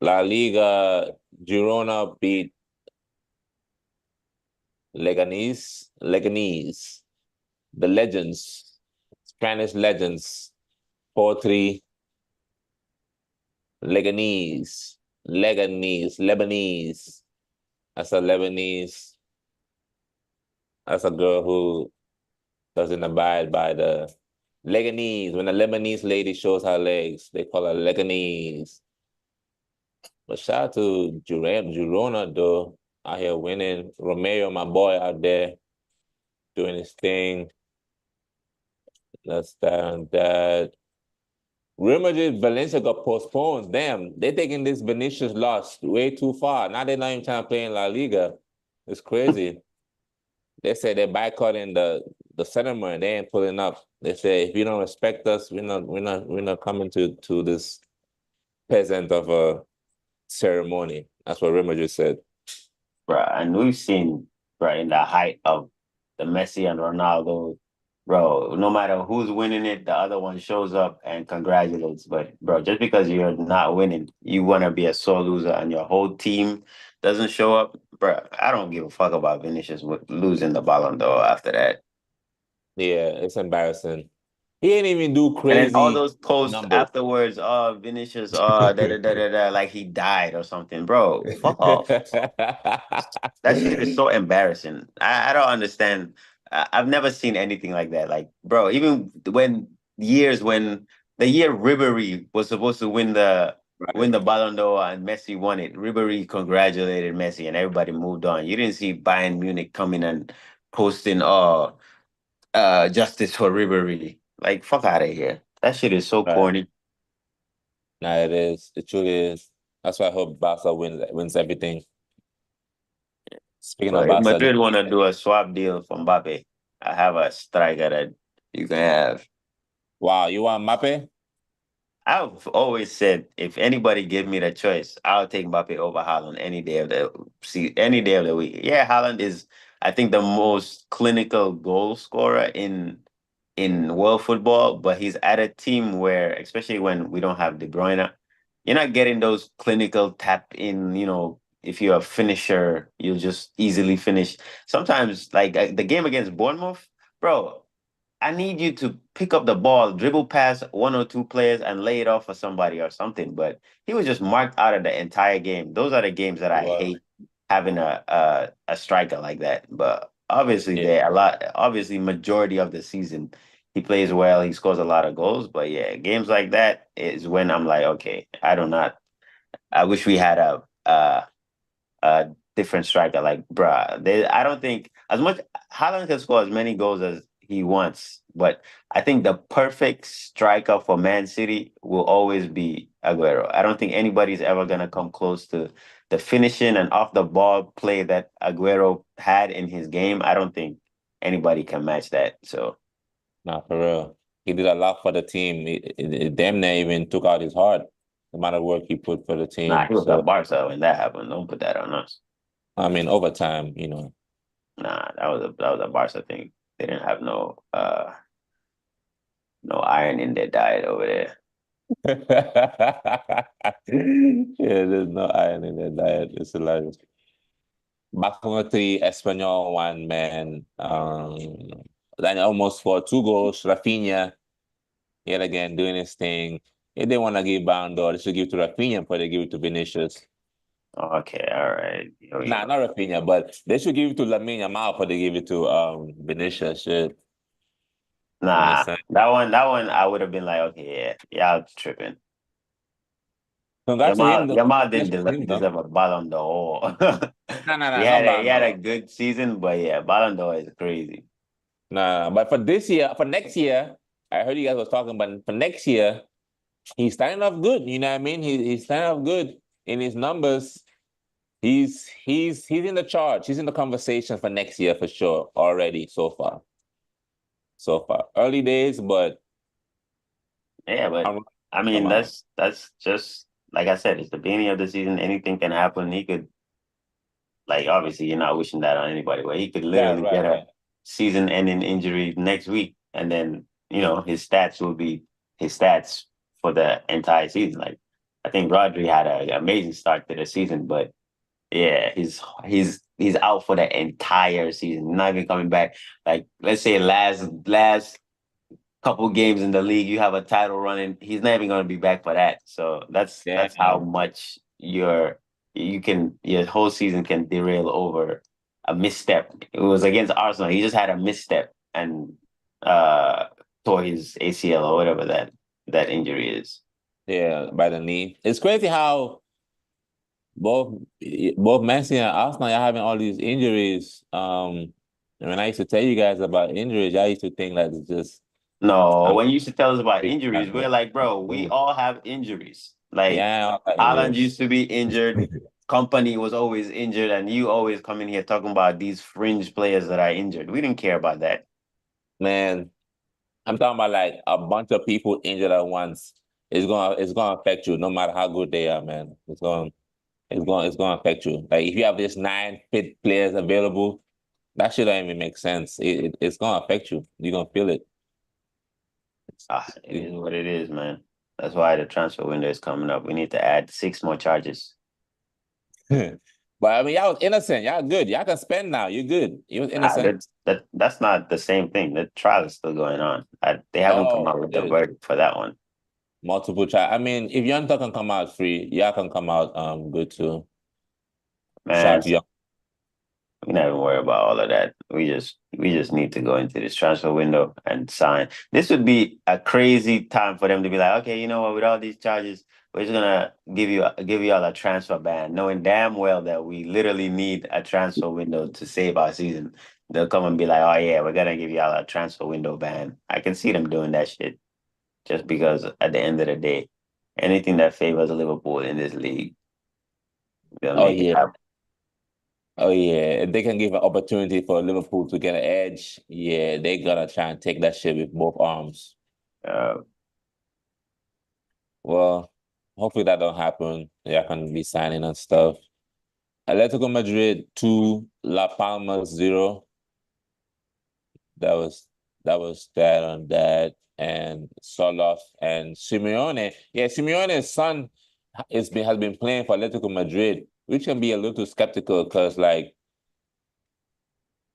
La Liga, Girona beat Leganés, the legends, Spanish legends, 4-3. Lebanese. That's a Lebanese. That's a girl who doesn't abide by the Leganese. When a Lebanese lady shows her legs, they call her Leganese. But shout out to Girona, though, out here winning. Romeo, my boy, out there doing his thing. That's that and that. Real Madrid, Valencia got postponed. Damn, they're taking this Vinicius loss way too far. Now they're not even trying to play in La Liga. It's crazy. They said they're boycotting the ceremony. They ain't pulling up. They say if you don't respect us, we're not coming to this peasant of a ceremony. That's what Real Madrid said. Bruh, and we've seen, bruh, in the height of the Messi and Ronaldo bro, no matter who's winning it, the other one shows up and congratulates. But bro, just because you're not winning, you want to be a sore loser, and your whole team doesn't show up, bro. I don't give a fuck about Vinicius losing the Ballon d'Or after that. Yeah, it's embarrassing. He ain't even do And then all crazy those posts numbers. afterwards, oh, Vinicius, oh, da da da da da, like he died or something, bro. Fuck off. That shit is so embarrassing. I don't understand. I've never seen anything like that. Like, bro, even when the year Ribery was supposed to win Right. the Ballon d'Or and Messi won it, Ribery congratulated Messi and everybody moved on. You didn't see Bayern Munich coming and posting, oh, justice for Ribery. Like, fuck out of here. That shit is so Right. corny. Nah, it is. It truly is. That's why I hope Barca wins everything. Speaking of But if Barca, Madrid want to do a swap deal for Mbappe, I have a striker that you can have. wow, you want Mbappe? I've always said if anybody give me the choice, I'll take Mbappe over Haaland any day of the week. Yeah, Haaland is, I think, the most clinical goal scorer in world football, but he's at a team where, especially when we don't have De Bruyne, you're not getting those clinical tap in, if you're a finisher, you'll just easily finish. Sometimes, like the game against Bournemouth, bro, I need you to pick up the ball, dribble past one or two players, and lay it off for somebody or something. But he was just marked out of the entire game. Those are the games that I Well, hate having a striker like that. But obviously, yeah, they a lot. Obviously, majority of the season he plays well. He scores a lot of goals. But yeah, games like that is when I'm like, okay, I do not. I wish we had a different striker. Like, bruh, I don't think as much Haaland can score as many goals as he wants, but I think the perfect striker for Man City will always be Aguero. I don't think anybody's ever gonna come close to the finishing and off the ball play that Aguero had in his game. I don't think anybody can match that. So nah, for real. He did a lot for the team. It damn near even took out his heart, the amount of work he put for the nah, team. he was at So, Barca when that happened. Don't put that on us. I mean, over time. Nah, that was a Barca thing. They didn't have no iron in their diet over there. Yeah, there's no iron in that diet. It's hilarious. Barcelona 3, Espanyol 1, man. Then almost for 2 goals. Rafinha, yet again, doing his thing. If they want to give Ballon d'Or, they should give it to Rafinha before they give it to Vinicius. Okay, all right. Here we Nah, go. not Rafinha, but they should give it to Lamine Yamal before they give it to Vinicius. Shit. You know what I'm Nah, saying? that one, I would have been like, okay, yeah, y'all tripping. Congrats to him, Yamal, though. Yamal Congrats didn't to him, though. deserve a Ballon d'Or. No, no, he no, no had a he Ballon had a d'Or. good season, but yeah, Ballon d'Or is crazy. Nah, but for this year, for next year, I heard you guys was talking, but for next year, he's starting off good. You know what I mean? He's starting off good in his numbers. He's in the charge. He's in the conversation for next year for sure already so far. So far, early days, but Yeah, but I come mean, on. that's just like I said, it's the beginning of the season. Anything can happen. He could, like, obviously, you're not wishing that on anybody, but he could Right, literally right, get a right. season-ending injury next week, and then his stats will be his stats for the entire season. Like, I think Rodri had an amazing start to the season, but yeah, he's out for the entire season. Not even coming back. Like, let's say last couple games in the league, you have a title running. He's not even going to be back for that. So that's how Damn. much your whole season can derail over a misstep. It was against Arsenal. He just had a misstep and uh tore his ACL or whatever that injury is. Yeah, by the knee. It's crazy how both both Man City and Arsenal are having all these injuries. And when I used to tell you guys about injuries, I used to think that it's just No, I'm when you used to tell us about injuries, we're like, bro, we mm, all have injuries. Like yeah, all got Haaland injuries. used to be injured. Company was always injured, and you always come in here talking about these fringe players that are injured. We didn't care about that. Man, I'm talking about like a bunch of people injured at once. It's gonna affect you no matter how good they are, man. It's gonna affect you. Like if you have this 9 fit players available, That shit don't even make sense. It's gonna affect you. You're gonna feel it. It is what it is, man. That's why the transfer window is coming up. We need to add 6 more charges. But I mean, y'all was innocent. Y'all good. Y'all can spend now. You're good. You was innocent. That's not the same thing. The trial is still going on. They haven't come out with the verdict for that one. Multiple trial. I mean, if Young can come out free, y'all can come out good too. Man, Sharp Young. we not even worry about all of that. We just need to go into this transfer window and sign. This would be a crazy time for them to be like, okay, you know what? With all these charges, we're just gonna give you all a transfer ban, knowing damn well that we literally need a transfer window to save our season. They'll come and be like, oh yeah, we're gonna give you all a transfer window ban. I can see them doing that shit just because at the end of the day, anything that favors Liverpool in this league, they'll make it happen. Oh yeah, if they can give an opportunity for Liverpool to get an edge, yeah, they gotta try and take that shit with both arms. Well, hopefully that don't happen. Y'all can be signing and stuff. Atletico Madrid 2, La Palma 0. That was that on that. And Soloth and Simeone. Yeah, Simeone's son has been playing for Atletico Madrid, which can be a little skeptical because like,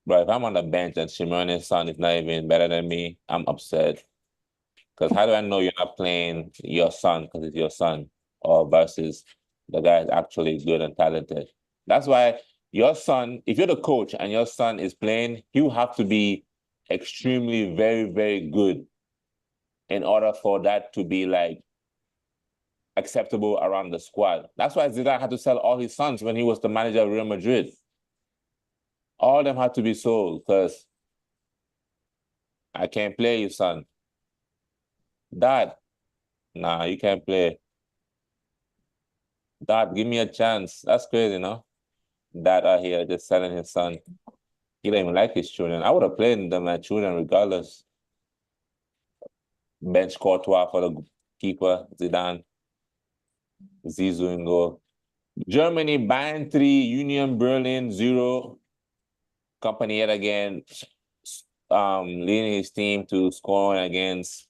bro, if I'm on the bench and Simeone's son is not even better than me, I'm upset. Because how do I know you're not playing your son because it's your son, or versus the guy is actually good and talented? That's why your son, if you're the coach and your son is playing, you have to be extremely, very, very good in order for that to be like acceptable around the squad. That's why Zidane had to sell all his sons when he was the manager of Real Madrid. All of them had to be sold because I can't play you, son. Dad, nah, you can't play. Dad, give me a chance. That's crazy, no? Dad out here just selling his son. He don't even like his children. I would have played them as children regardless. Bench Courtois for the keeper, Zidane. Zizou in goal. Germany, Bayern 3, Union Berlin 0. Company yet again leading his team to scoring against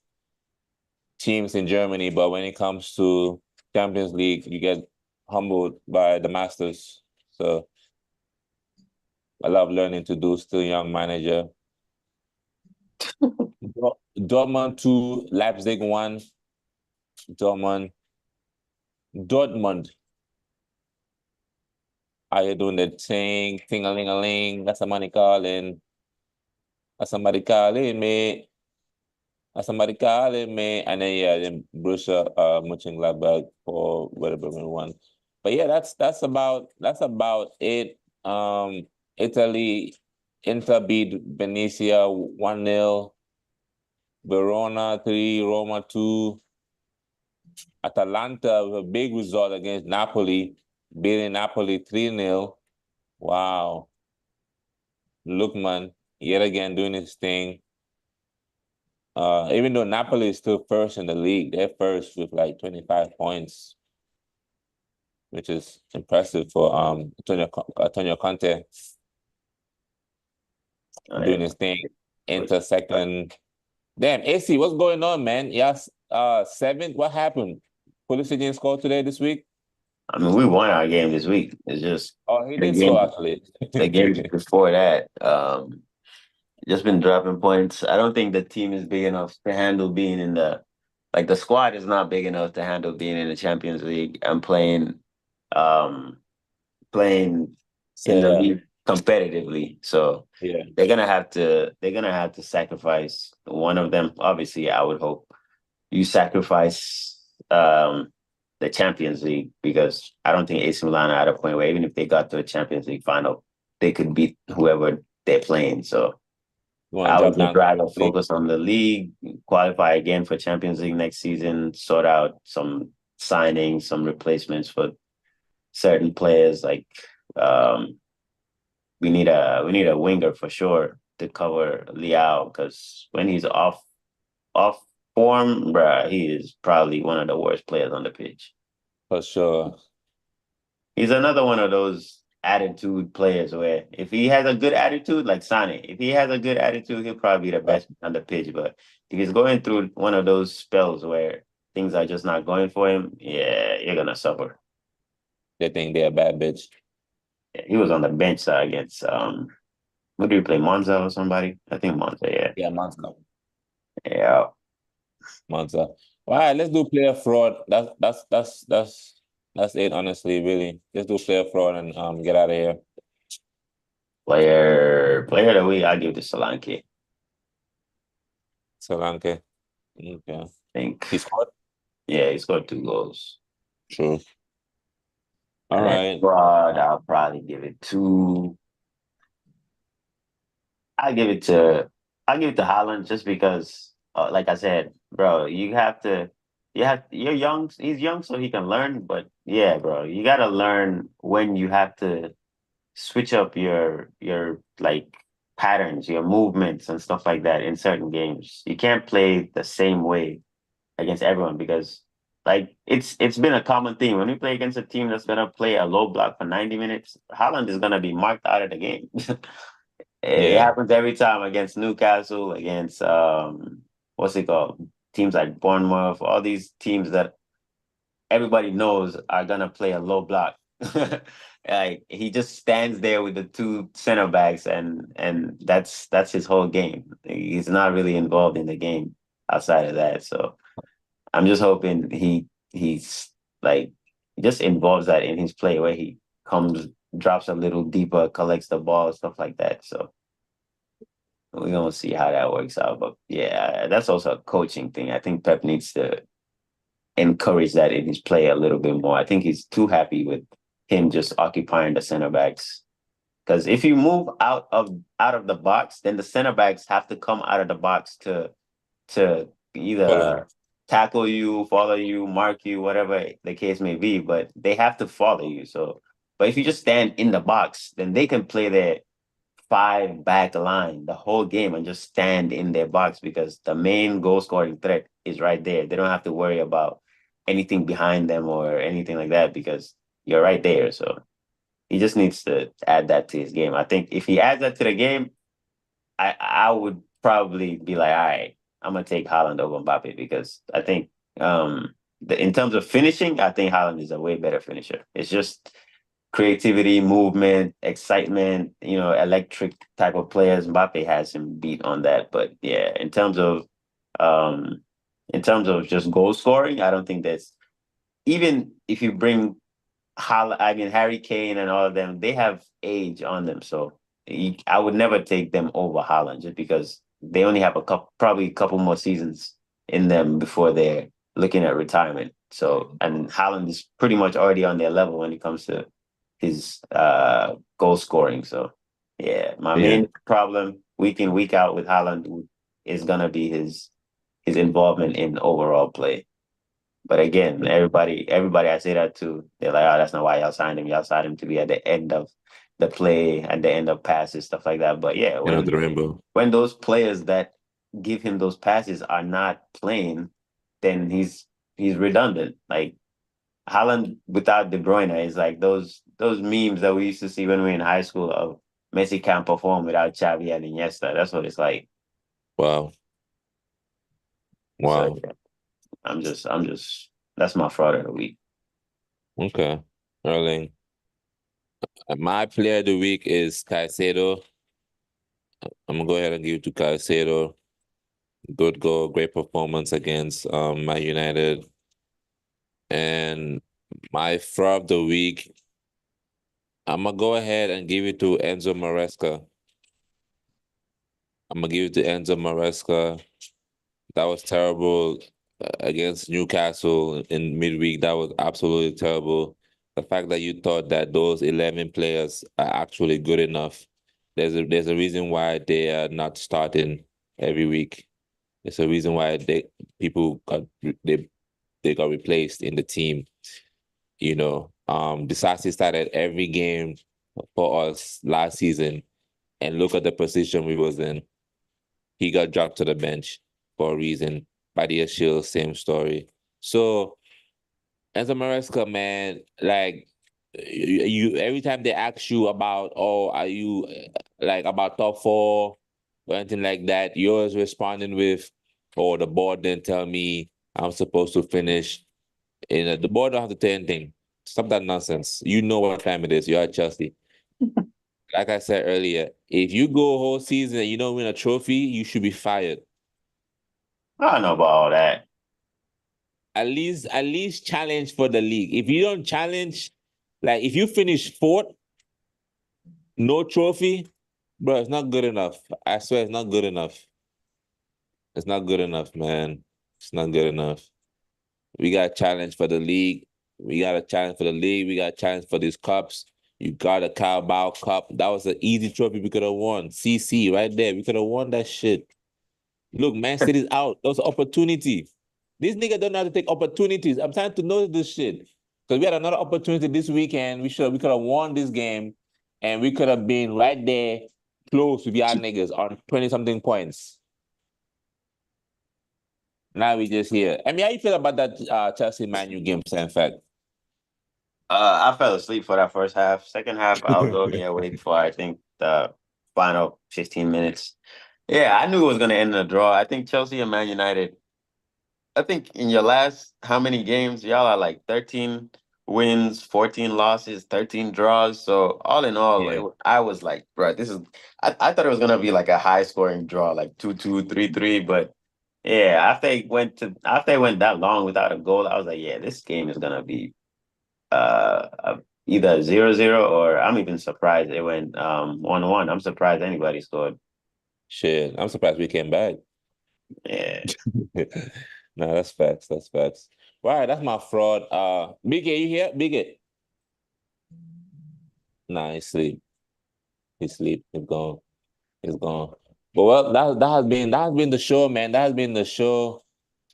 teams in Germany, but when it comes to Champions League, you get humbled by the masters. So I love learning to do, still young manager. Dortmund 2, Leipzig 1. Dortmund. Are you doing the ting-a-ling-a-ling? That's somebody calling. That's somebody calling me. That's somebody calling me. And then yeah, then Borussia Mönchengladbach for whatever we won. But yeah, that's about it. Italy, Inter beat Venezia 1-0. Verona 3, Roma 2. Atalanta with a big result against Napoli, beating Napoli 3-0. Wow. Lookman, yet again, doing his thing. Even though Napoli is still first in the league, they're first with like 25 points, which is impressive for Antonio Conte doing his thing. Inter second. Damn, AC, what's going on, man? Yes, 7th. What happened? Pulisic didn't score today this week? I mean, we won our game this week. It's just he did score actually. The games before that, just been dropping points. I don't think the team is big enough to handle being in the squad is not big enough to handle being in the Champions League and playing in the league competitively. So yeah, they're gonna have to sacrifice one of them. Obviously, I would hope you sacrifice the Champions League, because I don't think AC Milan are at a point where even if they got to a Champions League final, they could beat whoever they're playing. So I would just rather focus on the league, qualify again for Champions League next season, sort out some signings, some replacements for certain players. Like we need a winger for sure to cover Liao, because when he's off form, bruh, he is probably one of the worst players on the pitch. For sure. He's another one of those attitude players where if he has a good attitude, like Sane, if he has a good attitude, he'll probably be the best on the pitch. But if he's going through one of those spells where things are just not going for him, yeah, you're gonna suffer. They think they're a bad bitch. Yeah, he was on the bench against who did he play? Monza or somebody? I think Monza, yeah. Yeah, Monza. Yeah. Monza. All right, let's do player fraud. That's it, honestly, really. Let's do player fraud and get out of here. Player of the week, I'll give to Solanke. Solanke. Okay. I think. He scored? Yeah, he scored 2 goals. True. All And then right. fraud, I'll probably give it to I give it to Haaland just because, like I said, bro, you're young. He's young, so he can learn. But yeah, bro, you gotta learn when you have to switch up your like patterns, your movements, and stuff like that in certain games. You can't play the same way against everyone because. Like it's been a common theme when we play against a team that's gonna play a low block for 90 minutes. Haaland is gonna be marked out of the game. It Yeah. happens every time against Newcastle, against what's it called? Teams like Bournemouth, all these teams that everybody knows are gonna play a low block. Like he just stands there with the 2 center backs and that's his whole game. He's not really involved in the game outside of that. So I'm just hoping he's like just involves that in his play where he comes, drops a little deeper, collects the ball, stuff like that. So we're gonna see how that works out. But yeah, that's also a coaching thing. I think Pep needs to encourage that in his play a little bit more. I think he's too happy with him just occupying the center backs. Because if you move out of the box, then the center backs have to come out of the box to either tackle you, follow you, mark you, whatever the case may be. But they have to follow you. So, but if you just stand in the box, then they can play their 5 back line the whole game and just stand in their box because the main goal scoring threat is right there. They don't have to worry about anything behind them or anything like that because you're right there. So he just needs to add that to his game. I think if he adds that to the game, I would probably be like, all right, I'm gonna take Haaland over Mbappe because I think in terms of finishing, I think Haaland is a way better finisher. It's just creativity, movement, excitement, electric type of players. Mbappe has him beat on that. But yeah, um in terms of just goal scoring, I don't think that's even if you bring Harry Kane and all of them, they have age on them. So I would never take them over Haaland just because they only have probably a couple more seasons in them before they're looking at retirement. So, and Haaland is pretty much already on their level when it comes to his goal scoring. So, yeah, my main problem week in, week out with Haaland is going to be his involvement in overall play. But again, everybody I say that to, they're like, oh, that's not why y'all signed him. Y'all signed him to be at the end of the play, at the end of passes, stuff like that. But yeah, The rainbow. when those players that give him those passes are not playing, then he's redundant. Like Haaland without De Bruyne is like those memes that we used to see when we were in high school of Messi can't perform without Xavi and Iniesta. That's what it's like. Wow. So yeah, I'm just that's my fraud of the week. Okay. Erling. My player of the week is Caicedo. I'm gonna go ahead and give it to Caicedo. Good goal, great performance against Man United. And my fraud of the week, I'm gonna go ahead and give it to Enzo Maresca. I'm gonna give it to Enzo Maresca. That was terrible against Newcastle in midweek. That was absolutely terrible. The fact that you thought that those 11 players are actually good enough, there's a reason why they are not starting every week. There's a reason why people got they got replaced in the team. Disasi started every game for us last season, and look at the position we was in. He got dropped to the bench for a reason. Badia Shield, same story. So, Enzo Maresca, man, like You every time they ask you about, oh, are you like about top four or anything like that, you're always responding with, oh, the board didn't tell me I'm supposed to finish. And the board don't have to tell anything. Stop that nonsense. You know what time it is. You're at Chelsea. Like I said earlier, if you go a whole season and you don't win a trophy, you should be fired. I don't know about all that. At least challenge for the league. If you don't challenge, like if you finish fourth, no trophy, bro, it's not good enough. I swear it's not good enough. It's not good enough, man. It's not good enough. We got a challenge for the league. We got a challenge for the league. We got a challenge for these cups. You got a Carabao Cup. That was an easy trophy we could have won. CC right there. We could have won that shit. Look, Man City's out. That was an opportunity. These niggas don't know how to take opportunities. I'm trying to know this shit. Because we had another opportunity this weekend. We could have won this game and we could have been right there close with y'all niggas on 20-something points. Now we just here. I mean, how you feel about that Chelsea Man U game, in fact? I fell asleep for that first half. Second half, I was okay awake for I think the final 15 minutes. Yeah, I knew it was going to end in a draw. I think Chelsea and Man United. I think in your last how many games y'all are like 13 wins, 14 losses, 13 draws. So all in all, Yeah. I was like, bro, this is. I thought it was gonna be like a high scoring draw, like 2-2, 3-3. But yeah, after it went that long without a goal, I was like, yeah, this game is gonna be either 0-0 or I'm even surprised it went 1-1. I'm surprised anybody scored. Shit, I'm surprised we came back. Yeah. No, that's facts. That's facts. All right, that's my fraud. Big A, you here? Big A. Nah, he's sleep. He's sleep. He's gone. He's gone. But well, that has been the show, man. That has been the show.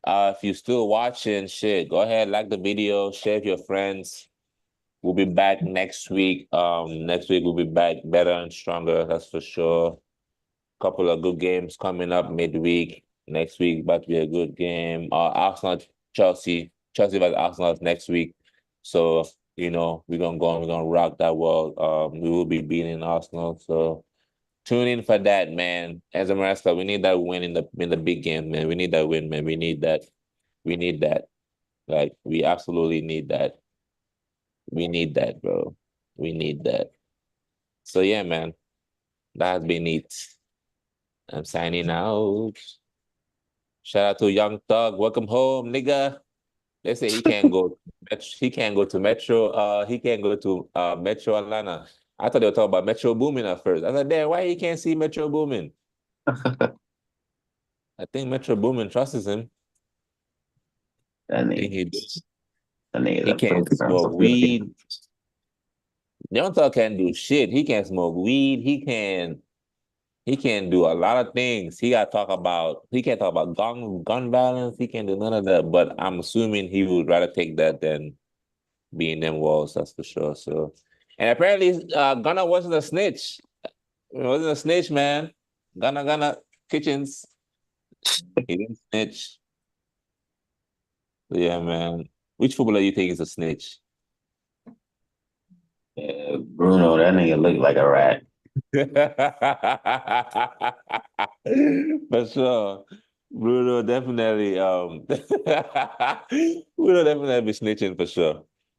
If you're still watching, shit, go ahead, like the video, share with your friends. We'll be back next week. Next week we'll be back better and stronger, that's for sure. Couple of good games coming up midweek. Next week about to be a good game. Arsenal, Chelsea. Chelsea versus Arsenal next week. So, we're gonna go and we're gonna rock that world. We will be beating Arsenal. So tune in for that, man. As a wrestler, we need that win in the big game, man. We need that win, man. We need that. We need that. Like, we absolutely need that. We need that, bro. We need that. So yeah, man. That has been it. I'm signing out. Shout out to Young Thug. Welcome home, nigga. They say he can't go. He can't go to Metro. He can't go to Metro Atlanta. I thought they were talking about Metro Boomin at first. I was like, damn, why he can't see Metro Boomin? I think Metro Boomin trusts him. That I think he nigga's he a can't smoke weed. Young Thug can't do shit. He can't smoke weed. He can do a lot of things. He can't talk about gun violence. He can't do none of that. But I'm assuming he would rather take that than be in them walls, that's for sure. So, and apparently Gunna wasn't a snitch. He wasn't a snitch, man. Gunna Kitchens. He didn't snitch. So, yeah, man. Which footballer do you think is a snitch? Bruno, that nigga look like a rat. For sure. Bruno definitely Bruno definitely be snitching for sure.